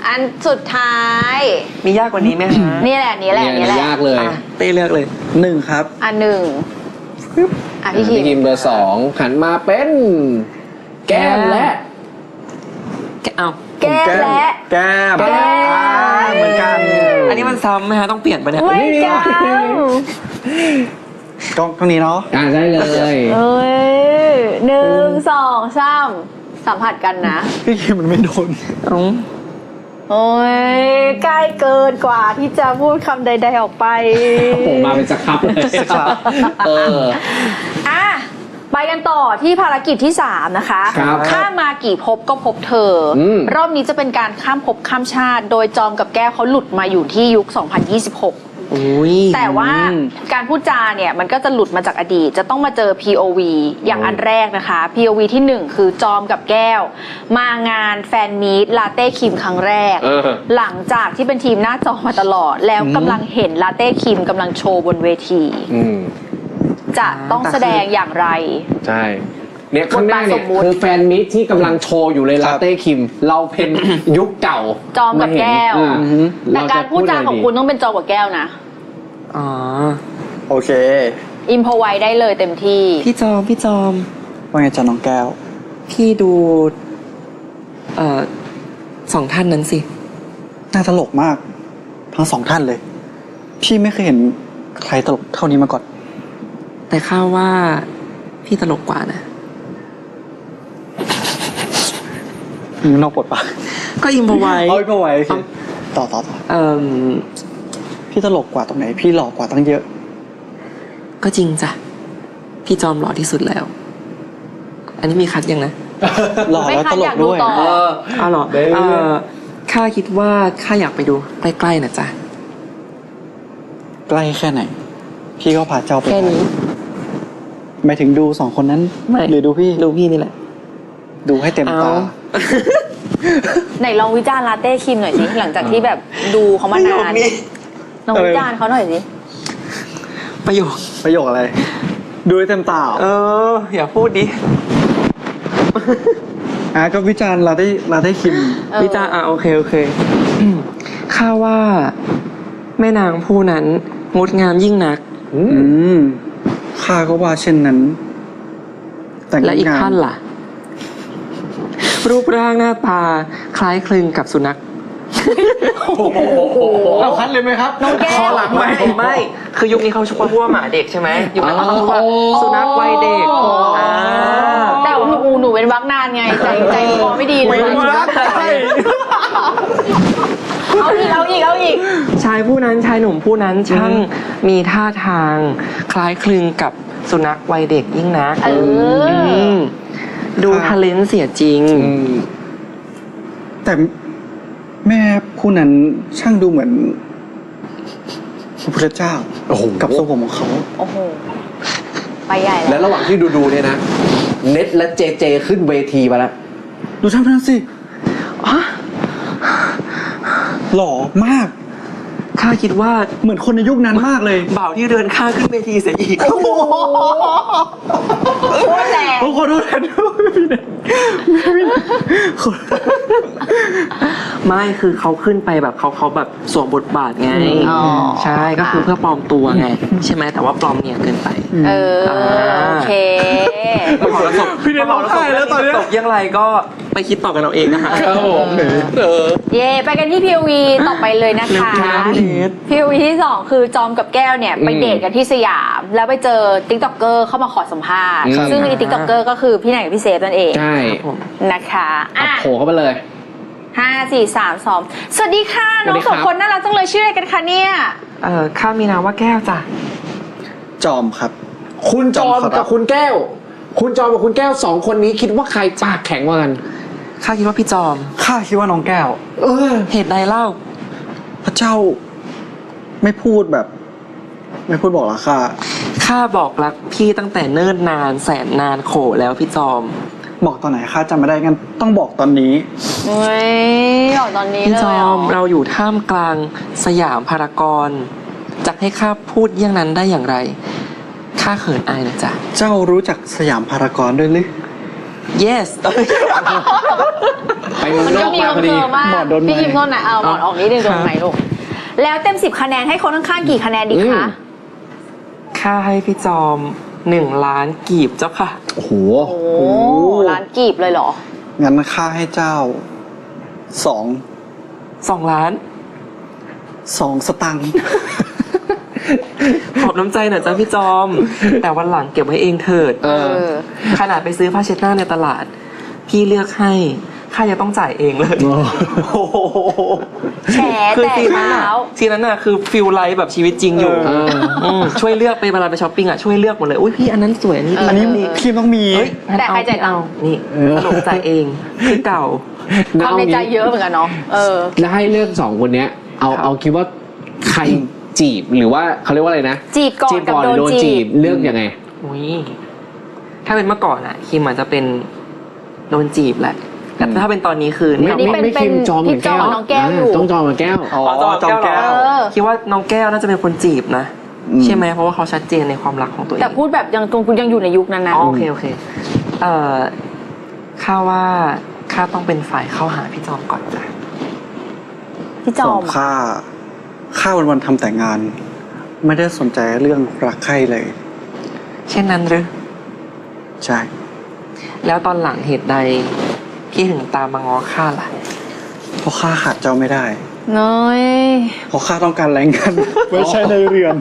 [SPEAKER 14] อันสุดท้าย
[SPEAKER 8] มียากกว่านี้ไหมคะ
[SPEAKER 14] นี่แหละ
[SPEAKER 6] ยากเลย
[SPEAKER 8] เต้เลือกเลย
[SPEAKER 7] 1ครับ
[SPEAKER 14] 1พี่คิม
[SPEAKER 6] เบอร์2หันมาเป็นแก้มและ
[SPEAKER 14] แก้ม
[SPEAKER 7] เหมือนกัน
[SPEAKER 8] อันนี้มันซ้ำไหมฮะต้องเปลี่ยนไปเนี่ย
[SPEAKER 14] ไม่ซ้
[SPEAKER 7] ำตรงนี้เนาะ
[SPEAKER 6] ได้เลย
[SPEAKER 14] 1 2 3สัมผัสกันนะ
[SPEAKER 7] พี่คิมมันไม่โดน
[SPEAKER 14] โอ้ยใกล้เกินกว่าที่จะพูดคำใดๆออกไป
[SPEAKER 6] ผมมาเป็นสครับเลย
[SPEAKER 14] ไปกันต่อที่ภารกิจที่3นะคะข้ามมากี่ภพก็พบเธอรอบนี้จะเป็นการข้ามภพข้ามชาติโดยจอมกับแก้วเขาหลุดมาอยู่ที่ยุค 2026แต่ว่าการพูดจาเนี่ยมันก็จะหลุดมาจากอดีตจะต้องมาเจอ POV อย่างอันแรกนะคะ POV ที่1คือจอมกับแก้วมางานแฟนมีตลาเต้คิมครั้งแรกหลังจากที่เป็นทีมหน้าจอมาตลอดแล้วกำลังเห็นลาเต้คิมกำลังโชว์บนเวทีจะต้องแสดงอย่างไร
[SPEAKER 6] ใช่เนี่ยข้างหน้าเนี่ยคือแฟนมิตรที่กำลังโชว์อยู่เลยลาเต้คิมเราเป็นยุคเก่า
[SPEAKER 14] จอมกับแก้วแต่การพูดจาของคุณต้องเป็นจอมกับแก้วนะ
[SPEAKER 7] โอเค
[SPEAKER 14] อิมพอไว้ได้เลยเต็มที่
[SPEAKER 8] พี่จอม
[SPEAKER 7] ว่าไงจ๊ะน้องแก้ว
[SPEAKER 8] พี่ดู2 ท่านนั้นสิ
[SPEAKER 7] น่าตลกมากทั้ง2 ท่านเลยพี่ไม่เคยเห็นใครตลกเท่านี้มาก่อน
[SPEAKER 8] แต่ข้าว่าพี่ตลกกว่านะ
[SPEAKER 7] นอกบทปะ
[SPEAKER 8] ก็อิมพอไว้
[SPEAKER 7] ต่อพี่ตลกกว่าตรงไหนพี่หล่อกว่าตั้งเยอะ
[SPEAKER 8] ก็จริงจ้ะพี่จอมหล่อที่สุดแล้วอันนี้มีคัดยังนะ
[SPEAKER 7] หล่อแล้วตลกด้วย
[SPEAKER 8] หล่อข้าคิดว่าข้าอยากไปดูใกล้ๆนะจ๊ะ
[SPEAKER 7] ใกล้แค่ไหนพี่ก็พาเจ้าไป
[SPEAKER 8] แค่นี้
[SPEAKER 7] หมายถึงดู2 คนนั้นหรือดูพี่
[SPEAKER 8] นี่แหละ
[SPEAKER 7] ดูให้เต็มตา
[SPEAKER 14] ไหนลองวิจารณ์ลาเต้คิมหน่อยสิหลังจากที่แบบดูเขามานานลองวิจารณ์เขาหน่อยสิ
[SPEAKER 8] ประโยค
[SPEAKER 7] อะไรดูให้เต็มตา
[SPEAKER 8] อย่าพูดดิ
[SPEAKER 7] ก็วิจารณ์ลาเต้คิม
[SPEAKER 8] วิจารณ์โอเคข้าว่าแม่นางผู้นั้นงดงามยิ่งนัก
[SPEAKER 7] ข้าก็ว่าเช่นนั้น
[SPEAKER 8] แต่และอีกท่านล่ะรูปร่างหน้าตาคล้ายคลึงกับสุนัข
[SPEAKER 7] เอาคัดเลยไหมครับ
[SPEAKER 14] น้องแก้ว
[SPEAKER 7] คอหลังไหม
[SPEAKER 8] ไม่คือยุคนี้เขาชอบพูดว่าหมาเด็กใช่ไหมยุคนั้นเขาพูดว่าสุนัขวัยเด็ก
[SPEAKER 14] แต่หนูเป็นวักนานไงใจคอไม่ดีเลยเอาอีก
[SPEAKER 8] ชายผู้นั้นชายหนุ่มผู้นั้นช่างมีท่าทางคล้ายคลึงกับสุนัขวัยเด็กยิ่งนักดูทะเลนเสียจริง
[SPEAKER 7] แต่แม่ผู้นั้นช่างดูเหมือนพระพุทธเจ้ากับทรงผมของเขา
[SPEAKER 14] โอ้โหไปใหญ่แล้ว
[SPEAKER 6] และระหว่างที่ดูเนี่ยนะเน็ตและเจขึ้นเวทีมาแล้ว
[SPEAKER 7] ดูช่างนั้นสิหล่อมาก
[SPEAKER 8] ข้าคิดว่า
[SPEAKER 7] เหมือนคนในยุคนั้นมากเลย
[SPEAKER 8] บ่าวที่เดินข้างขึ้นเวทีเสียอีก
[SPEAKER 14] โคตรแรง
[SPEAKER 7] ขอโทษแทน
[SPEAKER 8] ไม่คือเขาขึ้นไปแบบเขาแบบสวมบทบาทไงใช่ก็คือเพื่อปลอมตัวไงใช่ไหมแต่ว่าปลอมเนี่ยเกินไป
[SPEAKER 14] โอเค
[SPEAKER 7] พี่เดนร้องไห้แล้วตอนนี้
[SPEAKER 8] ตกยังไรก็ไปคิดต่อกันเอาเองนะคะ
[SPEAKER 14] เย่ไปกันที่ POV ต่อไปเลยนะคะ POV ที่2คือจอมกับแก้วเนี่ยไปเดทกันที่สยามแล้วไปเจอ TikToker เข้ามาขอสัมภาษณ์ซึ่งไอ้ TikToker ก็คือพี่ไหนกับพี่เซฟนั่นเอง
[SPEAKER 6] ใช่
[SPEAKER 14] นะคะ
[SPEAKER 6] โผล่เข้ามาเลย
[SPEAKER 14] 5 4 3 2สวัสดีค่ะน้อง2คนน่ารักจังเลยชื่ออะไรกันคะเนี่ย
[SPEAKER 8] ข้ามีนามว่าแก้วจ้ะ
[SPEAKER 7] จอมครับ
[SPEAKER 6] คุณจอมกับคุณแก้วคุณจอมกับคุณแก้ว2คนนี้คิดว่าใครปากแข็งกว่ากัน
[SPEAKER 8] ข้าคิดว่าพี่จอม
[SPEAKER 7] ข้าคิดว่าน้องแก้ว
[SPEAKER 8] เหตุใดเล่า
[SPEAKER 7] พระเจ้าไม่พูดบอกรัก
[SPEAKER 8] ข้าบอกรักพี่ตั้งแต่เนิ่นนานแสนนานโขแล้วพี่จอม
[SPEAKER 7] บอกตอนไหนข้าจำไม่ได้งั้นต้องบอกตอนนี้
[SPEAKER 14] บอกตอนนี้เลย
[SPEAKER 8] พี่จอมเราอยู่ท่ามกลางสยามพารากอนจะให้ข้าพูดอย่างนั้นได้อย่างไรข้าเขินอายนะจ๊ะ
[SPEAKER 7] เจ้ารู้จักสยามพารากอนด้วยหรือ
[SPEAKER 8] yes
[SPEAKER 6] ไปมันก็มีพอดี
[SPEAKER 14] หมอนโดนไหมพี่ยิมโน่นน่ะหมอนออกนิดนึงโดนไหมลูกแล้วเต็ม10คะแนนให้คนข้างๆกี่คะแนนดีคะ
[SPEAKER 8] ข้าให้พี่จอม1 ล้านกีบเจ้าค่ะ
[SPEAKER 6] โอ้โห
[SPEAKER 14] ล้านกีบเลยเหรอ
[SPEAKER 7] งั้นข้าให้เจ้า
[SPEAKER 8] 2 ล้าน
[SPEAKER 7] 2 สตางค์
[SPEAKER 8] ขอบน้ำใจหน่อยจ้าพี่จอมแต่วันหลังเก็บไว้เองเถิดขนาดไปซื้อผ้าเช็ดหน้าในตลาดพี่เลือกให้ข้าจะต้องจ่ายเองเลย
[SPEAKER 14] แฉแต่เช้า
[SPEAKER 8] ทีนั้นน่ะคือฟิลไลฟ์แบบชีวิตจริงอยู่ช่วยเลือกไปเวลาไปช้อปปิ้งอ่ะช่วยเลือกหมดเลยอุ้ยพี่อันนั้นสวยอันนี้
[SPEAKER 7] พี่ต้องมี
[SPEAKER 14] แต่ใครจ่ายเอา
[SPEAKER 8] นี่ขนมจ่ายเองคือเก่า
[SPEAKER 14] ความในใจเยอะเหมือนกันเนาะ
[SPEAKER 6] แล้วให้เลือก2คนเนี้ยเอาคิดว่าใครจีบหรือว่าเขาเรียกว่าอะไรนะ
[SPEAKER 14] จีบก่อนกับโดนจีบ
[SPEAKER 6] เลือกยังไง
[SPEAKER 8] ถ้าเป็นเมื่อก่อนอ่ะคิมอาจจะเป็นโดนจีบแหละแต่ถ้าเป็นตอนนี้คือ
[SPEAKER 6] ไม่คิมจอมกับแก้ว
[SPEAKER 14] น้องแก้วอยู่
[SPEAKER 6] ต้องจอมกับแก้ว
[SPEAKER 8] จอมแก้วคิดว่าน้องแก้วน่าจะเป็นคนจีบนะใช่ไหมเพราะว่าเขาชัดเจนในความรักของตัวเอง
[SPEAKER 14] แต่พูดแบบยังอยู่ในยุคนั้นนะ
[SPEAKER 8] โอเคข้าว่าข้าต้องเป็นฝ่ายเข้าหาพี่จอมก่อนจ้ะ
[SPEAKER 14] พี่จอม
[SPEAKER 7] ข้าวันๆทำแต่งานไม่ได้สนใจเรื่องรักใครเลย
[SPEAKER 8] เช่นนั้นหรือ
[SPEAKER 7] ใช่
[SPEAKER 8] แล้วตอนหลังเหตุใดพี่ถึงตามมาง้อข้าล่ะ
[SPEAKER 7] เพราะข้าขาดเจ้าไม่ได้
[SPEAKER 14] น้อย
[SPEAKER 7] เพราะข้าต้องการแรงงานไว้ใช้ในเรือน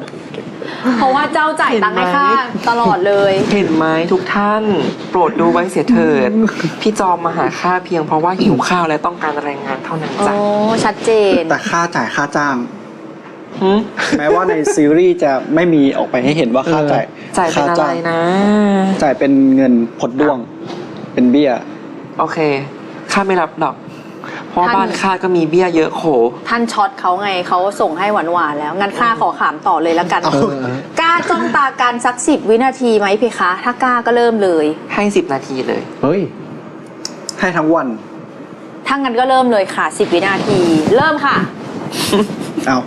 [SPEAKER 14] เพราะว่าเจ้าจ่ายตังค์ให้ข้าตลอดเลย
[SPEAKER 8] เห็นไหมทุกท่านโปรดดูไว้เสียเถิดพี่จอมมาหาข้าเพียงเพราะว่าหิวข้าวและต้องการแรงงานเท่านั้นจ้ะ
[SPEAKER 14] ชัดเจน
[SPEAKER 7] แต่ข้าจ่ายค่าจ้างแม้ว่าในซีรีส์จะไม่มีออกไปให้เห็นว่าค่า
[SPEAKER 8] จ่ายเป็นอะไรนะ
[SPEAKER 7] จ่ายเป็นเงินผลด้วงเป็นเบี้ย
[SPEAKER 8] โอเคข้าไม่รับดอกเพราะบ้านข้าก็มีเบี้ยเยอะโข
[SPEAKER 14] ท่านช็อตเขาไงเขาส่งให้หวานๆแล้วงั้นข้าขอถามต่อเลยแล้วกันกล้าจ้องตากันสัก10 วินาทีไหมเพคะถ้ากล้าก็เริ่มเลย
[SPEAKER 8] ให้10 นาทีเลย
[SPEAKER 6] เฮ้ย
[SPEAKER 7] ให้ทั้งวัน
[SPEAKER 14] ถ้างั้นก็เริ่มเลยค่ะ10 วินาทีเริ่มค่ะ
[SPEAKER 7] เอา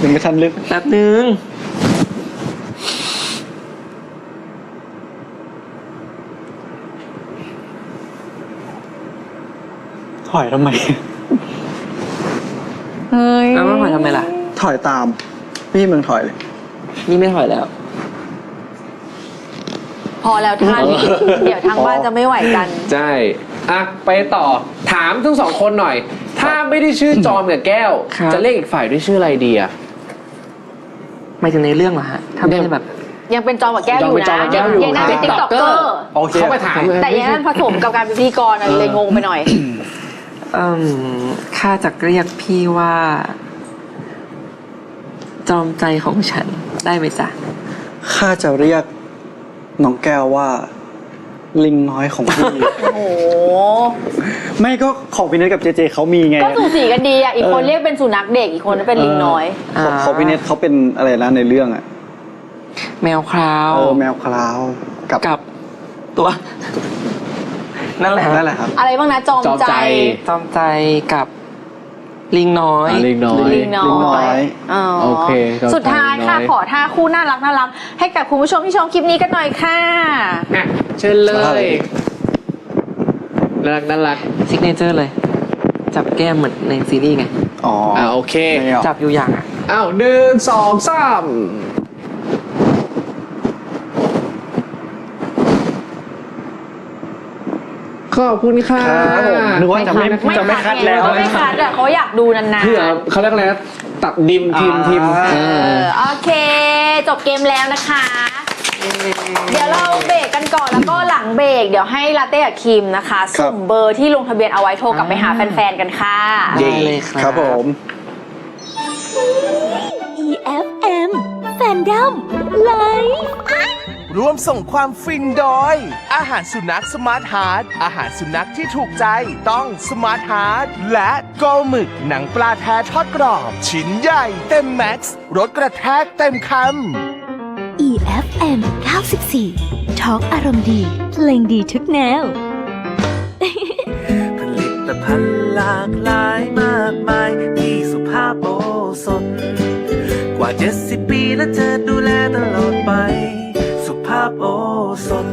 [SPEAKER 7] ยังไม่ทันลึก
[SPEAKER 8] แป๊บนึง
[SPEAKER 7] ถอยทำไม
[SPEAKER 8] แล้วถอยทำไมล่ะ
[SPEAKER 7] ถอยตามพี่มึงถอยเลย
[SPEAKER 8] นี่ไม่ถอยแล้ว
[SPEAKER 14] พอแล้วท่านเดี๋ยวทางบ้านจะไม่ไหวกัน
[SPEAKER 6] ใช่ไปต่อถามทั้ง2คนหน่อยถ้า ถ้าไม่ได้ชื่อจอมกับแก้ว จะเรียกอีกฝ่ายด้วยชื่ออะไรดีอะ
[SPEAKER 8] หมายถึงในเรื่องเหรอฮะถ้าไม่ได้แบบ
[SPEAKER 14] ยังเป็นจอมกับแก้วอยู่นะยังน่าเป็นติ๊กต็อกเกอร์
[SPEAKER 6] เข้าไปถาม
[SPEAKER 14] แต่ยังนั้นผสมกับการเป็นพิธีกรเลยงงไปหน่อย
[SPEAKER 8] ข้าจะเรียกพี่ว่าจอมใจของฉันได้ไหมจ๊ะ
[SPEAKER 7] ข้าจะเรียกน้องแก้วว่าลิงน้อยของพี่
[SPEAKER 14] โอ้โห
[SPEAKER 7] ไม่ก็ของพี่เนทกับเจเจเขามีไง
[SPEAKER 14] ก็สูสีกันดีอ่ะอีกคนเรียกเป็นสุนัขเด็กอีกคนเป็นลิงน้อย
[SPEAKER 7] ของพี่เนทเขาเป็นอะไรนะในเรื่องอะ
[SPEAKER 8] แมวคราว
[SPEAKER 7] แมวคราว
[SPEAKER 8] กับตัวนั่นแหละ
[SPEAKER 7] ครับ
[SPEAKER 14] อะไรบ้างนะจอม
[SPEAKER 8] ใจกับลิงน้อย
[SPEAKER 6] ลิงน้อยโอเค
[SPEAKER 14] สุดท้ายค่ะขอท่าคู่น่ารักให้กับคุณผู้ชมที่ชมคลิปนี้กันหน่อยค่ะ
[SPEAKER 6] เชิญเลยน่ารัก
[SPEAKER 8] ซิกเนเจอร์เลยจับแก้มเหมือนในซีรีส์ไง
[SPEAKER 6] โอเค
[SPEAKER 8] จับอยู่อย่าง
[SPEAKER 6] อ้าว1 2 3ขอบคุณค่ะ
[SPEAKER 7] นึกว่าจะไม่คัดแล้ว
[SPEAKER 14] ไม่คัดอ่ะเขาอยากดูนานๆ
[SPEAKER 6] เพื่อเขาเรียกอะไรตัดดิมทีม
[SPEAKER 14] โอเคจบเกมแล้วนะคะเดี๋ยวเราเบรกกันก่อนแล้วก็หลังเบรกเดี๋ยวให้ลาเต้กับคิมนะคะส่งเบอร์ที่ลงทะเบียนเอาไว้โทรกลับไปหาแฟนๆกันค่ะ
[SPEAKER 8] ได้เลย
[SPEAKER 7] ครับผม
[SPEAKER 2] EFM Fandom Live
[SPEAKER 3] ร่วมส่งความฟินโดยอาหารสุนัขสมาร์ทฮาร์ทอาหารสุนัขที่ถูกใจต้องสมาร์ทฮาร์ทและโกหมึกหนังปลาแท้ทอดกรอบชิ้นใหญ่เต็มแม็กซ์รสกระแทกเต็มคำ
[SPEAKER 2] EFM 94 Talk อารมณ์ดีเพลงดีทุกแนว
[SPEAKER 11] ผลิตภัณฑ์หลากหลายมากมายที่สุภาพโอสถกว่า70 ปีและเธอดูแลตลอดไปสุภาพโอสถ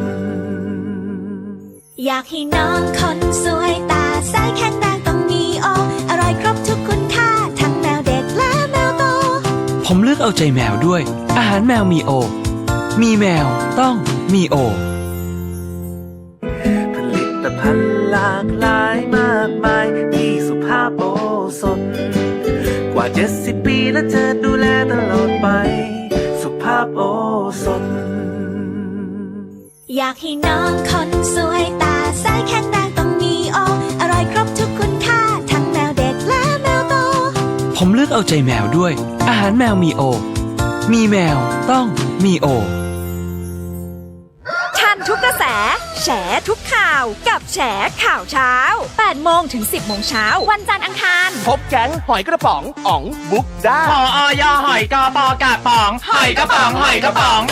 [SPEAKER 1] อยากให้น้องคนสวยตาใสแข็งแรงต้องมีโออร่อยครบทุกคุณค่าทั้งแมวเด็กและแมวโต
[SPEAKER 15] ผมเลือกเอาใจแมวด้วยอาหารแมวมีโอมีแมวต้องมีโอ
[SPEAKER 11] ผลิตภัณฑ์หลากหลายมากมายที่สุภาพโอสถกว่า70 ปีและเธอดูแลตลอดไปสุภาพโอสถ
[SPEAKER 1] อยากให้น้องคนสวยตาใสแข็งแรงต้องมีโออร่อยครบทุกคุณค่าทั้งแมวเด็กและแมวโต
[SPEAKER 15] ผมเลือกเอาใจแมวด้วยอาหารแมวมีโอมีแมวต้องมีโอ
[SPEAKER 16] ทันทุกกระแสแฉทุกข่าวกับแฉข่าวเช้า8 โมงถึง 10 โมงเช้าวันจันทร์อังคาร
[SPEAKER 3] พบแก๊งหอยกระป๋องอ๋องบุ๊กได้
[SPEAKER 17] หอยหอยกปกระป๋องหอยกระป๋องหอยกระป๋อง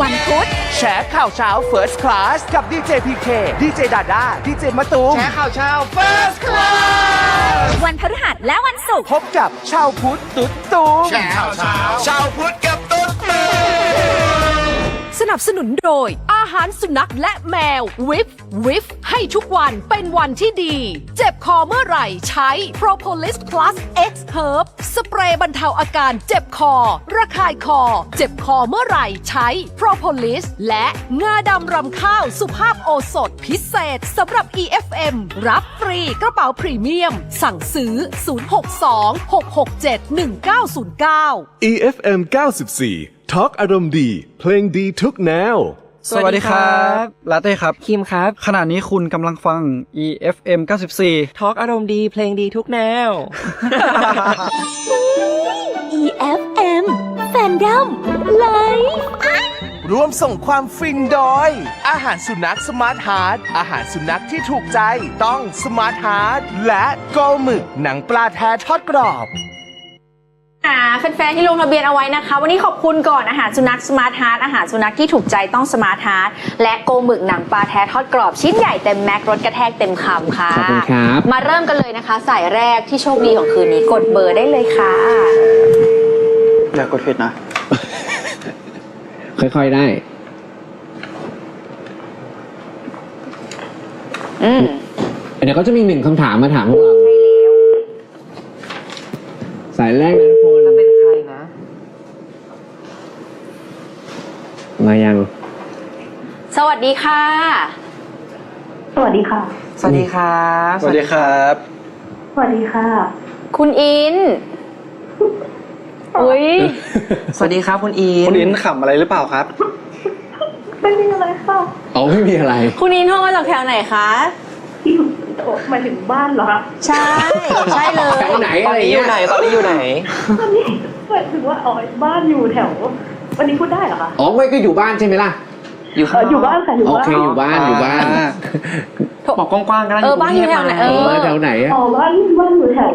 [SPEAKER 16] วันพุธ
[SPEAKER 3] แฉข่าวเช้า First Class กับดีเจพีเคดีเจดาด้าดีเจมะตูม
[SPEAKER 17] แฉข่าวเช้า First Class
[SPEAKER 16] วันพฤหัสและวันศุกร์
[SPEAKER 3] พบกับชาวพุทธตุ๊ดตูม
[SPEAKER 17] แฉข่าวเช้าชาวพุทธกับตุ๊ดตูม
[SPEAKER 16] สนับสนุนโดยอาหารสุนัขและแมววิฟให้ทุกวันเป็นวันที่ดีเจ็บคอเมื่อไหร่ใช้ Propolis Plus X Herb สเปรย์บรรเทาอาการเจ็บคอระคายคอเจ็บคอเมื่อไหร่ใช้ Propolis และงาดำรำข้าวสุภาพโอสถพิเศษสำหรับ EFM รับฟรีกระเป๋าพรีเมียมสั่งซื้อ062-667-1909
[SPEAKER 12] EFM 94 Talk อารมณ์ดีเพลงดีทุกแนว
[SPEAKER 7] สวัสดีครับลาเต้ครับ
[SPEAKER 8] คิมครับ
[SPEAKER 7] ขณะนี้คุณกำลังฟัง EFM 94
[SPEAKER 8] Talk อารมณ์ดีเพลงดีทุกแนว
[SPEAKER 2] EFM Fandom Live
[SPEAKER 3] ร่วมส่งความฟินโดยอาหารสุนัขสมาร์ทฮาร์ทอาหารสุนัขที่ถูกใจต้องสมาร์ทฮาร์ทและโกหมึกหนังปลาแท้ทอดกรอบ
[SPEAKER 14] แฟนๆที่ลงทะเบียนเอาไว้นะคะวันนี้ขอบคุณก่อนอาหารสุนัขสมาร์ทฮาร์ทอาหารสุนัขที่ถูกใจต้องสมาร์ทฮาร์ทและโกหมึกหนังปลาแท้ทอดกรอบชิ้นใหญ่เต็มแม็กรสกระแทกเต็มคำค่ะ
[SPEAKER 6] ขอบคุณครับ
[SPEAKER 14] มาเริ่มกันเลยนะคะสายแรกที่โชคดีของคืนนี้กดเบอร์ได้เลยค่ะ
[SPEAKER 7] อย่ากดผิดนะ
[SPEAKER 6] ค่อยๆได้เดี๋ยวก็จะมี1คำถามมาถามพวกเราสายแรกนะทุกคน
[SPEAKER 8] จะเป็นใครนะ
[SPEAKER 6] มายัง
[SPEAKER 14] สวัสดีค่ะ
[SPEAKER 18] สวัสดีค่ะ
[SPEAKER 8] สวัสดีครับ
[SPEAKER 7] สวัสดีครับ
[SPEAKER 18] สวัสดีค่ะ
[SPEAKER 14] คุณอินอุ้ย
[SPEAKER 8] สวัสดีครับคุณอิน
[SPEAKER 7] คุณอินขำอะไรหรือเปล่าครับ
[SPEAKER 18] ไม่มีอะไรค่ะ
[SPEAKER 6] อ๋อไม่มีอะไร
[SPEAKER 14] คุณอินโทรมาจากแถวไหนคะ
[SPEAKER 18] หมายถึงบ้านเหรอคะ
[SPEAKER 14] ใช่ใช่เลย
[SPEAKER 6] แถวไหน
[SPEAKER 8] ตอนนี้อยู่ไหนตอนนี้อยู่ไหน
[SPEAKER 18] ตอนนี้หมายถึงว่าบ้านอยู่แถววันนี้พูดได้เหรอคะ
[SPEAKER 6] อ๋อไม่ก็อยู่บ้านใช่ไหมล่ะ
[SPEAKER 8] อยู่ข้าง
[SPEAKER 18] อยู่บ้านค่ะอยู่
[SPEAKER 6] โอ
[SPEAKER 18] บ้าน
[SPEAKER 6] เคอยู่บ้านอยู่บ้าน
[SPEAKER 8] บอกกว้างๆก็ได้
[SPEAKER 14] บ้านอยู่แถวไหน
[SPEAKER 6] แถวไหนอะ
[SPEAKER 18] บ้านอยู่แถว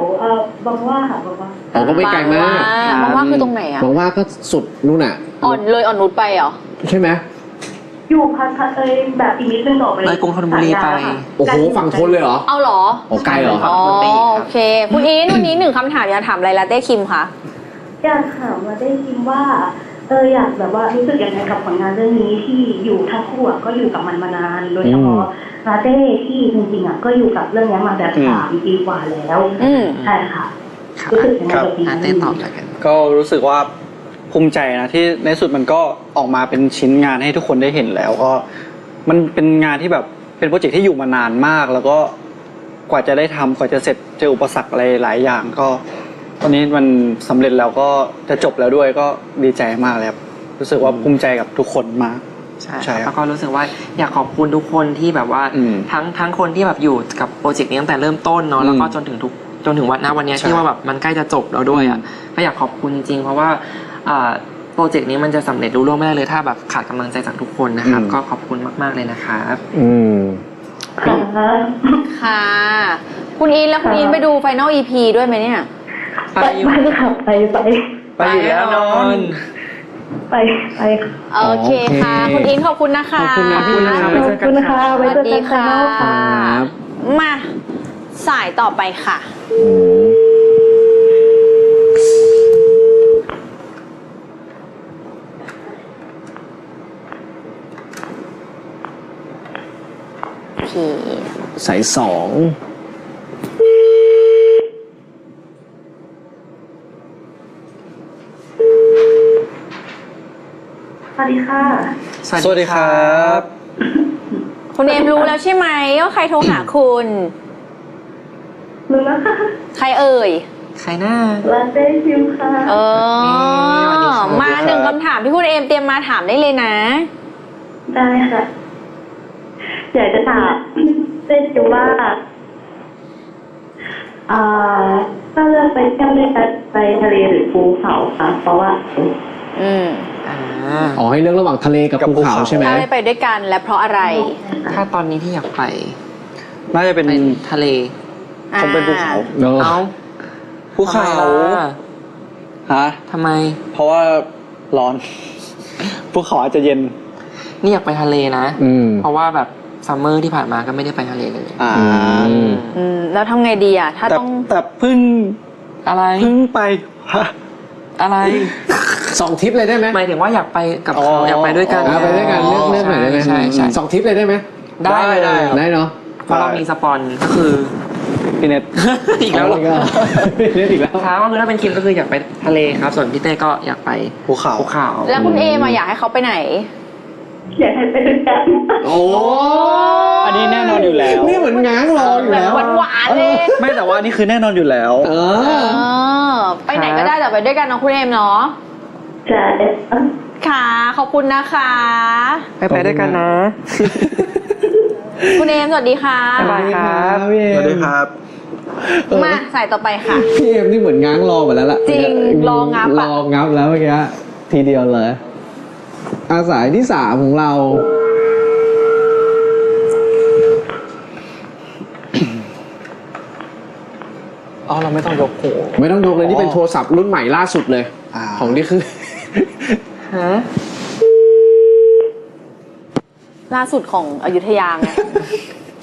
[SPEAKER 18] บางหว่าค่ะบางหว่า
[SPEAKER 6] อ๋อก็ไม่ไกลมาก
[SPEAKER 14] บางว่าคือตรงไหนอะ
[SPEAKER 6] บางว่าก็สุดนู่นน่ะ
[SPEAKER 14] อ่อนนุชไปเหรอ
[SPEAKER 6] ใช่ไหม
[SPEAKER 18] อยู่พัทแบบอีกนิดนึงออกไป
[SPEAKER 8] เลยกรุงธนบุรีไป
[SPEAKER 6] โอ้โหฝั่งทนเลยเหรอ
[SPEAKER 14] เอาเหรอ
[SPEAKER 6] โอ้ไกลเหรอ
[SPEAKER 14] อ๋อโอเค คุณอินวันนี้1 คำถามอยากถามอะไรลาเต้คิมคะ
[SPEAKER 18] อยากถามว่าได้ยินว่าอยากแบบว่ารู้สึกยังไงกับผลงานเรื่องนี้ที่อยู่ทั้งคู่ก็อยู่กับมันมานานโดยเฉพาะลาเต้ที่จริงๆก็อยู่กับเรื่องนี้มาแบบ3 ปีกว่าแล้วใช่ค่ะรู้สึกยังไงกับปีนี้
[SPEAKER 8] เต้ตอบแล้วกัน
[SPEAKER 7] ก็รู้สึกว่าภูมิใจนะที่ในสุดมันก็ออกมาเป็นชิ้นงานให้ทุกคนได้เห็นแล้วก็มันเป็นงานที่แบบเป็นโปรเจกต์ที่อยู่มานานมาก แล้วก็กว่าจะได้ทำกว่าจะเสร็จเจออุปสรรคอะไรหลายอย่างก็ตอนนี้มันสำเร็จแล้วก็จะจบแล้วด้วยก็ดีใจมากเลยครับรู้สึกว่าภูมิใจกับทุกคนมาก
[SPEAKER 8] ใช่แล้วก็รู้สึกว่าอยากขอบคุณทุกคนที่แบบว่าทั้งคนที่แบบอยู่กับโปรเจกต์นี้ตั้งแต่เริ่มต้นเนาะแล้วก็จนถึงวันนี้ที่ว่าแบบมันใกล้จะจบแล้วด้วยอ่ะก็อยากขอบคุณจริงๆเพราะว่าโปรเจกต์นี้มันจะสำเร็จรุ่งโรจน์ไม่ได้เลยถ้าแบบขาดกำลังใจจากทุกคนนะครับก็ขอบคุณมากๆเลยนะครับ
[SPEAKER 14] ค่ะ คุณอินแล้วคุณอินไปดู Final EP ด้วยไหมเนี่ย
[SPEAKER 18] ไปค่ะไป
[SPEAKER 8] อยู่แล้วนอน
[SPEAKER 18] ไป
[SPEAKER 14] โอเคค่ะคุณอินขอบคุณนะคะ
[SPEAKER 6] ขอบคุณนะพี่นะ
[SPEAKER 18] ขอบคุณค่ะ
[SPEAKER 14] สวัสดีค่ะมาสายต่อไปค่ะ
[SPEAKER 6] สาย2
[SPEAKER 18] สวัสดีค่ะ
[SPEAKER 7] สวัสดีครับ
[SPEAKER 14] คุณเอมรู้แล้วใช่ไหมว่าใครโทรหาคุณ
[SPEAKER 18] รู้แล้วค่ะ
[SPEAKER 14] ใครเอ่ย
[SPEAKER 8] ใครหน้า
[SPEAKER 18] ลาเต้คิมค่ะ
[SPEAKER 14] มา1 คำถามที่คุณเอมเตรียมมาถามได้เลยนะ
[SPEAKER 18] ได้ค่ะอยากจะถามเต้คิมว่าถ้าเลือกไปเที่ยวด้วยกันไปทะเลหรือภูเขาคะเพราะว่า
[SPEAKER 6] อ๋อให้เลือกระหว่างทะเลกับภูเขาใช่ไหม
[SPEAKER 14] ถ้าได้ไปด้วยกันและเพราะอะไร
[SPEAKER 8] ถ้าตอนนี้ที่อยากไป
[SPEAKER 7] น่าจะเป็น
[SPEAKER 8] ทะเล
[SPEAKER 7] ผมเป็นภูเขาภูเขาฮะ
[SPEAKER 8] ทำไม
[SPEAKER 7] เพราะว่าร้อนภูเขาอาจจะเย็น
[SPEAKER 8] นี่อยากไปทะเลนะเพราะว่าแบบซัมเมอร์ที่ผ่านมาก็ไม่ได้ไปทะเลเลย
[SPEAKER 14] แล้วทำไงดีอ่ะถ้าต้อง
[SPEAKER 7] แต่เพิ่งไป
[SPEAKER 8] อะไร
[SPEAKER 6] 2 ทริปเลยได้ไหม
[SPEAKER 8] หมายถึงว่าอยากไปกับเขาอยากไปด้วยกัน
[SPEAKER 6] ไปด้วยกันเลือกหน่อยได้ไหม
[SPEAKER 8] ใช่
[SPEAKER 6] 2 ทริปเลยได้ไหม
[SPEAKER 8] ได้
[SPEAKER 6] เนาะ
[SPEAKER 8] เพราะเรามีสปอนก็คือ
[SPEAKER 7] พี่เน็ต
[SPEAKER 8] อีกแล้ว
[SPEAKER 6] พี่เน็ตอีกแล้ว
[SPEAKER 8] ครับก็คือถ้าเป็นคิมก็คืออยากไปทะเลครับส่วนพี่เต้ก็อยากไป
[SPEAKER 7] ภูเขา
[SPEAKER 14] แล้วคุณเอมาอยากให้เขาไปไหน
[SPEAKER 18] อยากให้ไปด้วยกัน
[SPEAKER 6] โอ้
[SPEAKER 7] อันนี้แน่นอนอยู่แล้ว
[SPEAKER 6] นี่เหมือนง้างรออยู่แล้ว
[SPEAKER 14] หวานเลย
[SPEAKER 7] ไม่แต่ว่านี่คือแน่นอนอยู่แล้ว
[SPEAKER 14] ไปไหนก็ได้แต่ไปด้วยกันเนาะคุณเอมเนาะค่ะขอบคุณนะคะ
[SPEAKER 8] ไปด้วยกันนะ
[SPEAKER 14] คุณเอมสวัสดีค่ะ
[SPEAKER 8] สวัสดีครับ
[SPEAKER 7] สวัสดีครับ
[SPEAKER 14] มาสายต่อไปค่ะ
[SPEAKER 6] พี่เอมนี่เหมือนง้างรอหมดแล้วล่ะ
[SPEAKER 14] จริงรองับ
[SPEAKER 6] แล้วเมื่อกี้ทีเดียวเลยสายที่3ของเรา
[SPEAKER 7] เราไม่ต้องยกโห
[SPEAKER 6] ไม่ต้องยกเลยนี่เป็นโทรศัพท์รุ่นใหม่ล่าสุดเลยของนี่คือ
[SPEAKER 14] ล่าสุดของอยุธยาไง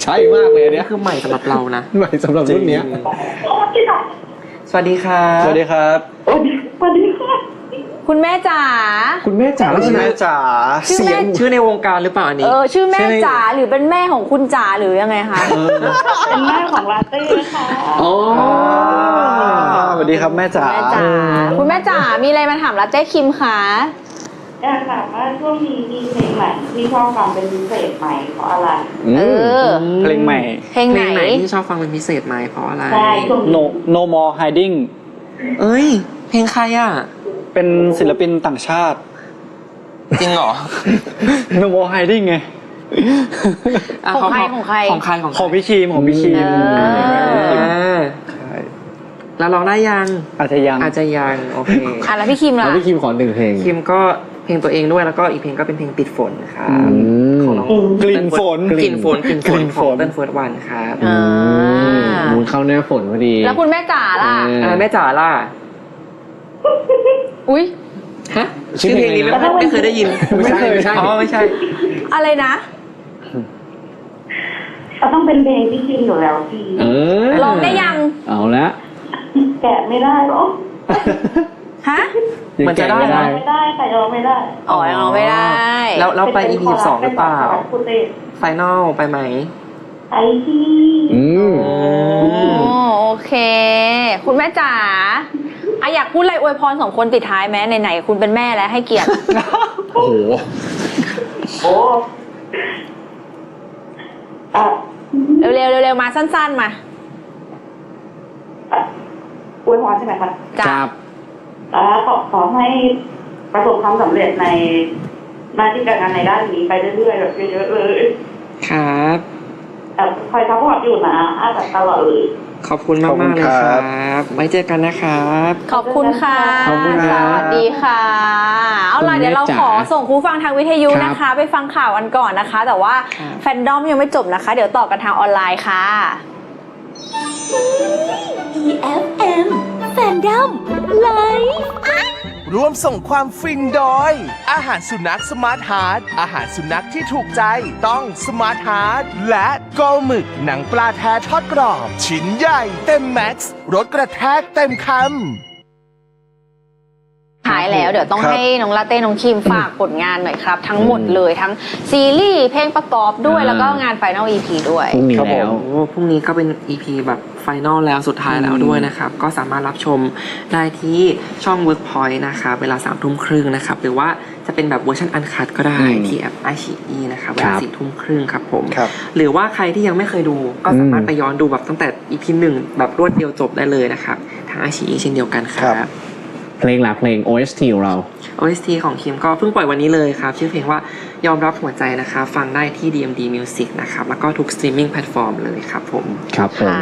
[SPEAKER 6] ใช่มากเลยเนี่ย
[SPEAKER 8] คือใหม่สำหรับเรานะ
[SPEAKER 6] ใหม่สำหรับรุ่นนี้
[SPEAKER 8] สวัสดีครับ
[SPEAKER 7] สวัสดีครับ
[SPEAKER 18] สวัสดีค่ะ
[SPEAKER 14] คุณแม่จ๋า
[SPEAKER 6] คุณแม่จ๋า
[SPEAKER 7] คุณแม่จ๋า
[SPEAKER 8] ชื่อในวงการหรือเปล่าอันนี้
[SPEAKER 14] ชื่อแม่จ๋าหรือเป็นแม่ของคุณจ๋าหรือยังไงคะ
[SPEAKER 18] เป็นแม่ของลาเต้ค่ะ
[SPEAKER 7] สวัสดีครับแม่จ๋า
[SPEAKER 14] คุณแม่จ๋ามีอะไรมาถามลาเต้คิมคะ
[SPEAKER 18] อยากถามว่าช่วงนี้มีเพลงไหนที่ชอบฟังเป็นพิเศษไหมเพราะอะไร
[SPEAKER 7] เพลงใหม่
[SPEAKER 14] เพลงไหน
[SPEAKER 8] ที่ชอบฟังเป็นพิเศษไหมเพราะอะไร
[SPEAKER 18] ใช่ช่วงนี้
[SPEAKER 7] No More Hiding
[SPEAKER 8] เอ้ยเพลงใครอ่ะ
[SPEAKER 7] เป็นศิลปินต่างชาติ
[SPEAKER 8] จริงเหรอ
[SPEAKER 7] No More Hiding ไง
[SPEAKER 14] ของใครของใคร
[SPEAKER 7] ของพี่คีมของพี่คีม
[SPEAKER 8] แล้วร้องได้ยัง
[SPEAKER 7] อาจจะยัง
[SPEAKER 8] โอเค
[SPEAKER 14] แล้วพี่คิมล่ะ
[SPEAKER 6] พี่คิมขอหนึ่งเพลง
[SPEAKER 8] คิมก็เพลงตัวเองด้วยแล้วก็อีกเพลงก็เป็นเพลงติดฝนนะคะของน้อง
[SPEAKER 7] กลิ่นฝน
[SPEAKER 8] กลิ่นฝนของเติ้ลเฟิร์สวันครับ
[SPEAKER 6] มูนเข้าหน้าฝนพอดี
[SPEAKER 14] แล้วคุณแม่จ๋าล่ะ
[SPEAKER 8] แม่จ๋าล่ะ
[SPEAKER 14] อุ้ย
[SPEAKER 8] ฮะชื่อเพลงนี้ไม่เคยได้ยิน
[SPEAKER 6] ไม่ใช่
[SPEAKER 8] อ๋อไม่ใช่
[SPEAKER 14] อะไรนะ
[SPEAKER 18] ก็ต้องเป็นเพลงที่คิมอยู่แล้วพี่
[SPEAKER 14] ร้องได้ยัง
[SPEAKER 6] เอาละ
[SPEAKER 18] แกะไม่ได้หรอ
[SPEAKER 14] ฮะ
[SPEAKER 8] มันจะได้
[SPEAKER 18] ร้องไม่ได้แต่ร้องไม่ได้
[SPEAKER 14] อ๋อยังร้องไม่ได้
[SPEAKER 8] แล้วไป EP 2หรือเปล่าไฟนอลไปไหม
[SPEAKER 18] ไอที่
[SPEAKER 14] โอเค คุณแม่จ๋าอยากพูดอะไรอวยพร2คนปิดท้ายไหมไหนๆคุณเป็นแม่แล้วให้เกียรติ
[SPEAKER 6] โอ้โห
[SPEAKER 14] เร็วๆมาสั้นๆมา
[SPEAKER 18] อวยพรใช่ไหมคะ
[SPEAKER 6] ครับ
[SPEAKER 18] ขอให้ประสบความสำเร็จในหน้าที่การงานในด้านนี้ไปเรื่อยๆแบบเยอะๆเลย
[SPEAKER 8] ครับ
[SPEAKER 18] คอยซัพพอร์ตอยู่นะแบบตลอดเลย
[SPEAKER 8] ขอบคุณมากๆเลยครับไว้เจอกันนะครับ
[SPEAKER 14] ขอบคุณค่ะ
[SPEAKER 8] ขอบคุณครับ
[SPEAKER 14] สวัสดีค่ะ เอาล่ะเดี๋ยวเราขอส่งคุณฟังทางวิทยุนะคะ ไปฟังข่าวกันก่อนนะคะ แต่ว่าแฟนดอมยังไม่จบนะคะ เดี๋ยวต่อกันทางออนไลน์ค่ะ
[SPEAKER 2] EFM Fandom Live
[SPEAKER 3] ร่วมส่งความฟินโดยอาหารสุนัขสมาร์ทฮาร์ดอาหารสุนัขที่ถูกใจต้องสมาร์ทฮาร์ดและโกหมึกหนังปลาแท้ทอดกรอบชิ้นใหญ่เต็มแม็กซ์รสกระแทกเต็มคำ
[SPEAKER 14] ท้ายแล้วเดี๋ยวต้องให้น้องลาเต้น้องคิมฝากผลงานหน่อยครับ ทั้งหมดเลยทั้งซีรีส์เพลงประกอบด้วยแล้วก็งาน Final EP ด้วย
[SPEAKER 6] พรุ่งนี้แล้ว
[SPEAKER 8] พรุ่งนี้ก็เป็น EP แบบไฟนอลแล้วสุดท้ายแล้วด้วยนะครับก็สามารถรับชมได้ที่ช่อง Workpoint นะครับเวลา 3:30 นะครับหรือว่าจะเป็นแบบเวอร์ชันอันคัทก็ได้ที่แอป iQIYI นะครับเวลา 4:30 ครับผมหรือว่าใครที่ยังไม่เคยดูก็สามารถไปย้อนดูแบบตั้งแต่ EP 1แบบรวดเดียวจบได้เลยนะครับทาง iQIYI เช่นเดียวกันครับ
[SPEAKER 6] เพลงหลักเพลง OST ของเรา
[SPEAKER 8] OST ของคิมก็เพิ่งปล่อยวันนี้เลยครับชื่อเพลงว่ายอมรับหัวใจนะคะฟังได้ที่ DMD Music นะครับแล้วก็ทุกสตรีมมิ่งแพลตฟอร์มเลยครับผม
[SPEAKER 6] ครับผม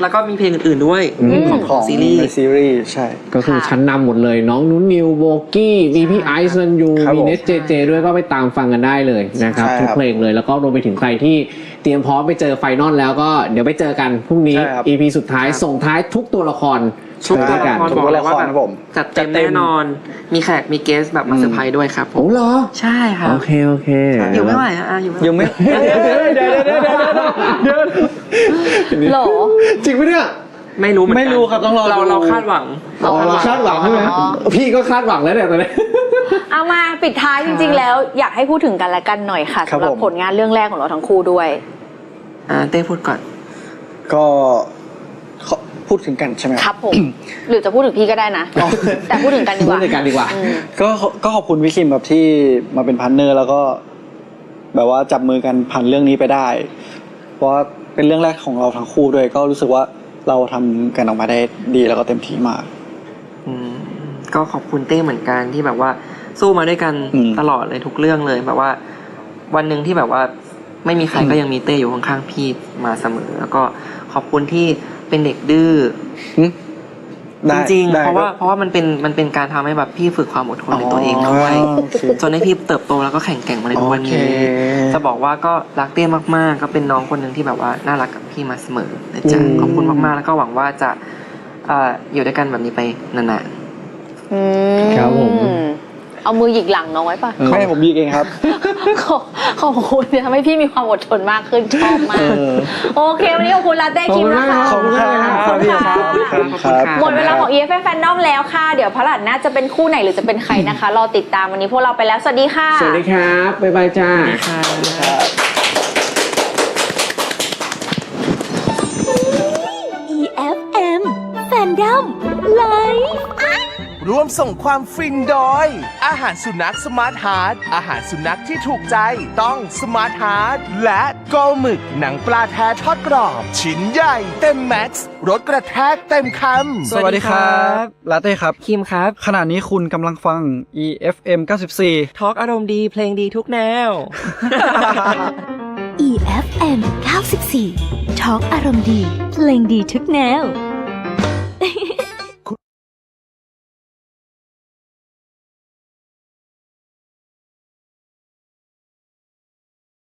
[SPEAKER 8] แล้วก็มีเพลงอื่นๆด้วยของซีรีส์
[SPEAKER 7] ใช่
[SPEAKER 6] ก็คือชั้นนำหมดเลยน้องนุ้นนิวโบกี้มีพี่ไอซ์นันยูมีเนสเจเจด้วยก็ไปตามฟังกันได้เลยนะครับทุกเพลงเลยแล้วก็รวมไปถึงใครที่เตรียมพร้อมไปเจอไฟนอลแล้วก็เดี๋ยวไปเจอกันพรุ่งนี้ EP สุดท้ายส่งท้ายทุกตัวละคร
[SPEAKER 8] ทุกตัวละครบอกเลยว่าแบบจัดเต็มแน่นอนมีแขกมีเกสแบบมาเซอร์ไพรส์ด้วยครับผม
[SPEAKER 6] โอ้เหรอ
[SPEAKER 8] ใช่ครับ
[SPEAKER 6] โอเค
[SPEAKER 8] อยู่ไม่ไหวอยู่ไม่
[SPEAKER 7] เดี๋ยว
[SPEAKER 14] หรอ
[SPEAKER 6] จริงไหมเนี่ย
[SPEAKER 8] ไม่รู้
[SPEAKER 7] ครับต้องรอ
[SPEAKER 8] เราคาดหวัง
[SPEAKER 6] เราคาดหวังใช่ไหมพี่ก็คาดหวังแล้วเนี่ยตอนนี้
[SPEAKER 14] เอามาปิดท้ายจริงๆแล้วอยากให้พูดถึงกันและกันหน่อยค่ะสำหรับผลงานเรื่องแรกของเราทั้งคู่ด้วย
[SPEAKER 8] เต้พูดก่อน
[SPEAKER 7] ก็พูดถึงกันใช่ไหม
[SPEAKER 14] ครับผมหรือจะพูดถึงพี่ก็ได้นะแต่พูดถึงกันดีกว่า
[SPEAKER 7] ก็ขอบคุณวิคิมแบบที่มาเป็นพาร์ทเนอร์แล้วก็แบบว่าจับมือกันผ่านเรื่องนี้ไปได้เพราะว่าเป็นเรื่องแรกของเราทั้งคู่ด้วยก็รู้สึกว่าเราทำกันออกมาได้ดีแล้วก็เต็มที่มาก
[SPEAKER 8] ก็ขอบคุณเต้เหมือนกันที่แบบว่าสู้มาด้วยกันตลอดเลยทุกเรื่องเลยแบบว่าวันหนึ่งที่แบบว่าไม่มีใครก็ยังมีเต้อยู่ข้างๆพี่มาเสมอแล้วก็ขอบคุณที่เป็นเด็กดื้อจริงๆเพราะว่ามันเป็นการทำให้แบบพี่ฝึกความอดทนในตัวเองด้วยจนให้พี่เติบโตแล้วก็แข็งแกร่งมาในทุกวันนี้จะบอกว่าก็รักเต้มากๆก็เป็นน้องคนหนึ่งที่แบบว่าน่ารักกับพี่มาเสมอนะจ๊ะขอบคุณมากๆแล้วก็หวังว่าจะอยู่ด้วยกันแบบนี้ไปนาน
[SPEAKER 6] ๆครับผม
[SPEAKER 14] เอามือหยิกหลังน้องไว้ป่ะ
[SPEAKER 7] ไม่ผมหยิกเองครับ
[SPEAKER 14] ขอบคุณทำให้พี่มีความอดทนมากขึ้นชอบมากโอเควันนี้ขอบคุณลาเต้คิมนะคะ
[SPEAKER 7] ขอบคุณครับ
[SPEAKER 14] หมดเวลาของ EFM Fandom แล้วค่ะเดี๋ยวพฤหัสหน้าจะเป็นคู่ไหนหรือจะเป็นใครนะคะรอติดตามวันนี้พวกเราไปแล้วสวัสดีค่ะ
[SPEAKER 6] สวัสดีครับบ๊ายบายจ้า
[SPEAKER 2] EFM Fandom Live
[SPEAKER 3] ร่วม มส่งความฟินโดยอาหารสุนัขสมาร์ทฮาร์ดอาหารสุนัขที่ถูกใจต้องสมาร์ทฮาร์ดและโกหมึกหนังปลาแท้ทอดกรอบชิ้นใหญ่เต็มแม็กซ์รสกระแทกเต็มคำ
[SPEAKER 7] สวัสดีครับลาเต้ครับคิมครับขณะนี้คุณกำลังฟัง EFM 94
[SPEAKER 8] ทอล์กอารมณ์ดีเพลงดีทุกแนว
[SPEAKER 2] EFM 94 ทอล์กอารมณ์ดีเพลงดีทุกแนว